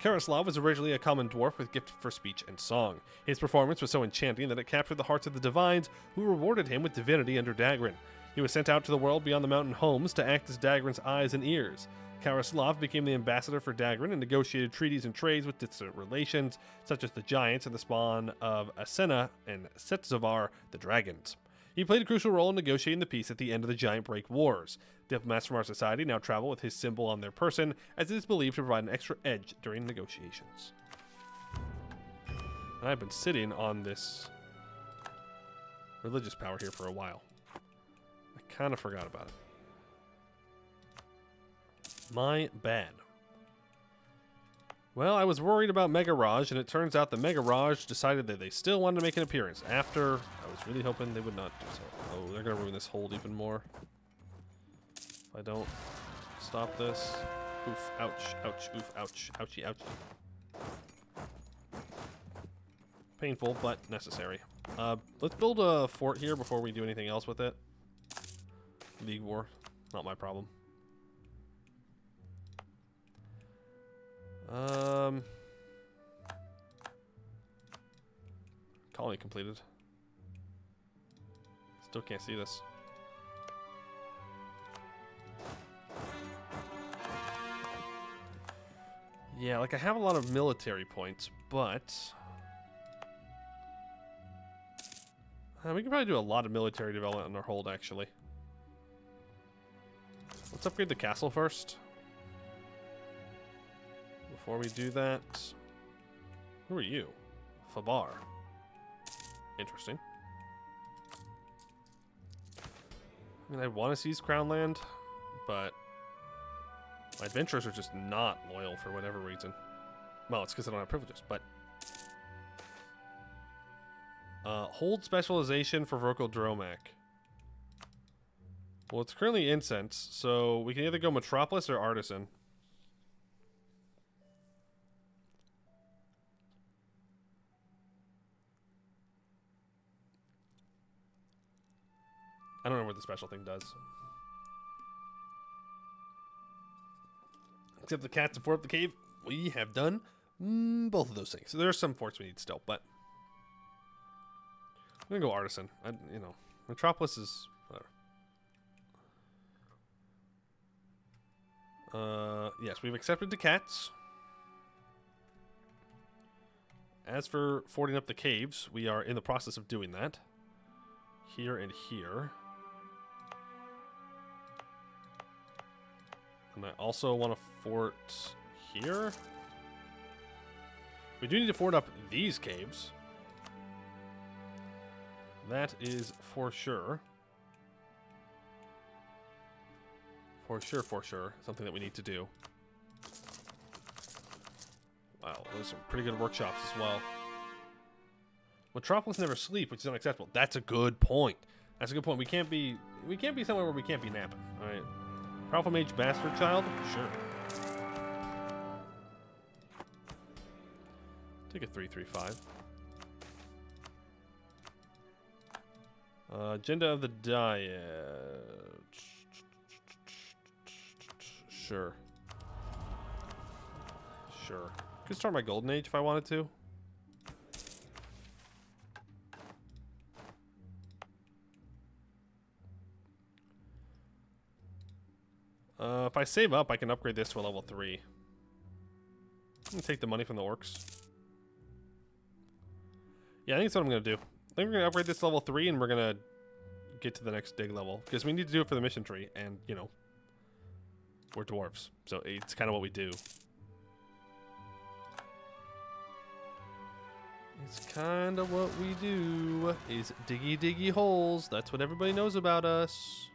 Karaslav was originally a common dwarf with gift for speech and song. His performance was so enchanting that it captured the hearts of the divines, who rewarded him with divinity under Dagran. He was sent out to the world beyond the mountain homes to act as Dagran's eyes and ears. Karaslav became the ambassador for Dagran and negotiated treaties and trades with distant relations, such as the Giants and the spawn of Asena and Setzavar, the Dragons. He played a crucial role in negotiating the peace at the end of the Giant Break Wars. Diplomats from our society now travel with his symbol on their person, as it is believed to provide an extra edge during negotiations. And I've been sitting on this religious power here for a while. I kind of forgot about it. My bad. Well, I was worried about Mega Raj, and it turns out the Mega Raj decided that they still wanted to make an appearance after I was really hoping they would not do so. Oh, they're going to ruin this hold even more. If I don't stop this. Oof, ouch, ouch, oof, ouch, ouchie, ouchie. Painful, but necessary. Let's build a fort here before we do anything else with it. League War, not my problem. Colony completed. Still can't see this. Yeah, like I have a lot of military points, but we can probably do a lot of military development on our hold, actually. Let's upgrade the castle first. Before we do that, who are you? Fabar. Interesting. I mean, I want to seize Crown Land, but my adventurers are just not loyal for whatever reason. Well, it's because I don't have privileges, but hold specialization for Verkal Dromak. Well, it's currently incense, so we can either go Metropolis or Artisan. I don't know what the special thing does. Except the cats to fort up the cave, we have done both of those things. So there's some forts we need still, but I'm gonna go artisan. You know, Metropolis is whatever. Yes, we've accepted the cats. As for forting up the caves, we are in the process of doing that. Here and here. And I also want to fort here. We do need to fort up these caves. That is for sure. For sure. Something that we need to do. Wow, those are some pretty good workshops as well. Metropolis never sleep, which is unacceptable. That's a good point. That's a good point. We can't be somewhere where we can't be napping. All right. Powerful Mage Bastard Child? Sure. Take a 3/3/5. Agenda of the Diet. Sure. Could start my Golden Age if I wanted to. If I save up, I can upgrade this to a level 3. I'm gonna take the money from the orcs. Yeah, I think that's what I'm gonna do. I think we're gonna upgrade this to level 3 and we're gonna get to the next dig level. Because we need to do it for the mission tree, and, you know, we're dwarves. So it's kind of what we do. It's kind of what we do, is diggy holes. That's what everybody knows about us.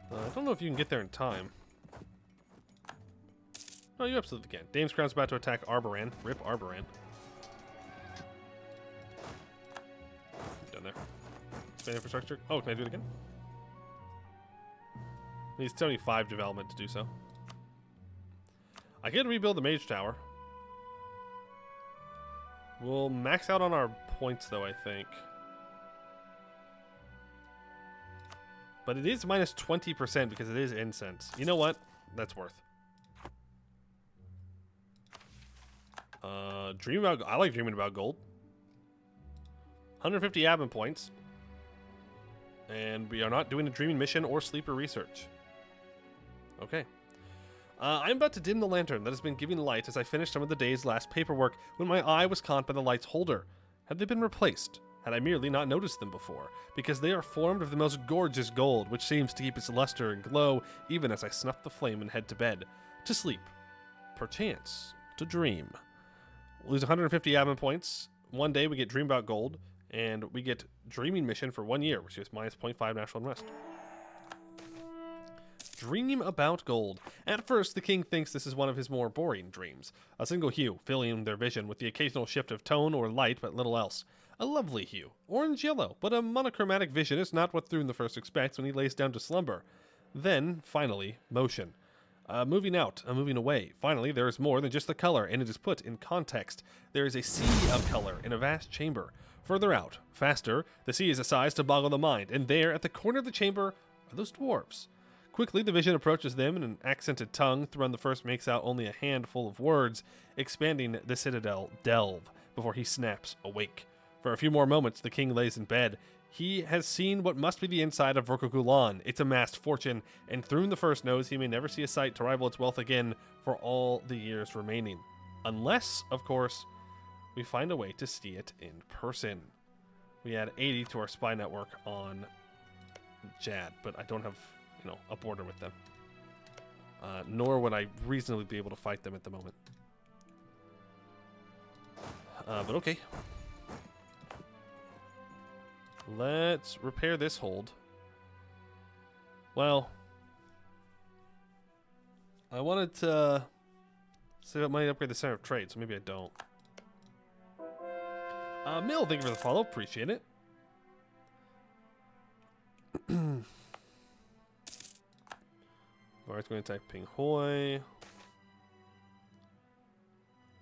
I don't know if you can get there in time. Oh, you absolutely can. Dame's Crown's about to attack Arboran. Rip Arboran. Done there. Expand infrastructure. Oh, can I do it again? Needs 75 development to do so. I can rebuild the Mage Tower. We'll max out on our points, though, I think. But it is minus 20% because it is incense. You know what? That's worth. Dream about. I like dreaming about gold. 150 admin points. And we are not doing a dreaming mission or sleeper research. Okay. I'm about to dim the lantern that has been giving light as I finish some of the day's last paperwork when my eye was caught by the light's holder. Had they been replaced? Had I merely not noticed them before? Because they are formed of the most gorgeous gold, which seems to keep its luster and glow even as I snuff the flame and head to bed. To sleep. Perchance. To dream. Lose 150 admin points. One day we get Dream About Gold, and we get Dreaming Mission for 1 year, which is minus 0.5 natural unrest. Dream about gold. At first, the king thinks this is one of his more boring dreams. A single hue, filling their vision with the occasional shift of tone or light, but little else. A lovely hue. Orange-yellow, but a monochromatic vision is not what Thune the First expects when he lays down to slumber. Then, finally, motion. Moving out, a moving away. Finally, there is more than just the color, and it is put in context. There is a sea of color in a vast chamber. Further out, faster, the sea is a size to boggle the mind, and there, at the corner of the chamber, are those dwarves. Quickly, the vision approaches them in an accented tongue. Thrawn the First makes out only a handful of words, expanding the citadel delve, before he snaps awake. For a few more moments, the king lays in bed. He has seen what must be the inside of Verkal, its amassed fortune, and Thrawn the First knows he may never see a sight to rival its wealth again for all the years remaining. Unless, of course, we find a way to see it in person. We add 80 to our spy network on Jad, but I don't have, you know, a border with them. Nor would I reasonably be able to fight them at the moment. But okay. Let's repair this hold. Well, I wanted to save up money to upgrade the Center of Trade, so maybe I don't. Mill, thank you for the follow. Appreciate it. Alright, going to type ping hoy.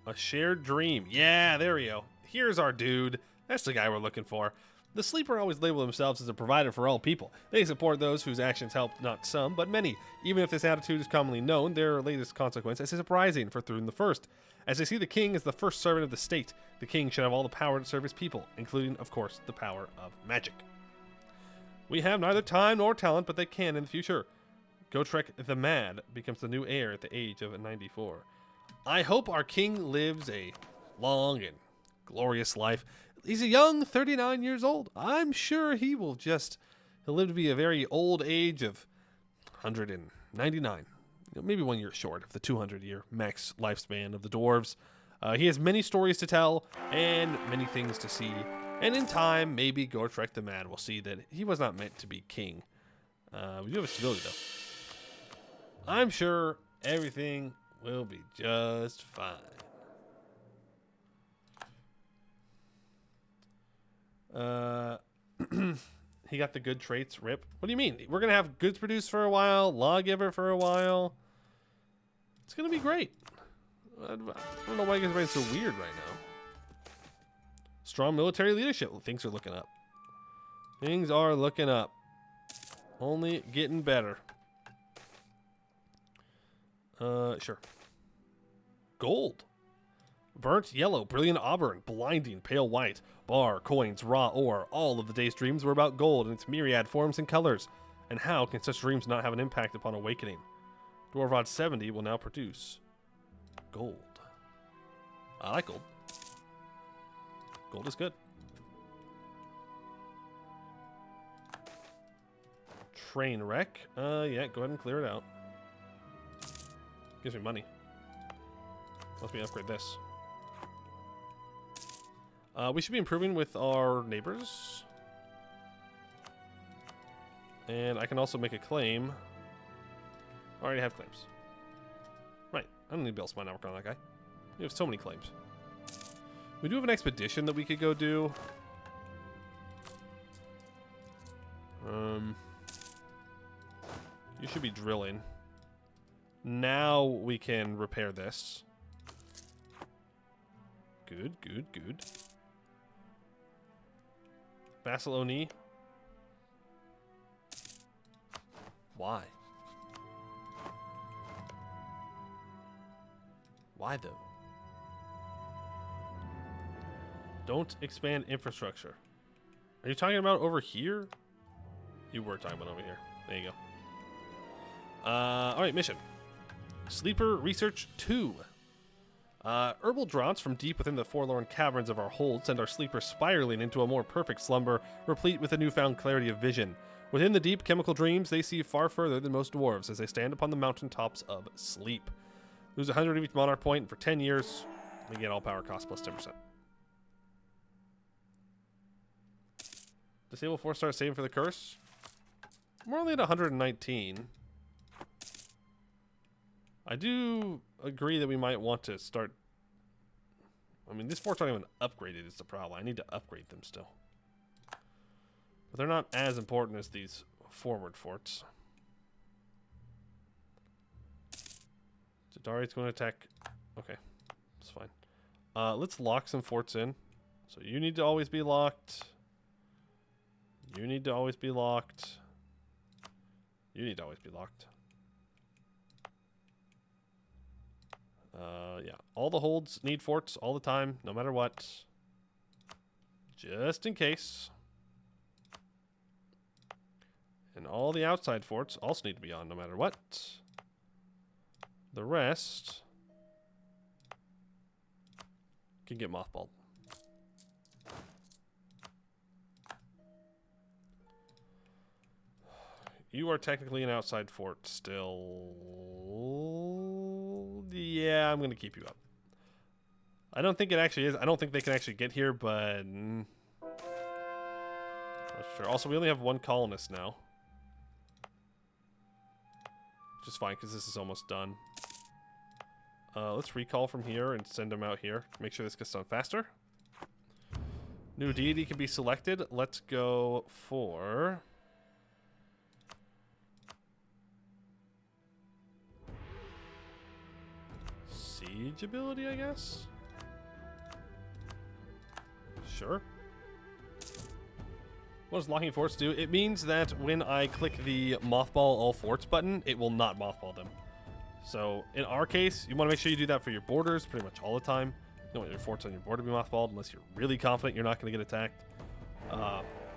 A shared dream. Yeah, there we go. Here's our dude. That's the guy we're looking for. The Sleeper always label themselves as a provider for all people. They support those whose actions help not some, but many. Even if this attitude is commonly known, their latest consequence is surprising for Thrun the First. As they see the king as the first servant of the state, the king should have all the power to serve his people, including, of course, the power of magic. We have neither time nor talent, but they can in the future. Gotrek the Mad becomes the new heir at the age of 94. I hope our king lives a long and glorious life. He's a young 39 years old. I'm sure he'll live to be a very old age of 199. Maybe 1 year short of the 200-year max lifespan of the dwarves. He has many stories to tell and many things to see. And in time, maybe Gotrek the Mad will see that he was not meant to be king. We do have a stability, though. I'm sure everything will be just fine. He got the good traits. Rip. What do you mean? We're going to have goods produced for a while, lawgiver for a while. It's going to be great. I don't know why everybody's so weird right now. Strong military leadership. Things are looking up. Things are looking up. Only getting better. Sure. Gold. Burnt yellow, brilliant auburn, blinding, pale white, bar, coins, raw ore. All of the day's dreams were about gold in its myriad forms and colors. And how can such dreams not have an impact upon awakening? Dwarvad 70 will now produce gold. I like gold. Gold is good. Train wreck. Yeah, go ahead and clear it out. Gives me money. Let me upgrade this. We should be improving with our neighbors. And I can also make a claim. I already have claims. Right. I don't need to be able to spend work on that guy. We have so many claims. We do have an expedition that we could go do. You should be drilling. Now we can repair this. Good, good, good. Vassal Oni. Why? Why though? Don't expand infrastructure. Are you talking about over here? You were talking about over here. There you go. Alright, mission. Sleeper Research 2. Herbal draughts from deep within the forlorn caverns of our hold send our sleeper spiraling into a more perfect slumber, replete with a newfound clarity of vision. Within the deep chemical dreams, they see far further than most dwarves as they stand upon the mountaintops of sleep. Lose 100 of each monarch point, and for 10 years, they get all power cost plus 10%. Disable 4-star saving for the curse. We're only at 119. I do agree that we might want to start... I mean, these forts aren't even upgraded is the problem. I need to upgrade them still. But they're not as important as these forward forts. Jadari's going to attack... Okay, that's fine. Let's lock some forts in. So you need to always be locked. You need to always be locked. You need to always be locked. Yeah, all the holds need forts all the time, no matter what. Just in case. And all the outside forts also need to be on, no matter what. The rest can get mothballed. You are technically an outside fort still. Yeah, I'm going to keep you up. I don't think it actually is. I don't think they can actually get here, but... Not sure. Also, we only have one colonist now. Which is fine, because this is almost done. Let's recall from here and send them out here. Make sure this gets done faster. New deity can be selected. Let's go for... Siege ability, I guess? Sure. What does locking forts do? It means that when I click the mothball all forts button, it will not mothball them. So in our case, you want to make sure you do that for your borders pretty much all the time. You don't want your forts on your border to be mothballed unless you're really confident you're not going to get attacked.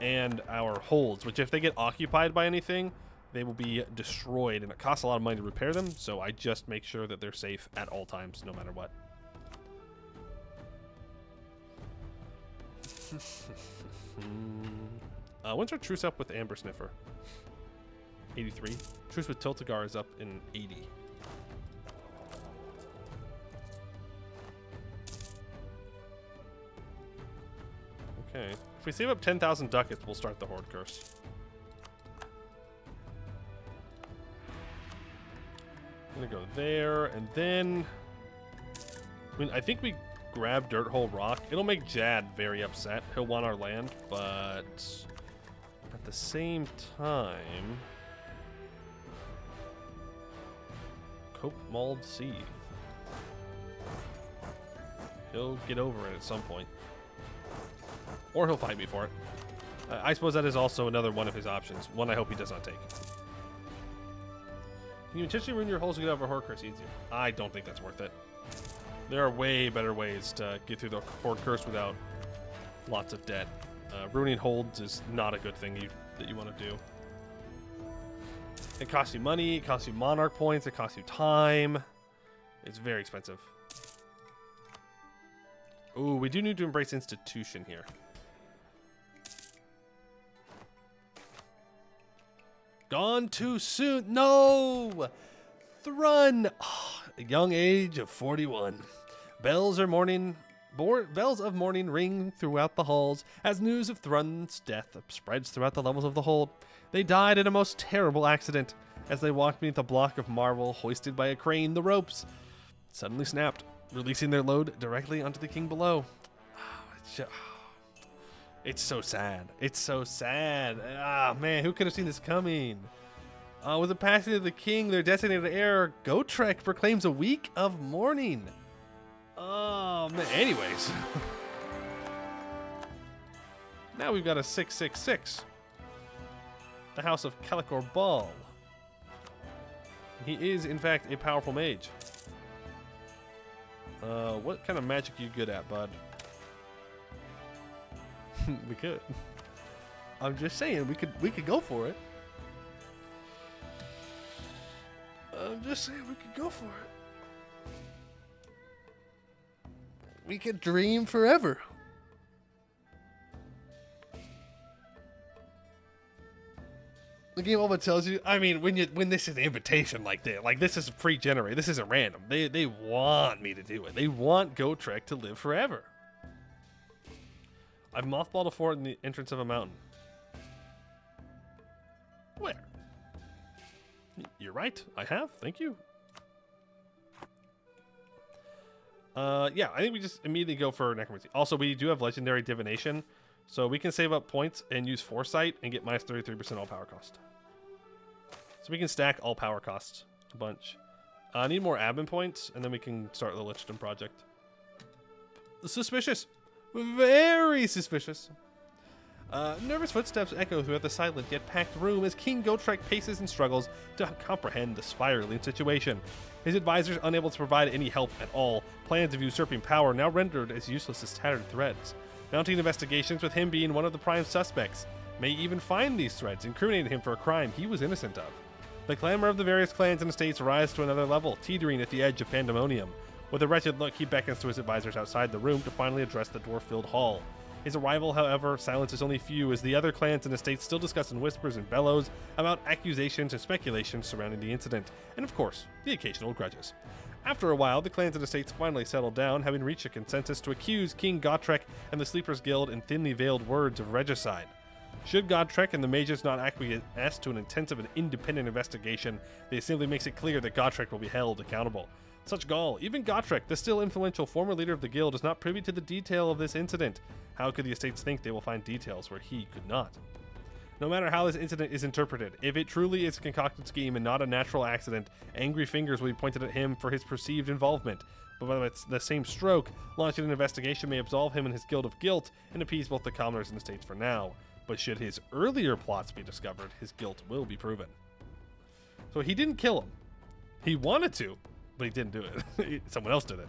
And our holds, which if they get occupied by anything, they will be destroyed, and it costs a lot of money to repair them, so I just make sure that they're safe at all times, no matter what. When's our truce up with Amber Sniffer? 83. Truce with Tiltagar is up in 80. Okay. If we save up 10,000 ducats, we'll start the Horde Curse. I'm gonna go there, and then... I mean, I think we grab Dirt Hole Rock. It'll make Jad very upset. He'll want our land, but... at the same time... Cope Mauled Seed. He'll get over it at some point. Or he'll fight me for it. I suppose that is also another one of his options. One I hope he does not take. Can you intentionally ruin your holes to get over Horde Curse easier? I don't think that's worth it. There are way better ways to get through the Horde Curse without lots of debt. Ruining holds is not a good thing that you want to do. It costs you money, it costs you Monarch points, it costs you time. It's very expensive. Ooh, we do need to embrace Institution here. Gone too soon. No! Thrun! Oh, a young age of 41. Bells of morning ring throughout the halls as news of Thrun's death spreads throughout the levels of the hold. They died in a most terrible accident. As they walked beneath a block of marble hoisted by a crane, the ropes suddenly snapped, releasing their load directly onto the king below. It's so sad. It's so sad. Ah, man, who could have seen this coming? With the passing of the king, their designated heir, Gotrek, proclaims a week of mourning. Oh, man. Anyways. Now we've got a 666. The House of Calicor Ball. He is, in fact, a powerful mage. What kind of magic are you good at, bud? We could. I'm just saying, we could go for it. I'm just saying, we could go for it. We could dream forever. The game almost tells you. I mean, when this is an invitation like this is pre-generated. This isn't random. They want me to do it. They want Gotrek to live forever. I've mothballed a fort in the entrance of a mountain. Where? You're right. I have. Thank you. Yeah, I think we just immediately go for Necromancy. Also, we do have Legendary Divination, so we can save up points and use Foresight and get minus 33% all power cost. So we can stack all power costs a bunch. I need more admin points, and then we can start the Litchdom project. Suspicious. Very suspicious. Nervous footsteps echo throughout the silent yet packed room as King Gotrek paces and struggles to comprehend the spiraling situation. His advisors unable to provide any help at all, plans of usurping power now rendered as useless as tattered threads. Mounting investigations with him being one of the prime suspects may even find these threads, incriminating him for a crime he was innocent of. The clamor of the various clans and estates rise to another level, teetering at the edge of pandemonium. With a wretched look, he beckons to his advisors outside the room to finally address the dwarf-filled hall. His arrival, however, silences only few as the other clans and estates still discuss in whispers and bellows about accusations and speculations surrounding the incident, and of course, the occasional grudges. After a while, the clans and estates finally settle down, having reached a consensus to accuse King Gotrek and the Sleepers Guild in thinly veiled words of regicide. Should Gotrek and the Mages not acquiesce to an intensive and independent investigation, the assembly makes it clear that Gotrek will be held accountable. Such gall, even Gotrek, the still influential former leader of the guild, is not privy to the detail of this incident. How could the estates think they will find details where he could not? No matter how this incident is interpreted, if it truly is a concocted scheme and not a natural accident, angry fingers will be pointed at him for his perceived involvement. But by the same stroke, launching an investigation may absolve him and his guild of guilt and appease both the commoners and estates for now. But should his earlier plots be discovered, his guilt will be proven. So he didn't kill him. He wanted to, but he didn't do it. Someone else did it.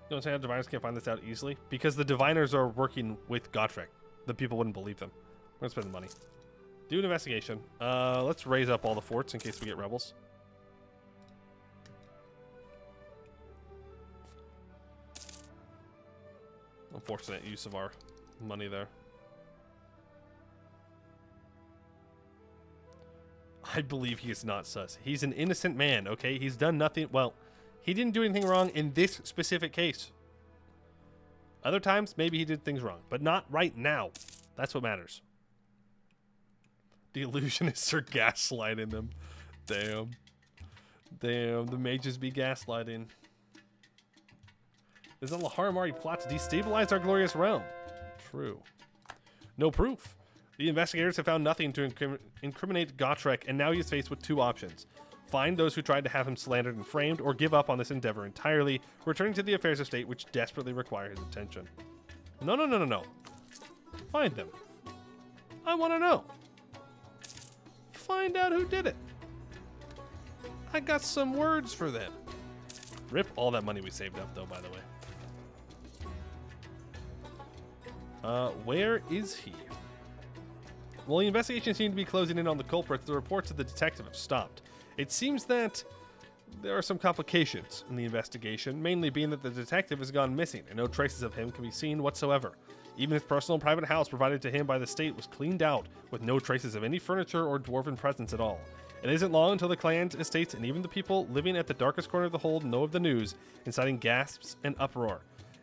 Don't say how diviners can't find this out easily? Because the diviners are working with Gotrek. The people wouldn't believe them. We're gonna spend the money. Do an investigation. Let's raise up all the forts in case we get rebels. Unfortunate use of our money there. I believe he is not sus. He's an innocent man, okay? He's done nothing. Well, he didn't do anything wrong in this specific case. Other times, maybe he did things wrong, but not right now. That's what matters. The illusionists are gaslighting them. Damn. Damn, the mages be gaslighting. Is a Laharamari plot to destabilize our glorious realm? True. No proof. The investigators have found nothing to incriminate Gotrek, and now he is faced with two options. Find those who tried to have him slandered and framed, or give up on this endeavor entirely, returning to the affairs of state which desperately require his attention. No, no, no, no, no. Find them. I want to know. Find out who did it. I got some words for them. Rip all that money we saved up, though, by the way. Where is he? Well, the investigation seemed to be closing in on the culprits. The reports of the detective have stopped. It seems that there are some complications in the investigation, mainly being that the detective has gone missing and no traces of him can be seen whatsoever. Even his personal and private house provided to him by the state was cleaned out with no traces of any furniture or dwarven presence at all. It isn't long until the clans, estates, and even the people living at the darkest corner of the hold know of the news, inciting gasps and uproar.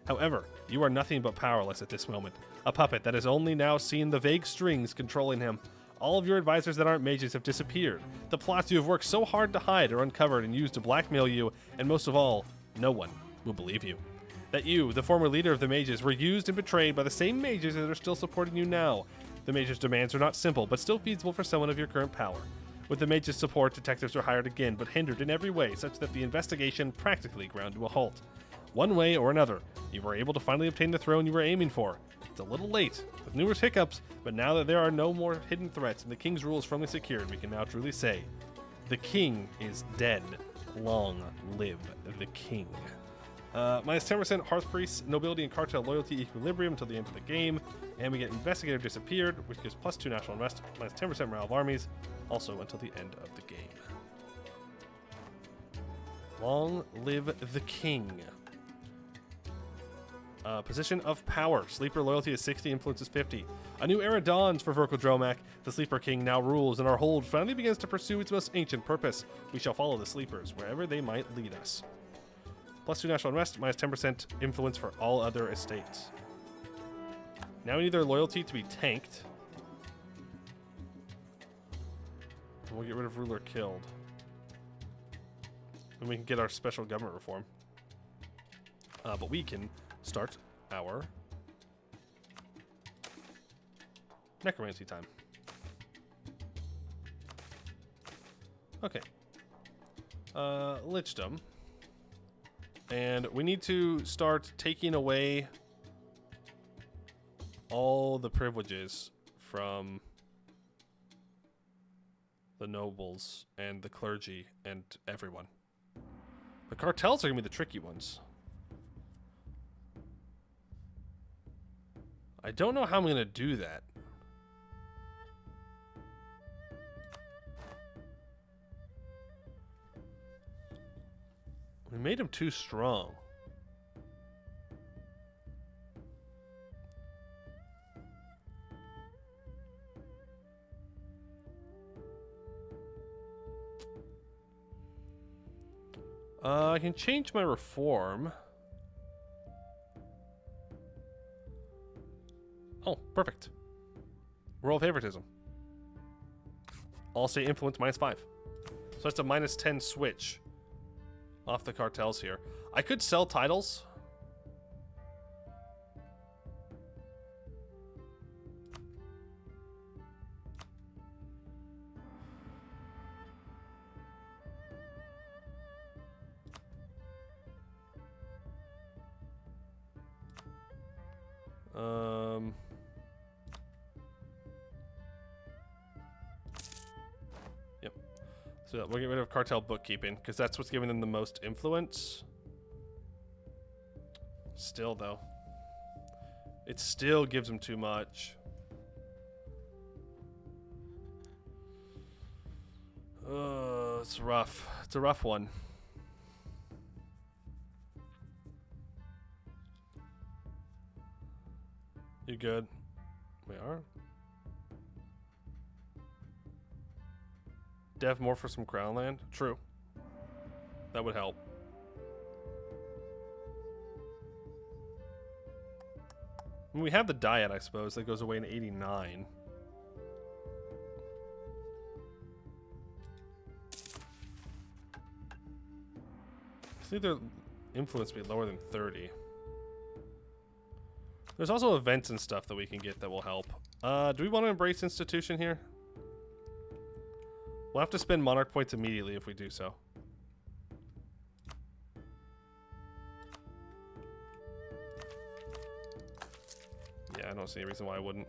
However, you are nothing but powerless at this moment. A puppet that has only now seen the vague strings controlling him. All of your advisors that aren't mages have disappeared. The plots you have worked so hard to hide are uncovered and used to blackmail you, and most of all, no one will believe you. That you, the former leader of the mages, were used and betrayed by the same mages that are still supporting you now. The mages' demands are not simple, but still feasible for someone of your current power. With the mages' support, detectives are hired again, but hindered in every way, such that the investigation practically ground to a halt. One way or another, you were able to finally obtain the throne you were aiming for. It's a little late, with numerous hiccups, but now that there are no more hidden threats and the king's rule is firmly secured, we can now truly say, the king is dead. Long live the king. Minus 10% Hearth Priest, Nobility and Cartel Loyalty Equilibrium until the end of the game, and we get Investigator Disappeared, which gives +2 National Unrest, minus 10% Morale of Armies, also until the end of the game. Long live the king. Position of power. Sleeper loyalty is 60, influence is 50. A new era dawns for Verkal Dromak. The Sleeper King now rules, and our hold finally begins to pursue its most ancient purpose. We shall follow the Sleepers, wherever they might lead us. +2 National Unrest, minus 10% influence for all other estates. Now we need their loyalty to be tanked. And we'll get rid of Ruler Killed. And we can get our special government reform. But we can start our necromancy time. Okay. Litchdom. And we need to start taking away all the privileges from the nobles and the clergy and everyone. The cartels are going to be the tricky ones. I don't know how I'm going to do that. We made him too strong. I can change my reform. Oh, perfect. Royal favoritism. All state influence -5. So that's a -10 switch off the cartels here. I could sell titles. So we'll get rid of cartel bookkeeping, because that's what's giving them the most influence. Still, though. It still gives them too much. It's rough. It's a rough one. You good? We are. Dev more for some crown land? True. That would help. I mean, we have the diet, I suppose. That goes away in 89. I think their influence would be lower than 30. There's also events and stuff that we can get that will help. Do we want to embrace institution here? We'll have to spend monarch points immediately if we do so. Yeah, I don't see any reason why I wouldn't.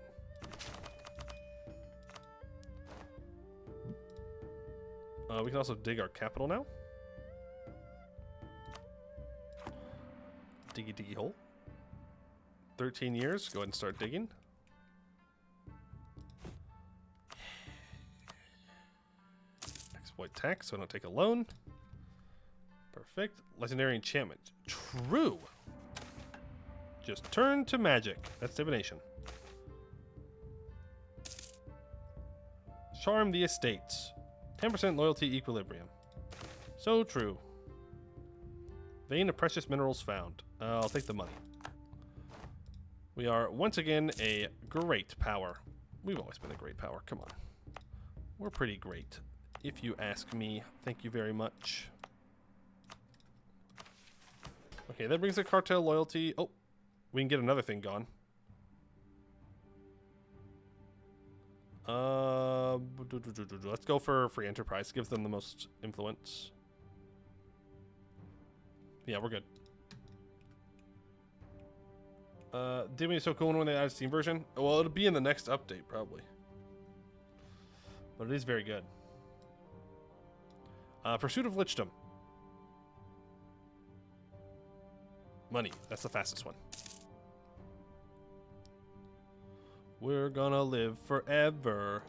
We can also dig our capital now. Diggy diggy hole. 13 years. Go ahead and start digging. Exploit tax so I don't take a loan. Perfect. Legendary enchantment. True. Just turn to magic. That's divination. Charm the estates. 10% loyalty equilibrium. So true. Vein of precious minerals found. I'll take the money. We are once again a great power. We've always been a great power. Come on. We're pretty great, if you ask me. Thank you very much. Okay, that brings the cartel loyalty. Oh, we can get another thing gone. Let's go for free enterprise. Gives them the most influence. Yeah, we're good. Dimmy is so cool when they add a Steam version. Well, it'll be in the next update, probably. But it is very good. Pursuit of Lichdom. Money. That's the fastest one. We're gonna live forever.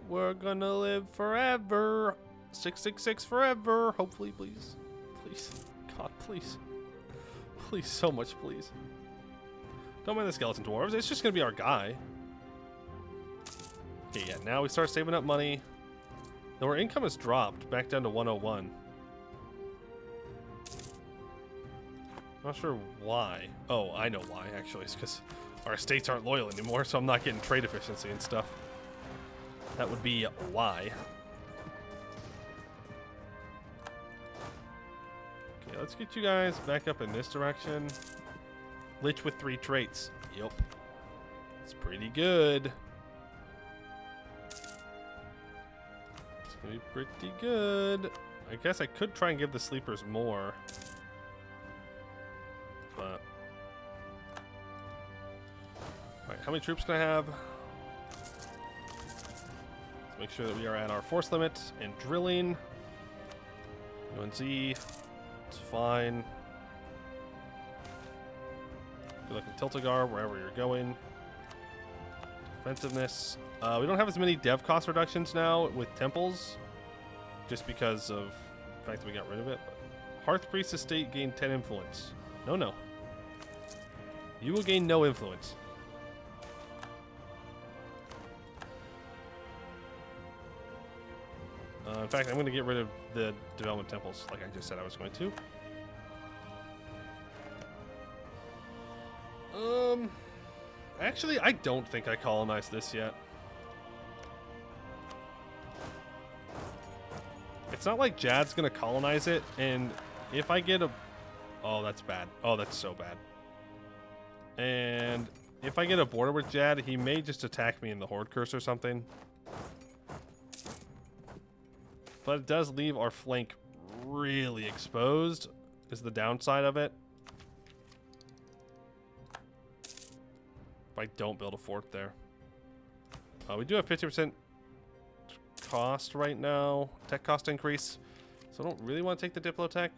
We're gonna live forever. 666 forever. Hopefully, please. Please. God, please. Please, so much, please. Don't mind the skeleton dwarves. It's just gonna be our guy. Okay, yeah, now we start saving up money. Though our income has dropped back down to 101. Not sure why. Oh, I know why, actually. It's because our estates aren't loyal anymore, so I'm not getting trade efficiency and stuff. That would be why. Okay, let's get you guys back up in this direction. Lich with 3 traits. Yep. It's pretty good. It's gonna be pretty good. I guess I could try and give the sleepers more. But... Alright, how many troops can I have? Let's make sure that we are at our force limit and drilling. UNZ. It's fine. Good luck in Tiltagar, wherever you're going. Defensiveness. We don't have as many dev cost reductions now with temples, just because of the fact that we got rid of it. Hearth Priest estate gained 10 influence. No, no. You will gain no influence. In fact, I'm going to get rid of the development temples, like I just said I was going to. Actually, I don't think I colonized this yet. It's not like Jad's gonna colonize it, and if I get a... Oh, that's bad. Oh, that's so bad. And if I get a border with Jad, he may just attack me in the Horde Curse or something. But it does leave our flank really exposed, is the downside of it. If I don't build a fort there. We do have 50% cost right now. Tech cost increase. So I don't really want to take the Diplotech.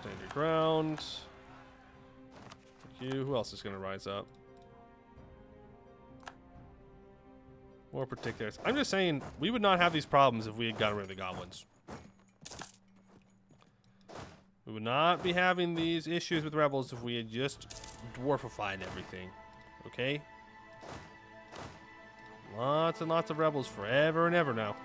Stand your ground. Thank you. Who else is going to rise up? More particulars. I'm just saying, we would not have these problems if we had gotten rid of the goblins. We would not be having these issues with rebels if we had just dwarfified everything. Okay? Lots and lots of rebels forever and ever now.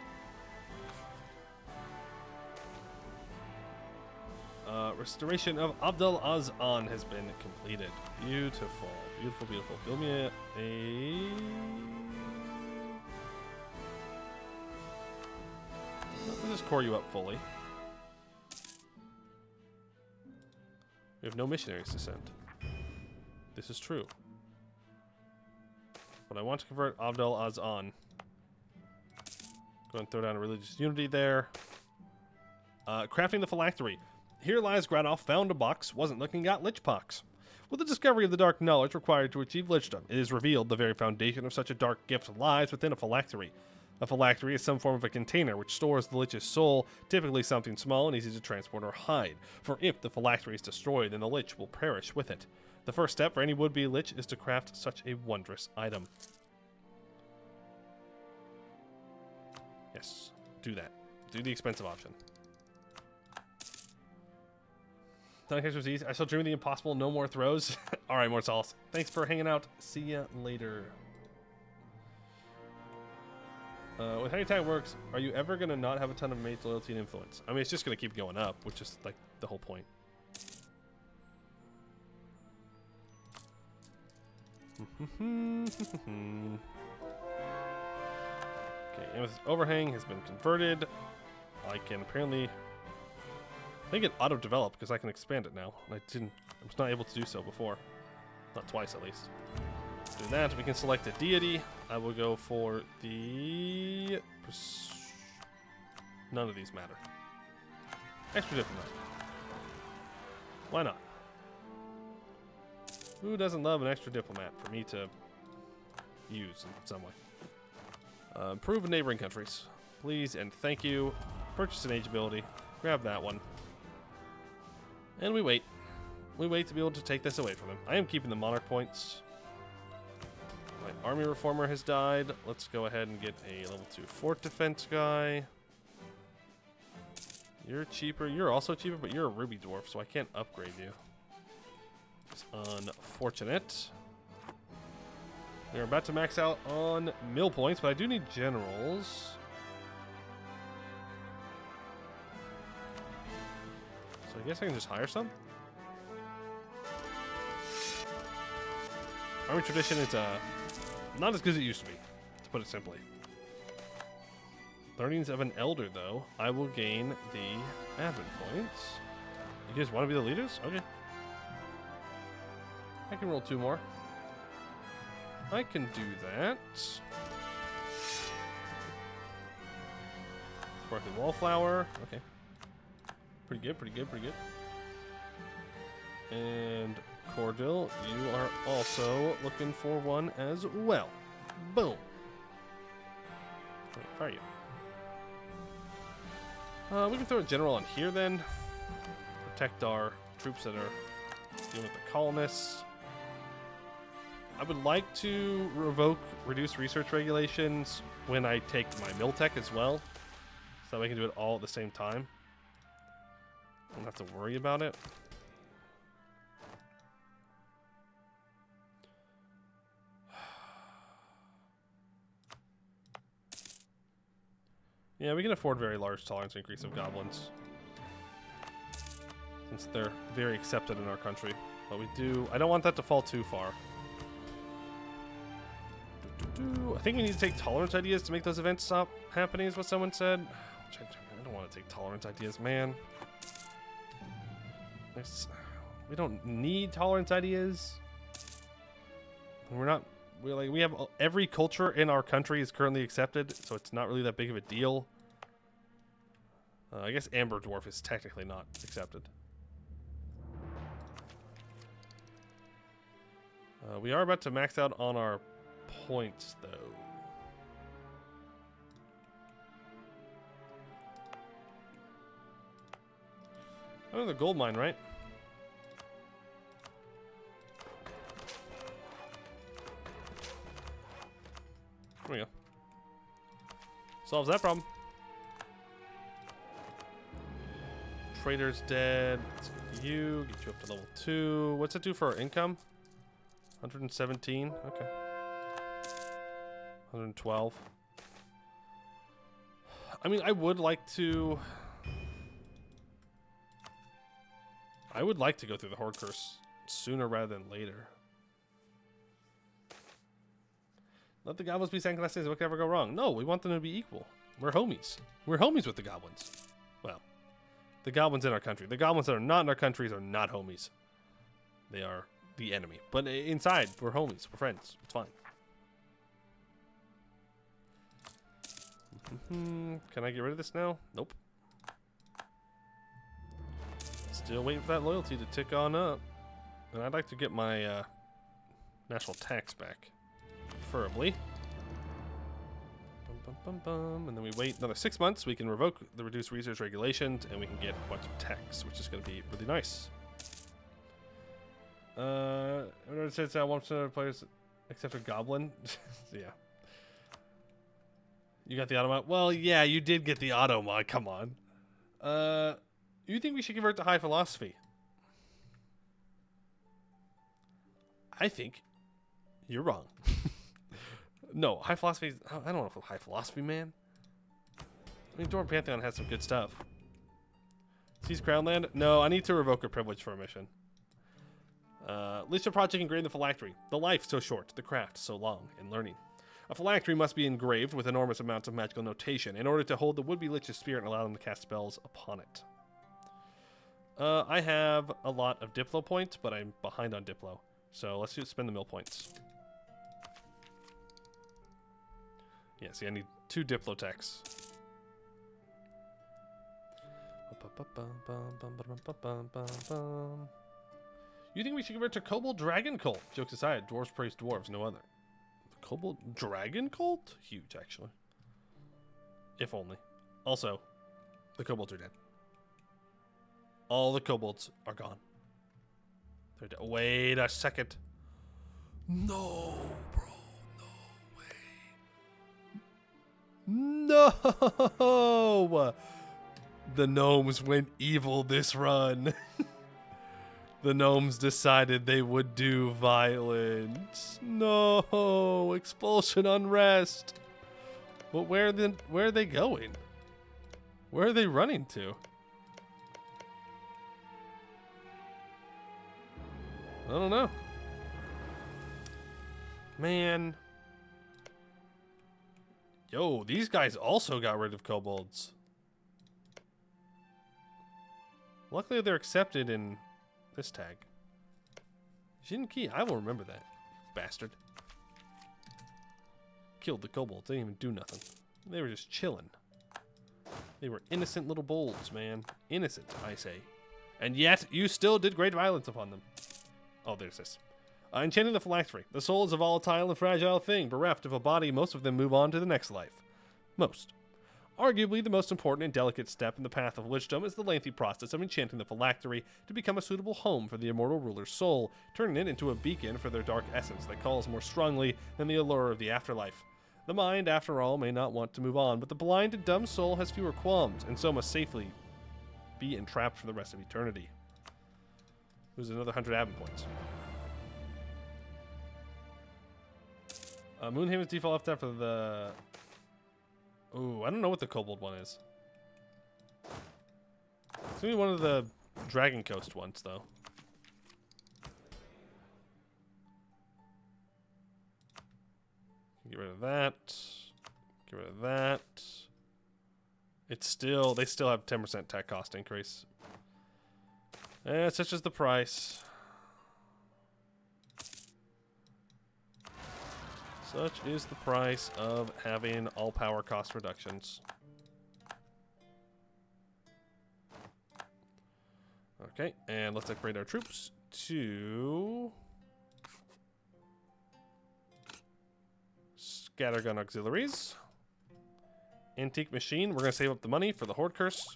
Restoration of Abdel Azan has been completed. Beautiful. Beautiful, beautiful. Build me a... Let's just core you up fully. We have no missionaries to send. This is true. But I want to convert Abdel Azan. Go and throw down a religious unity there. Crafting the phylactery. Here lies Gradoff found a box, wasn't looking, got lichpox. With the discovery of the dark knowledge required to achieve lichdom, it is revealed the very foundation of such a dark gift lies within a phylactery. A phylactery is some form of a container which stores the lich's soul, typically something small and easy to transport or hide. For if the phylactery is destroyed, then the lich will perish with it. The first step for any would-be lich is to craft such a wondrous item. Yes, do that. Do the expensive option. Easy. I still dream of the impossible. No more throws. All right, Mortals. Thanks for hanging out. See ya later. With how your tag works, are you ever going to not have a ton of mage loyalty and influence? I mean, it's just going to keep going up, which is like the whole point. Okay, Amethyst Overhang has been converted. I can apparently... I think it auto-developed because I can expand it now. I was not able to do so before. Not twice, at least. Do that. We can select a deity. I will go for the... None of these matter. Extra diplomat. Why not? Who doesn't love an extra diplomat for me to use in some way? Improve in neighboring countries. Please and thank you. Purchase an age ability. Grab that one. And we wait. We wait to be able to take this away from him. I am keeping the monarch points. My army reformer has died. Let's go ahead and get a level 2 fort defense guy. You're cheaper. You're also cheaper, but you're a ruby dwarf, so I can't upgrade you. It's unfortunate. We're about to max out on mill points, but I do need generals. So I guess I can just hire some. Army tradition is not as good as it used to be, to put it simply. Learnings of an elder, though. I will gain the admin points. You guys want to be the leaders? Okay. I can roll 2 more. I can do that. Sparkling wallflower. Okay. Pretty good, pretty good, pretty good. And Cordell, you are also looking for one as well. Boom. Wait, where are you? We can throw a general on here then. Protect our troops that are dealing with the colonists. I would like to reduce research regulations when I take my mill tech as well. So that we can do it all at the same time. I don't have to worry about it. Yeah, we can afford very large tolerance increase of goblins, since they're very accepted in our country. But we do... I don't want that to fall too far. I think we need to take tolerance ideas to make those events stop happening, is what someone said. I don't want to take tolerance ideas, man. We don't need tolerance ideas. We have every culture in our country is currently accepted, so it's not really that big of a deal. I guess Amber Dwarf is technically not accepted. We are about to max out on our points, though. Another gold mine, right? There we go. Solves that problem. Trader's dead. Let's get you up to level 2. What's it do for our income? 117. Okay. 112. I mean, I would like to go through the Horde Curse sooner rather than later. Let the goblins be second class things. What could ever go wrong? No, we want them to be equal. We're homies. We're homies with the goblins. Well, the goblins in our country. The goblins that are not in our countries are not homies. They are the enemy. But inside, we're homies. We're friends. It's fine. Can I get rid of this now? Nope. Still waiting for that loyalty to tick on up. And I'd like to get my national tax back. Preferably. And then we wait another 6 months. We can revoke the reduced research regulations, and we can get a bunch of tax, which is going to be really nice. It says 1% of players except for Goblin. Yeah. You got the auto mod? Well, yeah, you did get the auto mod. Come on. You think we should convert to high philosophy? I think you're wrong. No, high philosophy. I don't know if high philosophy, man. I mean, Dwarven Pantheon has some good stuff. Seize Crownland? No, I need to revoke a privilege for a mission. List your project engrave the phylactery. The life so short, the craft so long in learning. A phylactery must be engraved with enormous amounts of magical notation in order to hold the would-be lich's spirit and allow them to cast spells upon it. I have a lot of Diplo points, but I'm behind on Diplo. So let's just spend the mill points. Yeah, see, I need 2 Diplo techs. You think we should convert to Kobold Dragon Cult? Jokes aside, dwarves praise dwarves, no other. The Kobold Dragon Cult? Huge, actually. If only. Also, the kobolds are dead. All the kobolds are gone. They're dead. Wait a second. No, bro. No! The gnomes went evil this run. The gnomes decided they would do violence. No! Expulsion, unrest. But where are they going? Where are they running to? I don't know. Man. Yo, these guys also got rid of kobolds. Luckily, they're accepted in this tag. Jin Ki, I will remember that. Bastard. Killed the kobolds. They didn't even do nothing. They were just chilling. They were innocent little bolds, man. Innocent, I say. And yet, you still did great violence upon them. Oh, there's this. Enchanting the phylactery. The soul is a volatile and fragile thing. Bereft of a body, most of them move on to the next life. Most. Arguably, the most important and delicate step in the path of litchdom is the lengthy process of enchanting the phylactery to become a suitable home for the immortal ruler's soul, turning it into a beacon for their dark essence that calls more strongly than the allure of the afterlife. The mind, after all, may not want to move on, but the blind and dumb soul has fewer qualms, and so must safely be entrapped for the rest of eternity. Lose another 100 admin points. Moonhaven's default left for the... Ooh, I don't know what the kobold one is. It's gonna be one of the Dragon Coast ones, though. Get rid of that. Get rid of that. It's still... They still have 10% tech cost increase. Such is the price. Such is the price of having all power cost reductions. Okay, and let's upgrade our troops to Scattergun Auxiliaries. Antique Machine, we're going to save up the money for the Horde Curse.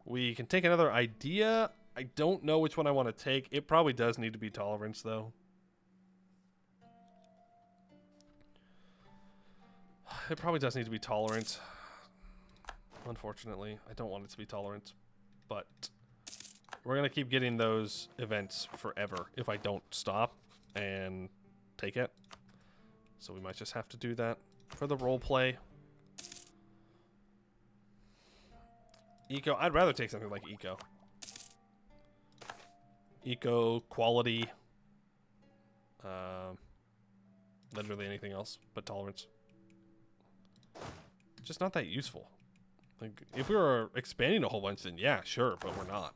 We can take another idea I don't know which one I want to take. It probably does need to be tolerance, though. It probably does need to be tolerance. Unfortunately, I don't want it to be tolerance, but we're going to keep getting those events forever if I don't stop and take it. So we might just have to do that for the role play. Eco, I'd rather take something like Eco. Eco, quality, literally anything else but tolerance. Just not that useful. Like, if we were expanding a whole bunch, then yeah, sure, but we're not.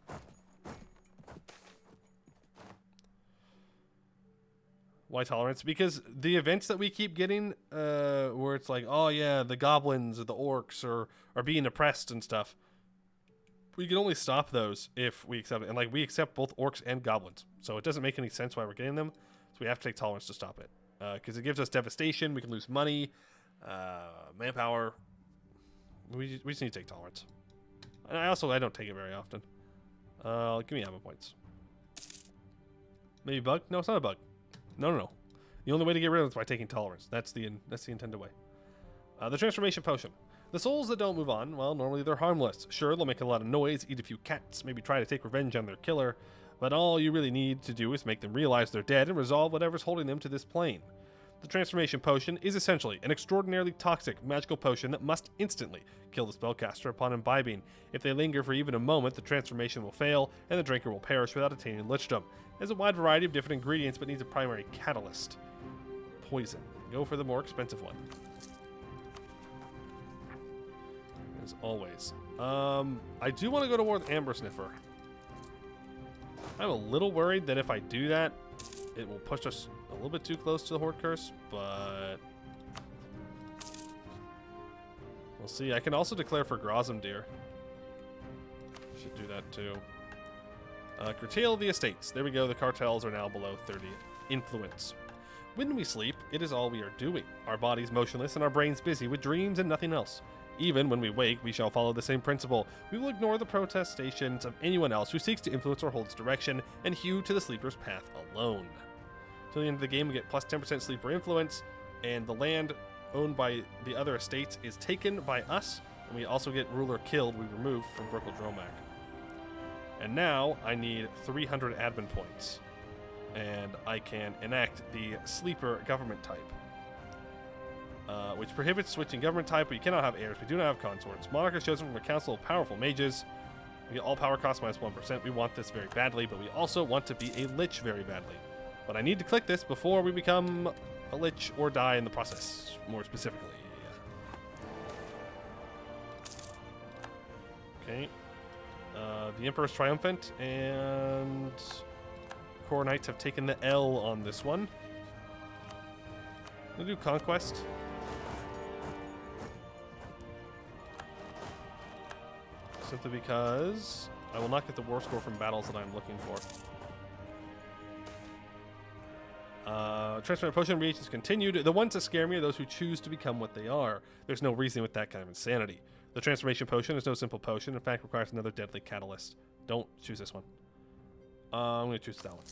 Why tolerance? Because the events that we keep getting, where it's like, oh yeah, the goblins or the orcs are being oppressed and stuff, we can only stop those if we accept it. And like, we accept both orcs and goblins, so it doesn't make any sense why we're getting them. So we have to take tolerance to stop it, because it gives us devastation. We can lose money, manpower. We just need to take tolerance. And I don't take it very often. Give me ammo points. Maybe bug? No, it's not a bug. No. The only way to get rid of it is by taking tolerance. That's the intended way. The transformation potion. The souls that don't move on, well, normally they're harmless. Sure, they'll make a lot of noise, eat a few cats, maybe try to take revenge on their killer, but all you really need to do is make them realize they're dead and resolve whatever's holding them to this plane. The transformation potion is essentially an extraordinarily toxic magical potion that must instantly kill the spellcaster upon imbibing. If they linger for even a moment, the transformation will fail, and the drinker will perish without attaining lichdom. It has a wide variety of different ingredients, but needs a primary catalyst. Poison. Go for the more expensive one. As always. I do want to go toward Amber Sniffer. I'm a little worried that if I do that, it will push us a little bit too close to the Horde Curse, but we'll see. I can also declare for Grozamdir. Should do that too. Curtail the estates. There we go. The cartels are now below 30 influence. When we sleep, it is all we are doing. Our bodies motionless and our brains busy with dreams and nothing else. Even when we wake, we shall follow the same principle. We will ignore the protestations of anyone else who seeks to influence or hold its direction and hew to the sleeper's path alone. Till the end of the game, we get plus 10% sleeper influence, and the land owned by the other estates is taken by us, and we also get ruler killed we remove from Verkal Dromak. And now I need 300 admin points, and I can enact the sleeper government type. Which prohibits switching government type, but you cannot have heirs. We do not have consorts. Monarch is chosen from a council of powerful mages. We get all power costs minus 1%. We want this very badly, but we also want to be a lich very badly. But I need to click this before we become a lich or die in the process, more specifically. Okay. The Emperor's triumphant, and Core Knights have taken the L on this one. I'm gonna do Conquest. Simply because I will not get the war score from battles that I'm looking for. Transfer potion reactions continued. The ones that scare me are those who choose to become what they are. There's no reason with that kind of insanity. The transformation potion is no simple potion. In fact, requires another deadly catalyst. Don't choose this one. I'm going to choose that one.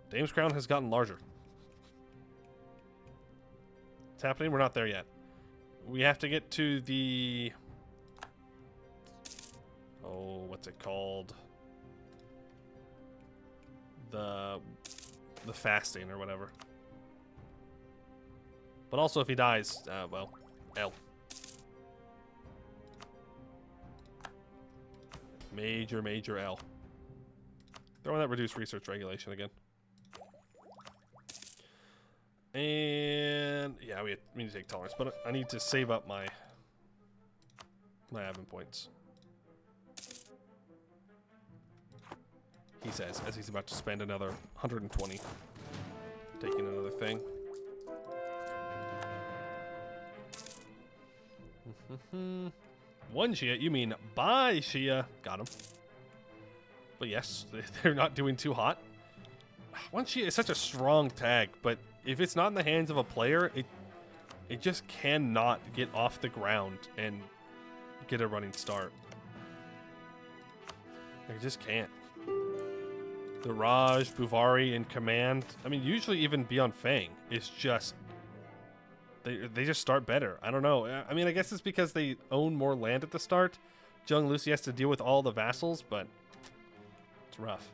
Dame's Crown has gotten larger. It's happening. We're not there yet. We have to get to the... Oh, what's it called? The fasting or whatever. But also if he dies, well, L. Major L. Throw in that reduced research regulation again. And yeah, we need to take tolerance, but I need to save up my admin points. He says, as he's about to spend another 120 taking another thing. One Shia, you mean by Shia. Got him. But yes, they're not doing too hot. One Shia is such a strong tag, but if it's not in the hands of a player, it just cannot get off the ground and get a running start. I just can't. The Raj, Buvari, and Command. I mean, usually even Beyond Fang is just... They just start better. I don't know. I mean, I guess it's because they own more land at the start. Jung Lucy has to deal with all the vassals, but it's rough.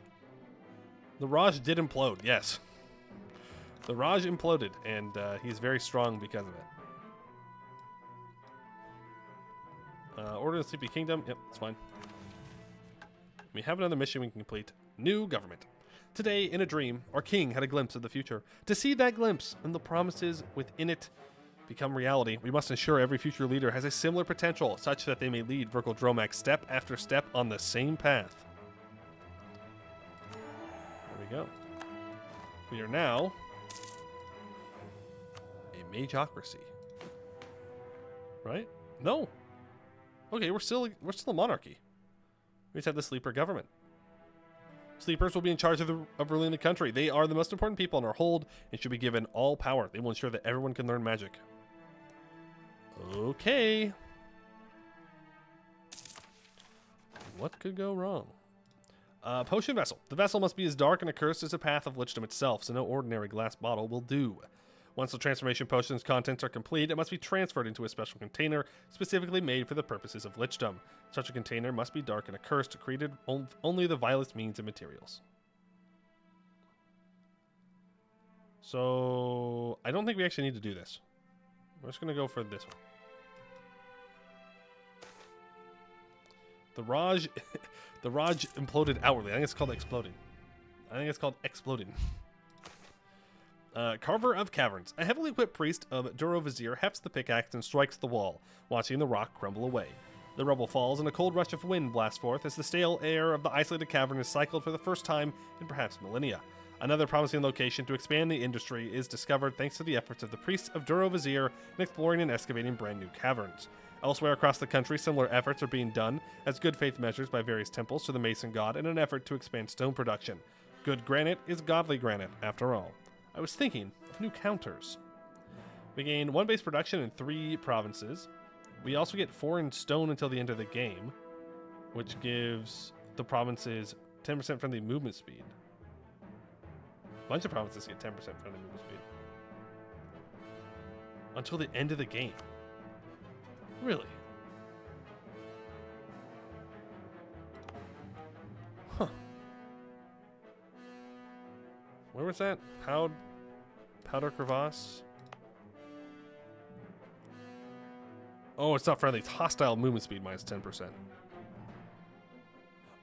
The Raj did implode, yes. The Raj imploded, and he's very strong because of it. Order of the Sleepy Kingdom. Yep, that's fine. We have another mission we can complete. New government. Today, in a dream, our king had a glimpse of the future. To see that glimpse and the promises within it become reality, we must ensure every future leader has a similar potential, such that they may lead Verkal Dromak step after step on the same path. There we go. We are now a mageocracy. Right? No. Okay, we're still a monarchy. We just have the sleeper government. Sleepers will be in charge of ruling the country. They are the most important people in our hold and should be given all power. They will ensure that everyone can learn magic. Okay. What could go wrong? Potion vessel. The vessel must be as dark and accursed as the path of litchdom itself, so no ordinary glass bottle will do. Once the transformation potion's contents are complete, it must be transferred into a special container specifically made for the purposes of litchdom. Such a container must be dark and accursed, created only the vilest means and materials. So, I don't think we actually need to do this. We're just going to go for this one. The Raj, the Raj imploded outwardly. I think it's called exploding. Carver of Caverns. A heavily equipped priest of Durovizier hefts the pickaxe and strikes the wall, watching the rock crumble away. The rubble falls and a cold rush of wind blasts forth as the stale air of the isolated cavern is cycled for the first time in perhaps millennia. Another promising location to expand the industry is discovered thanks to the efforts of the priests of Durovizier in exploring and excavating brand new caverns. Elsewhere across the country, similar efforts are being done as good faith measures by various temples to the Mason God in an effort to expand stone production. Good granite is godly granite, after all. I was thinking of new counters. We gain 1 base production in 3 provinces. We also get 4 in stone until the end of the game, which gives the provinces 10% friendly movement speed. A bunch of provinces get 10% friendly movement speed. Until the end of the game. Really? Huh. Where was that? Powder Crevasse? Oh, it's not friendly. It's hostile movement speed minus 10%.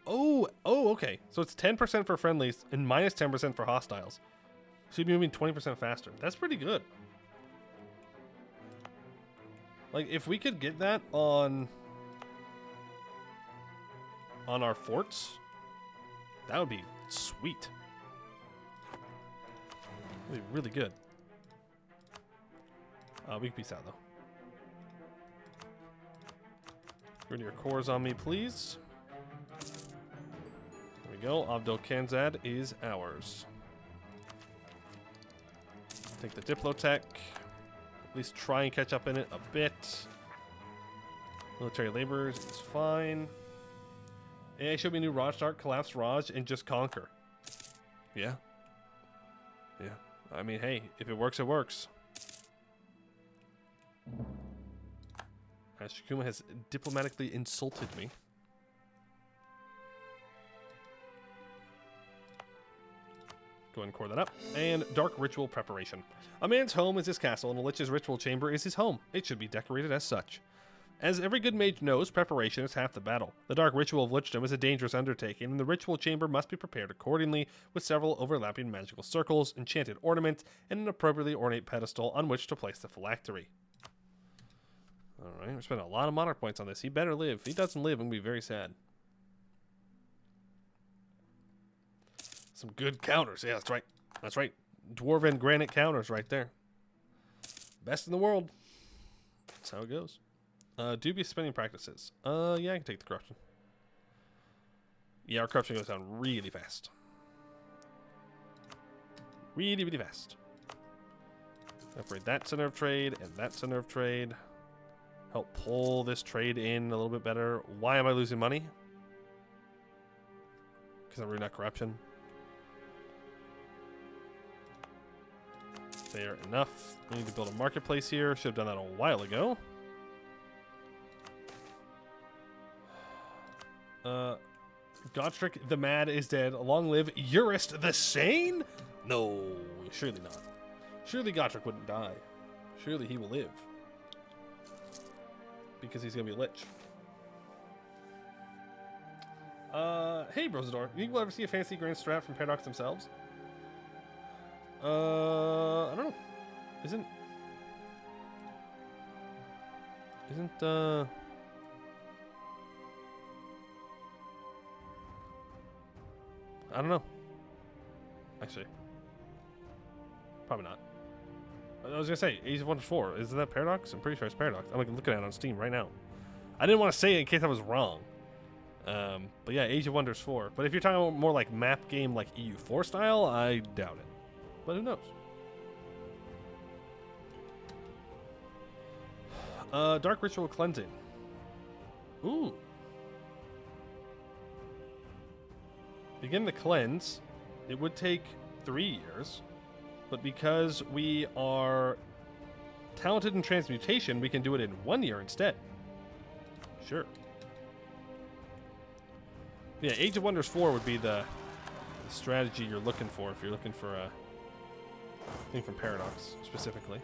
Oh, okay. So it's 10% for friendlies and minus 10% for hostiles. So you'd be moving 20% faster. That's pretty good. Like, if we could get that on our forts, that would be sweet. That'd be really good. We can peace out, though. Bring your cores on me, please. There we go. Abdel Kanzad is ours. Take the Diplotech. At least try and catch up in it a bit. Military laborers is fine. Hey, show me a new Raj start, collapse Raj, and just conquer. Yeah. Yeah. I mean, hey, if it works, it works. Shikuma has diplomatically insulted me. Go ahead and core that up. And dark ritual preparation. A man's home is his castle, and a lich's ritual chamber is his home. It should be decorated as such. As every good mage knows, preparation is half the battle. The dark ritual of lichdom is a dangerous undertaking, and the ritual chamber must be prepared accordingly, with several overlapping magical circles, enchanted ornaments, and an appropriately ornate pedestal on which to place the phylactery. Alright, we're spending a lot of monarch points on this. He better live. If he doesn't live, I'm going to be very sad. Some good counters. Yeah, that's right. That's right. Dwarven granite counters right there. Best in the world. That's how it goes. Dubious spending practices. Yeah, I can take the corruption. Yeah, our corruption goes down really fast. Really, really fast. Upgrade that center of trade and that center of trade. Help pull this trade in a little bit better. Why am I losing money? Because of Runic Corruption. Fair enough. We need to build a marketplace here. Should have done that a while ago. Gotrek the Mad is dead. Long live Urist the Sane? No, surely not. Surely Gotrek wouldn't die. Surely he will live. Because he's going to be a lich. Hey, Brosador. You think we'll ever see a fancy grand strat from Paradox themselves? I don't know. Isn't I don't know. Actually. Probably not. I was gonna say, Age of Wonders 4. Isn't that Paradox? I'm pretty sure it's Paradox. I'm looking at it on Steam right now. I didn't want to say it in case I was wrong. But yeah, Age of Wonders 4. But if you're talking about more like map game, like EU4 style, I doubt it. But who knows? Dark Ritual Cleansing. Ooh. Begin the cleanse. It would take 3 years. But because we are talented in transmutation, we can do it in 1 year instead. Sure. Yeah, Age of Wonders 4 would be the strategy you're looking for if you're looking for a thing from Paradox, specifically.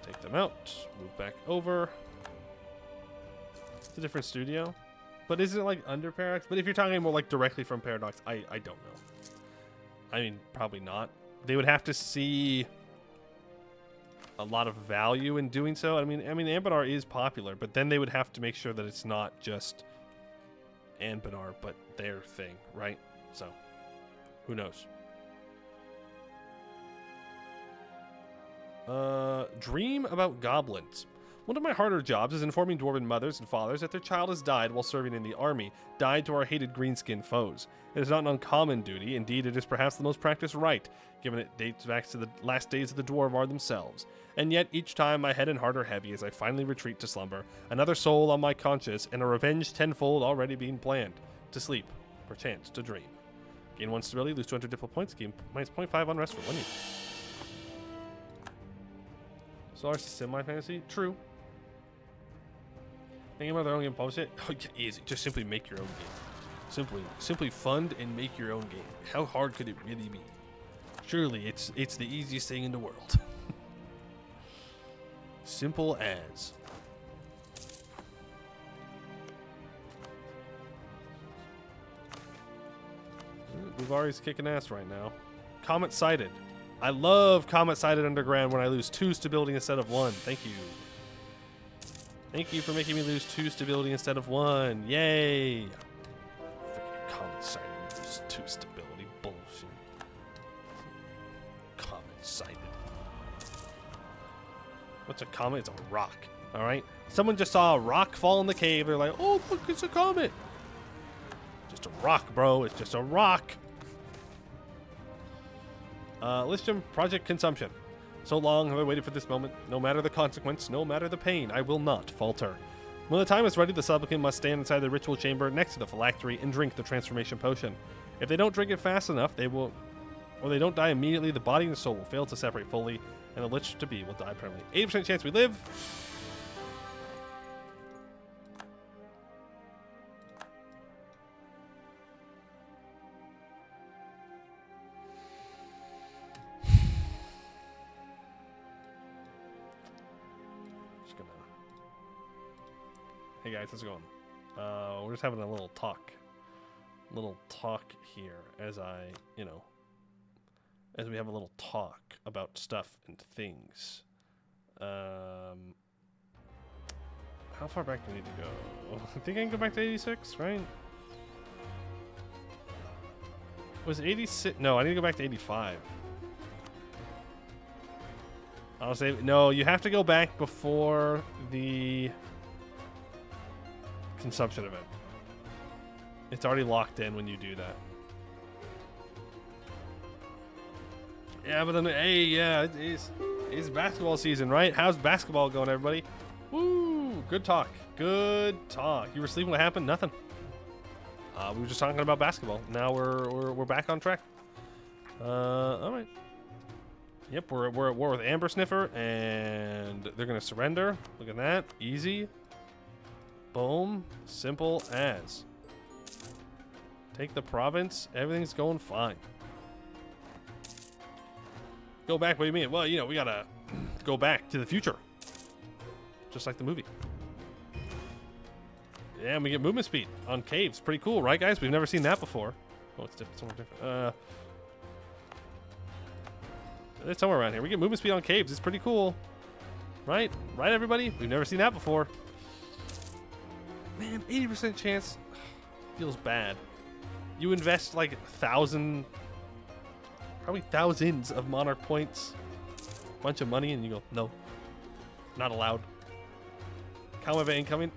Take them out. Move back over. It's a different studio. But isn't it like under Paradox? But if you're talking more like directly from Paradox, I don't know. I mean, probably not. They would have to see a lot of value in doing so. I mean, Anbennar is popular, but then they would have to make sure that it's not just Anbennar, but their thing, right? So, who knows? Dream about goblins. One of my harder jobs is informing dwarven mothers and fathers that their child has died while serving in the army, died to our hated greenskin foes. It is not an uncommon duty, indeed it is perhaps the most practiced rite, given it dates back to the last days of the Dwarvar themselves. And yet each time my head and heart are heavy as I finally retreat to slumber, another soul on my conscience, and a revenge tenfold already being planned. To sleep, perchance to dream. Gain 1 stability, lose 200 diplo points, gain minus 0.5 on rest for 1 year. Solar semi-fantasy? True. Thinking about their own game publish it? Oh, yeah, easy. Just simply make your own game. Simply fund and make your own game. How hard could it really be? Surely it's the easiest thing in the world. Simple as. Buvari's kicking ass right now. Comet sighted. I love Comet Sighted Underground when I lose 2 stability instead of 1. Thank you. Thank you for making me lose 2 stability instead of 1. Yay! Freaking Comet Sighted lose 2 stability. Bullshit. Comet Sighted. What's a comet? It's a rock. Alright? Someone just saw a rock fall in the cave. They're like, oh, look, it's a comet. Just a rock, bro. It's just a rock. Litchdom Project Consumption. So long have I waited for this moment. No matter the consequence, no matter the pain, I will not falter. When the time is ready, the supplicant must stand inside the ritual chamber next to the phylactery and drink the transformation potion. If they don't drink it fast enough, they don't die immediately, the body and the soul will fail to separate fully, and the lich to be will die permanently. 80% chance we live. Hey guys, how's it going? We're just having a little talk here as as we have a little talk about stuff and things. How far back do we need to go? I think I can go back to 86, right? Was 86? No, I need to go back to 85. I'll say, no, you have to go back before the consumption event. It's already locked in when you do that. Yeah, but then, hey, yeah, it's basketball season, right? How's basketball going, everybody? Woo! Ooh, good talk. Good talk. You were sleeping. What happened? Nothing. We were just talking about basketball. Now we're back on track. All right. Yep, we're at war with Amber Sniffer, and they're gonna surrender. Look at that. Easy. Boom. Simple as. Take the province. Everything's going fine. Go back. What do you mean? Well, you know, we gotta go back to the future. Just like the movie. Yeah, and we get movement speed on caves. Pretty cool, right, guys? We've never seen that before. Oh, it's different. Somewhere different. It's somewhere around here. We get movement speed on caves. It's pretty cool. Right? Right, everybody? We've never seen that before. Man, 80% chance feels bad. You invest like probably thousands of monarch points, bunch of money, and you go, no, not allowed. Comment incoming.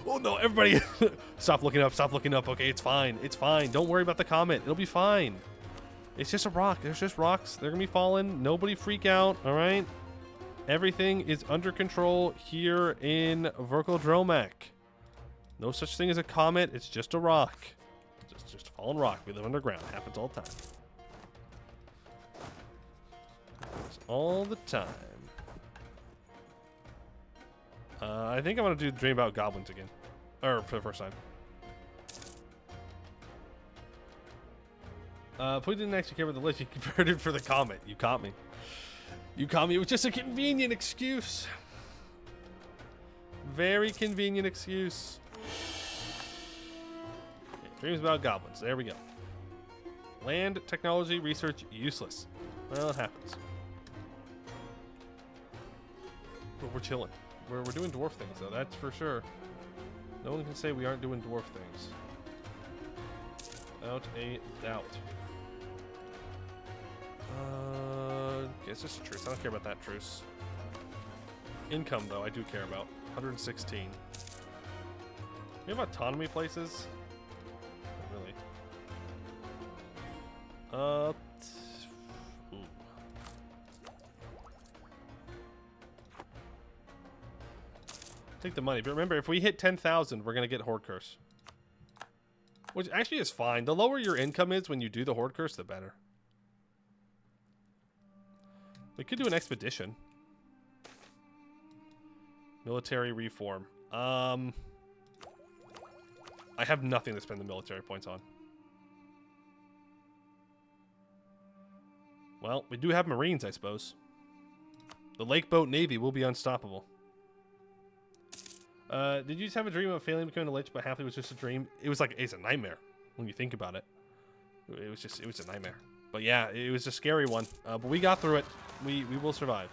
Oh no, everybody stop looking up, stop looking up. Okay, it's fine. It's fine. Don't worry about the comment. It'll be fine. It's just a rock. There's just rocks. They're gonna be falling. Nobody freak out, all right? Everything is under control here in Verkal Dromak. No such thing as a comet. It's just a rock. Just a fallen rock. We live underground. Happens all the time. Happens all the time. I think I'm going to do Dream About Goblins again. Or for the first time. Please didn't actually care about the list. You compared it for the comment. You caught me. You caught me. It was just a convenient excuse. Very convenient excuse. Okay, Dreams About Goblins. There we go. Land, technology, research, useless. Well, it happens. But we're chilling. We're doing dwarf things, though. That's for sure. No one can say we aren't doing dwarf things. Without a doubt. It's just a truce. I don't care about that truce. Income, though, I do care about. 116. We have autonomy places? Not really. Ooh. Take the money, but remember, if we hit 10,000, we're gonna get Horde Curse, which actually is fine. The lower your income is when you do the Horde Curse, the better. We could do an expedition. Military reform. I have nothing to spend the military points on. Well, we do have Marines, I suppose. The Lake Boat Navy will be unstoppable. Did you just have a dream of failing becoming a lich, but halfway was just a dream? It was like, it's a nightmare when you think about it. It was a nightmare. But yeah, it was a scary one. But we got through it. We will survive.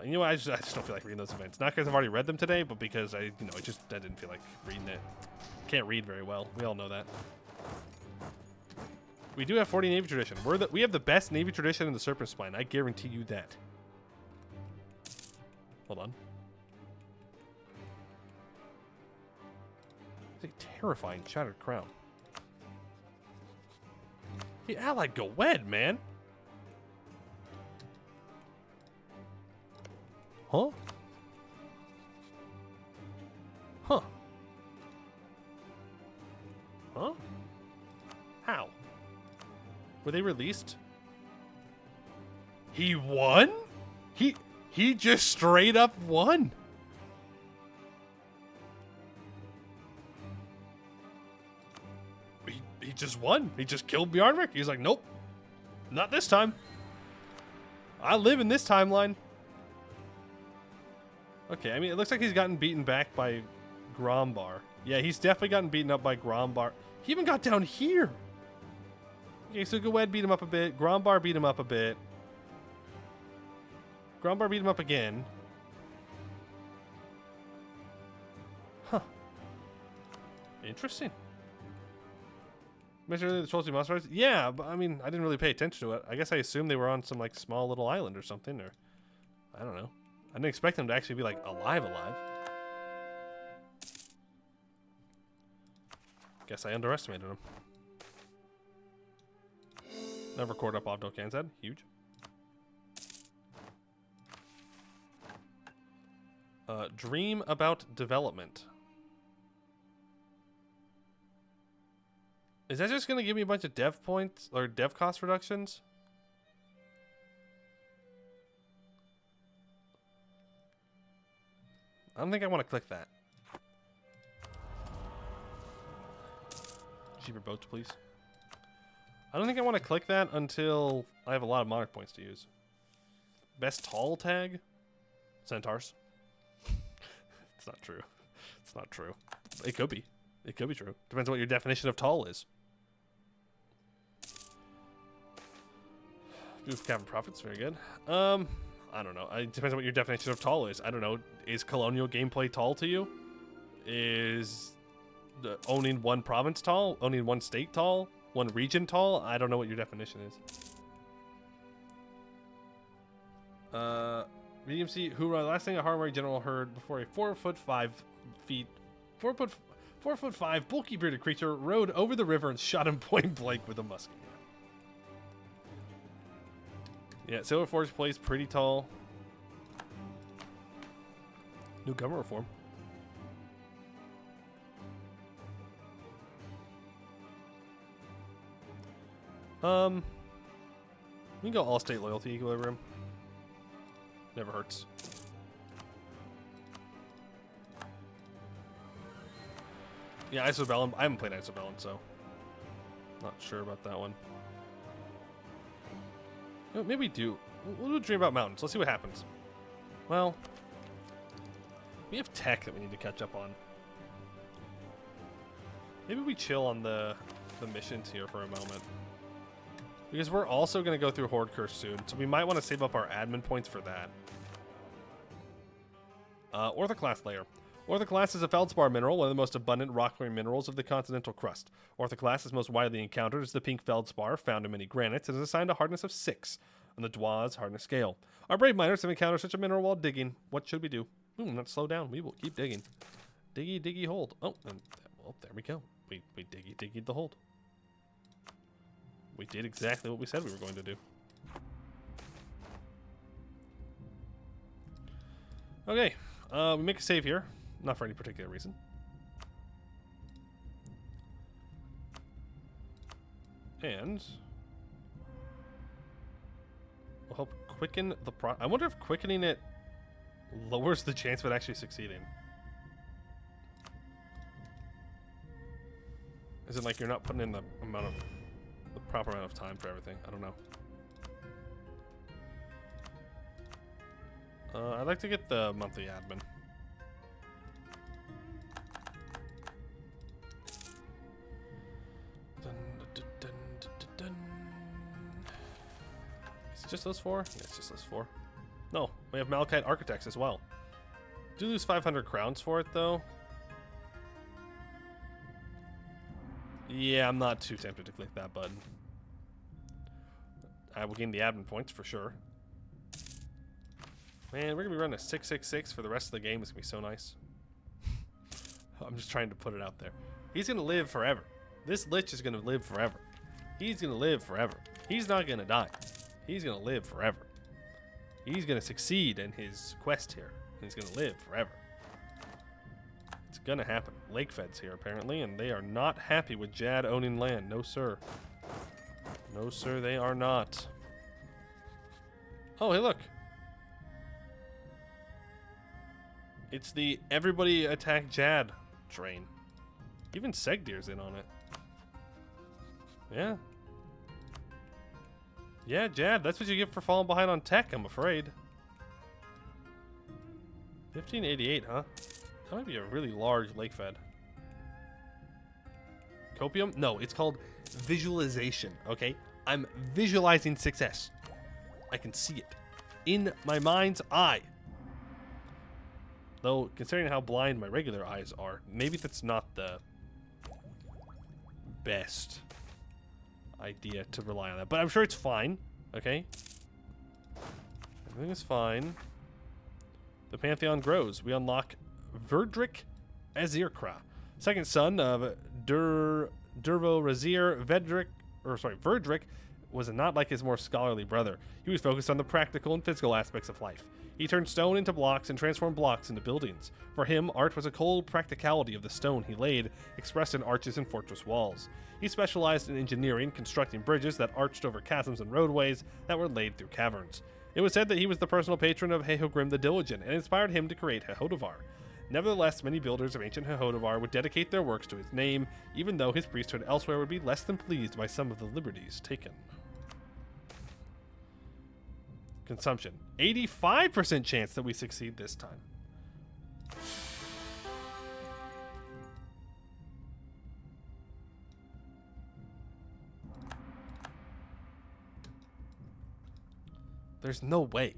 You know what? I just don't feel like reading those events. Not because I've already read them today, but because I didn't feel like reading it. Can't read very well. We all know that. We do have 40 Navy tradition. We have the best Navy tradition in the Serpent Spine. I guarantee you that. Hold on. It's a terrifying Shattered Crown. He allied go wed, man. Huh? Huh? Huh? How? Were they released? He won? He just straight up won. He just won. He just killed Bjarnrik. He's like, nope, not this time. I live in this timeline. Okay, I mean, it looks like he's gotten beaten back by Grombar. Yeah, he's definitely gotten beaten up by Grombar. He even got down here. Okay, so Gawed beat him up a bit. Grombar beat him up a bit. Grombar beat him up again. Huh. Interesting. Mentioned earlier the Trolls monsters. Yeah, but I mean, I didn't really pay attention to it. I guess I assumed they were on some like small little island or something, or I don't know. I didn't expect them to actually be like alive. Guess I underestimated them. Never caught up Obdo Kanzad. Huge. Dream about development. Is that just going to give me a bunch of dev points or dev cost reductions? I don't think I want to click that. Cheaper boats, please. I don't think I want to click that until I have a lot of monarch points to use. Best tall tag? Centaurs. It's not true. It's not true. It could be. It could be true. Depends on what your definition of tall is. Boost cabin profits, very good. I don't know. It depends on what your definition of tall is. I don't know. Is colonial gameplay tall to you? Is owning one province tall? Owning one state tall? One region tall? I don't know what your definition is. Medium sea hoorah. Last thing a Harmony general heard before a 4'5" bulky bearded creature rode over the river and shot him point blank with a musket. Yeah, Silver Forge plays pretty tall. New government reform. We can go all state loyalty equilibrium. Never hurts. Yeah, Isobellum. I haven't played Isobellum, so not sure about that one. You know, maybe we do. We'll do a dream about mountains. Let's see what happens. Well, we have tech that we need to catch up on. Maybe we chill on the missions here for a moment. Because we're also going to go through Horde Curse soon, so we might want to save up our admin points for that. Orthoclast layer. Orthoclast is a feldspar mineral, one of the most abundant rock-bearing minerals of the continental crust. Orthoclast is most widely encountered as the pink feldspar, found in many granites, and is assigned a hardness of 6 on the Dwarves hardness scale. Our brave miners have encountered such a mineral while digging. What should we do? Not slow down. We will keep digging. Diggy, diggy, hold. Oh, well, there we go. We diggy, diggy the hold. We did exactly what we said we were going to do. Okay, we make a save here. Not for any particular reason. And we'll help quicken the I wonder if quickening it lowers the chance of it actually succeeding. Is it like you're not putting in the proper amount of time for everything? I don't know. I'd like to get the monthly admin. Is it just those 4? Yeah, it's just those 4. No, we have Malachite Architects as well. Do lose 500 crowns for it, though. Yeah, I'm not too tempted to click that button. I will gain the admin points for sure. Man, we're going to be running a 666 for the rest of the game. It's going to be so nice. I'm just trying to put it out there. He's going to live forever. This Lich is going to live forever. He's going to live forever. He's not going to die. He's going to live forever. He's going to succeed in his quest here. He's going to live forever. It's going to happen. Lake Fed's here, apparently, and they are not happy with Jad owning land. No, sir. No, sir, they are not. Oh, hey, look. It's the everybody attack Jad train. Even Segdir's in on it. Yeah. Yeah, Jad, that's what you get for falling behind on tech, I'm afraid. 1588, huh? That might be a really large lake fed. Copium? No, it's called visualization, okay? I'm visualizing success. I can see it in my mind's eye. Though, considering how blind my regular eyes are, maybe that's not the best idea to rely on that. But I'm sure it's fine, okay? Everything is fine. The Pantheon grows. We unlock Verdrick Azirkra, second son of Durvo Razir Verdrick was not like his more scholarly brother. He was focused on the practical and physical aspects of life. He turned stone into blocks and transformed blocks into buildings. For him, art was a cold practicality of the stone he laid, expressed in arches and fortress walls. He specialized in engineering, constructing bridges that arched over chasms and roadways that were laid through caverns. It was said that he was the personal patron of Hehogrim the Diligent and inspired him to create Hehodevar. Nevertheless, many builders of ancient Hehodevar would dedicate their works to his name, even though his priesthood elsewhere would be less than pleased by some of the liberties taken. Consumption. 85% chance that we succeed this time. There's no way.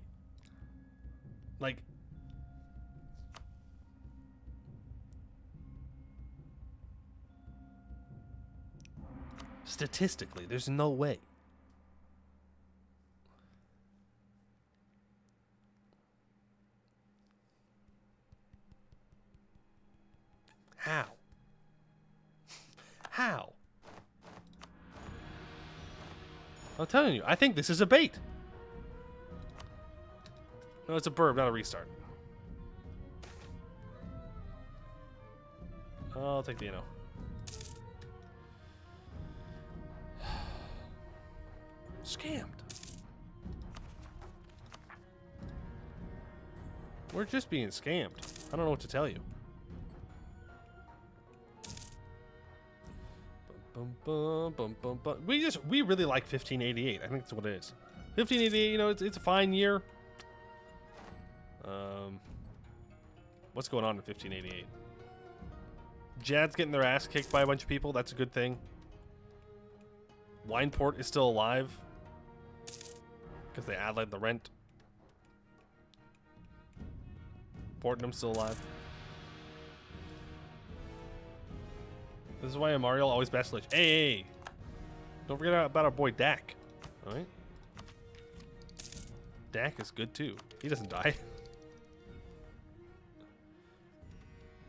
Like, statistically, there's no way. How? How? I'm telling you, I think this is a bait. No, it's a burb, not a restart. I'll take the Inno. Scammed. We're just being scammed. I don't know what to tell you. We really like 1588. I think that's what it is. 1588, you know, it's a fine year. What's going on in 1588? Jad's getting their ass kicked by a bunch of people. That's a good thing. Wineport is still alive because they allied the rent. Portnum's still alive. This is why Amariel always best lich. Hey, don't forget about our boy Dak. All right, Dak is good too. He doesn't die.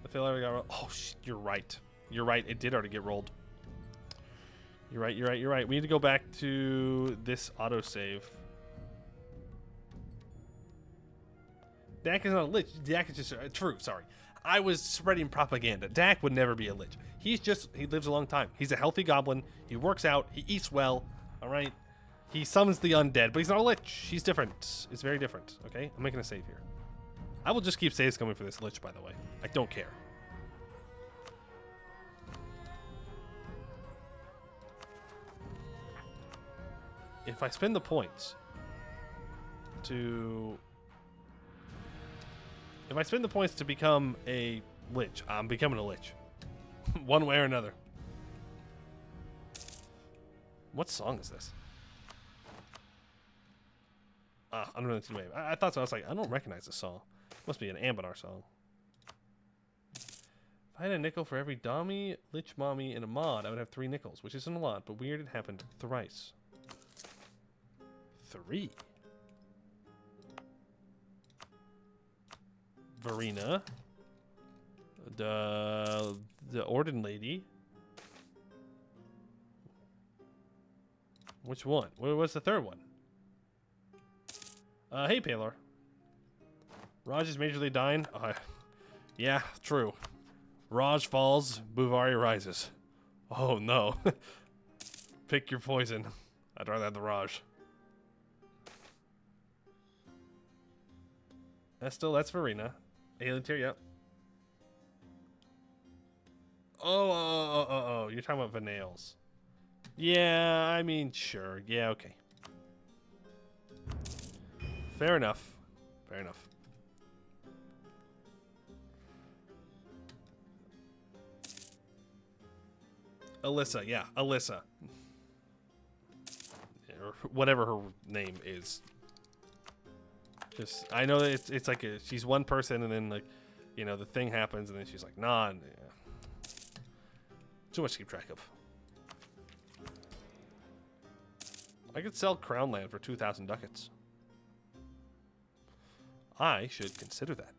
I feel like we got. Oh shit! You're right. You're right. It did already get rolled. You're right. You're right. You're right. We need to go back to this autosave. Dak is not a lich. Dak is just true. Sorry. I was spreading propaganda. Dak would never be a lich. He lives a long time. He's a healthy goblin. He works out. He eats well. All right. He summons the undead, but he's not a lich. He's different. It's very different. Okay. I'm making a save here. I will just keep saves coming for this lich, by the way. I don't care. If I spend the points to become a lich, I'm becoming a lich. One way or another. What song is this? Unrelated Wave. I thought so. I was like, I don't recognize this song. Must be an Anbennar song. If I had a nickel for every Dami, Lich Mommy, and a mod, I would have 3 nickels, which isn't a lot, but weird it happened thrice. 3. Verena. The Orden Lady. Which one? What's the third one? Hey, Paylor. Raj is majorly dying. Yeah, true. Raj falls, Buvari rises. Oh no. Pick your poison. I'd rather have the Raj. That's Verena. Alien tier, yep. Oh, you're talking about Vanales. Yeah, I mean, sure. Yeah, okay. Fair enough. Fair enough. Alyssa, yeah, Alyssa. Or whatever her name is. Just, I know that it's like she's one person, and then, like, you know, the thing happens, and then she's like, nah. Yeah. Too much to keep track of. I could sell Crown Land for 2,000 ducats. I should consider that.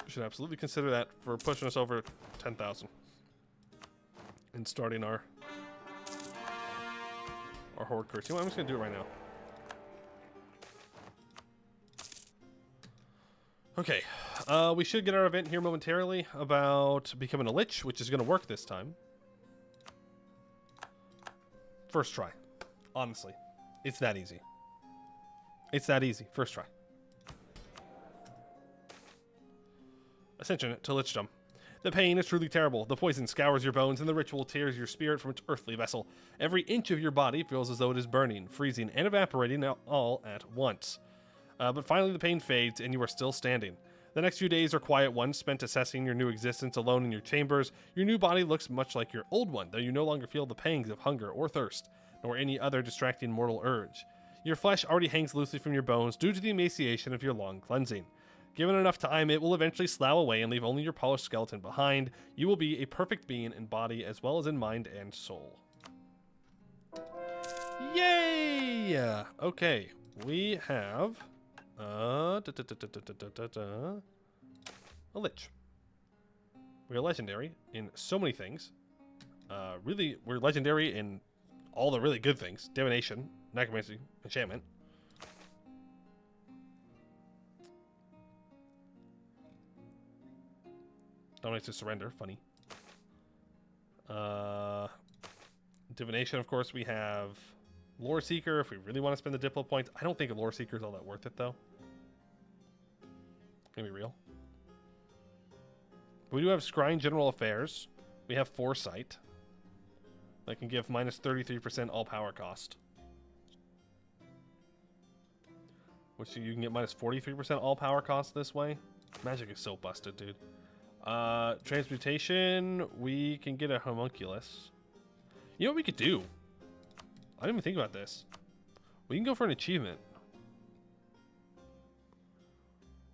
Should absolutely consider that for pushing us over 10,000. and starting our horde curse. You know what? I'm just gonna do it right now. Okay, we should get our event here momentarily about becoming a lich, which is gonna work this time. First try. Honestly, it's that easy. It's that easy. First try. Ascension to Lichdom. The pain is truly terrible. The poison scours your bones, and the ritual tears your spirit from its earthly vessel. Every inch of your body feels as though it is burning, freezing, and evaporating all at once. But finally the pain fades, and you are still standing. The next few days are quiet ones, spent assessing your new existence alone in your chambers. Your new body looks much like your old one, though you no longer feel the pangs of hunger or thirst, nor any other distracting mortal urge. Your flesh already hangs loosely from your bones due to the emaciation of your long cleansing. Given enough time, it will eventually slough away and leave only your polished skeleton behind. You will be a perfect being in body as well as in mind and soul. Yay! Okay, we have a lich. We are legendary in so many things. Really, we're legendary in all the really good things. Divination, necromancy, enchantment. Dominates to surrender. Funny. Divination, of course, we have Lore Seeker if we really want to spend the Diplo points. I don't think a Lore Seeker is all that worth it, though. Gonna be real. We do have Scrying General Affairs. We have Foresight. That can give minus 33% all power cost. Which you can get minus 43% all power cost this way. Magic is so busted, dude. Transmutation, we can get a homunculus. You know what we could do? I didn't even think about this. We can go for an achievement.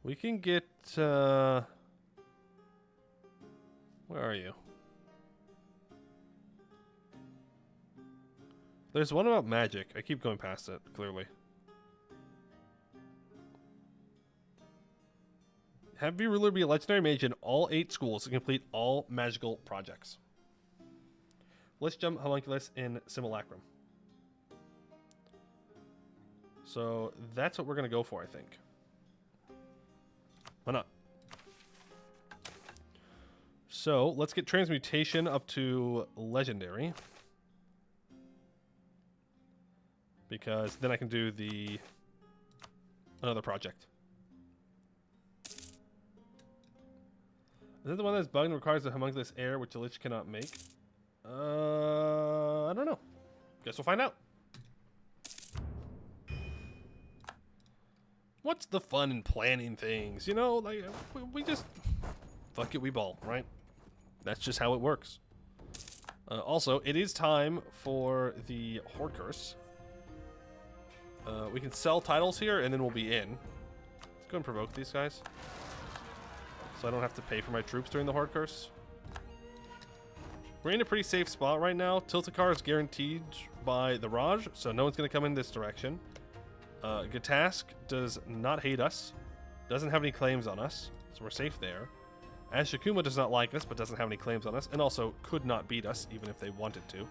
We can get, where are you? There's one about magic. I keep going past it, clearly. Have your ruler be a legendary mage in all 8 schools to complete all magical projects. Litchdom, homunculus, and simulacrum. So that's what we're going to go for, I think. Why not? So let's get transmutation up to legendary. Because then I can do another project. Is that the one that's bugged and requires the homunculus air, which a lich cannot make? I don't know. Guess we'll find out. What's the fun in planning things? You know, like, we just... Fuck it, we ball, right? That's just how it works. Also, it is time for the Horde Curse. We can sell titles here, and then we'll be in. Let's go and provoke these guys. So I don't have to pay for my troops during the Horde Curse. We're in a pretty safe spot right now. Tiltakar is guaranteed by the Raj, so no one's going to come in this direction. Gatask does not hate us. Doesn't have any claims on us, so we're safe there. Ashikuma does not like us, but doesn't have any claims on us, and also could not beat us, even if they wanted to.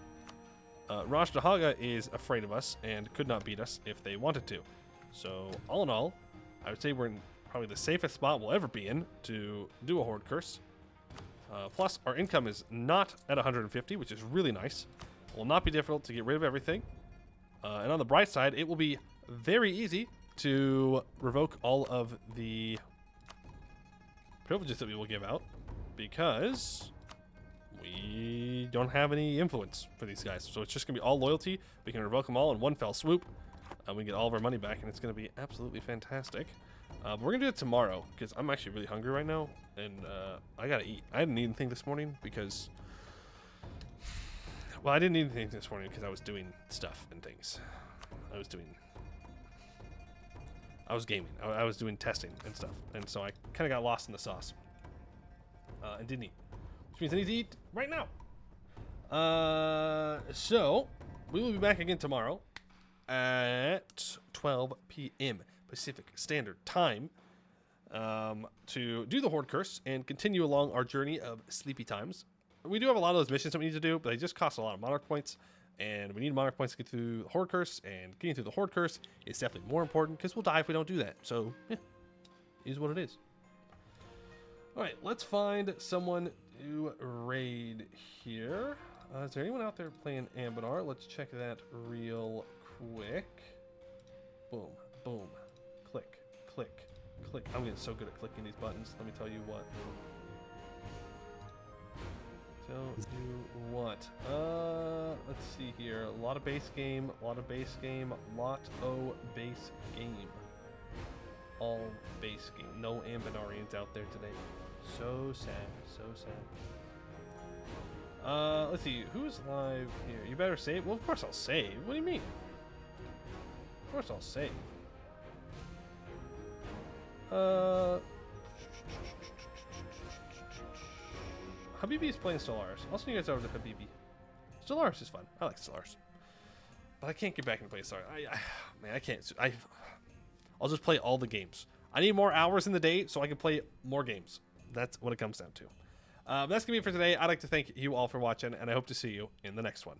Raj Dahaga is afraid of us, and could not beat us if they wanted to. So, all in all, I would say we're in probably the safest spot we'll ever be in to do a Horde Curse. Plus, our income is not at 150, which is really nice. It will not be difficult to get rid of everything. And on the bright side, it will be very easy to revoke all of the privileges that we will give out, because we don't have any influence for these guys. So it's just going to be all loyalty. We can revoke them all in one fell swoop. We get all of our money back, and it's going to be absolutely fantastic. But we're going to do it tomorrow, because I'm actually really hungry right now, and I got to eat. I didn't eat anything this morning because... Well, I didn't eat anything this morning because I was doing stuff and things. I was gaming. I was doing testing and stuff, and so I kind of got lost in the sauce. And didn't eat. Which means I need to eat right now. So, we will be back again tomorrow at 12 p.m. Pacific Standard Time to do the Horde Curse and continue along our journey of sleepy times. we do have a lot of those missions that we need to do, but they just cost a lot of monarch points. And we need monarch points to get through the Horde Curse, and getting through the Horde Curse is definitely more important because we'll die if we don't do that. So, yeah, it is what it is. All right, let's find someone to raid here. Is there anyone out there playing Anbennar? Let's check that real quick. Boom, boom, click, click, click. I'm getting so good at clicking these buttons. Let me tell you what. What? Let's see here. A lot of base game, a lot of base game, lot o base game. All base game. No Anbennarians out there today. So sad, so sad. Let's see. Who's live here? You better save? Well, of course I'll save. What do you mean? Of course I'll save. Habibi is playing Stellaris. I'll send you guys over to Habibi. Stellaris is fun. I like Stellaris. But I can't get back into playing Stellaris. Man, I can't. I'll just play all the games. I need more hours in the day so I can play more games. That's what it comes down to. That's going to be it for today. I'd like to thank you all for watching, and I hope to see you in the next one.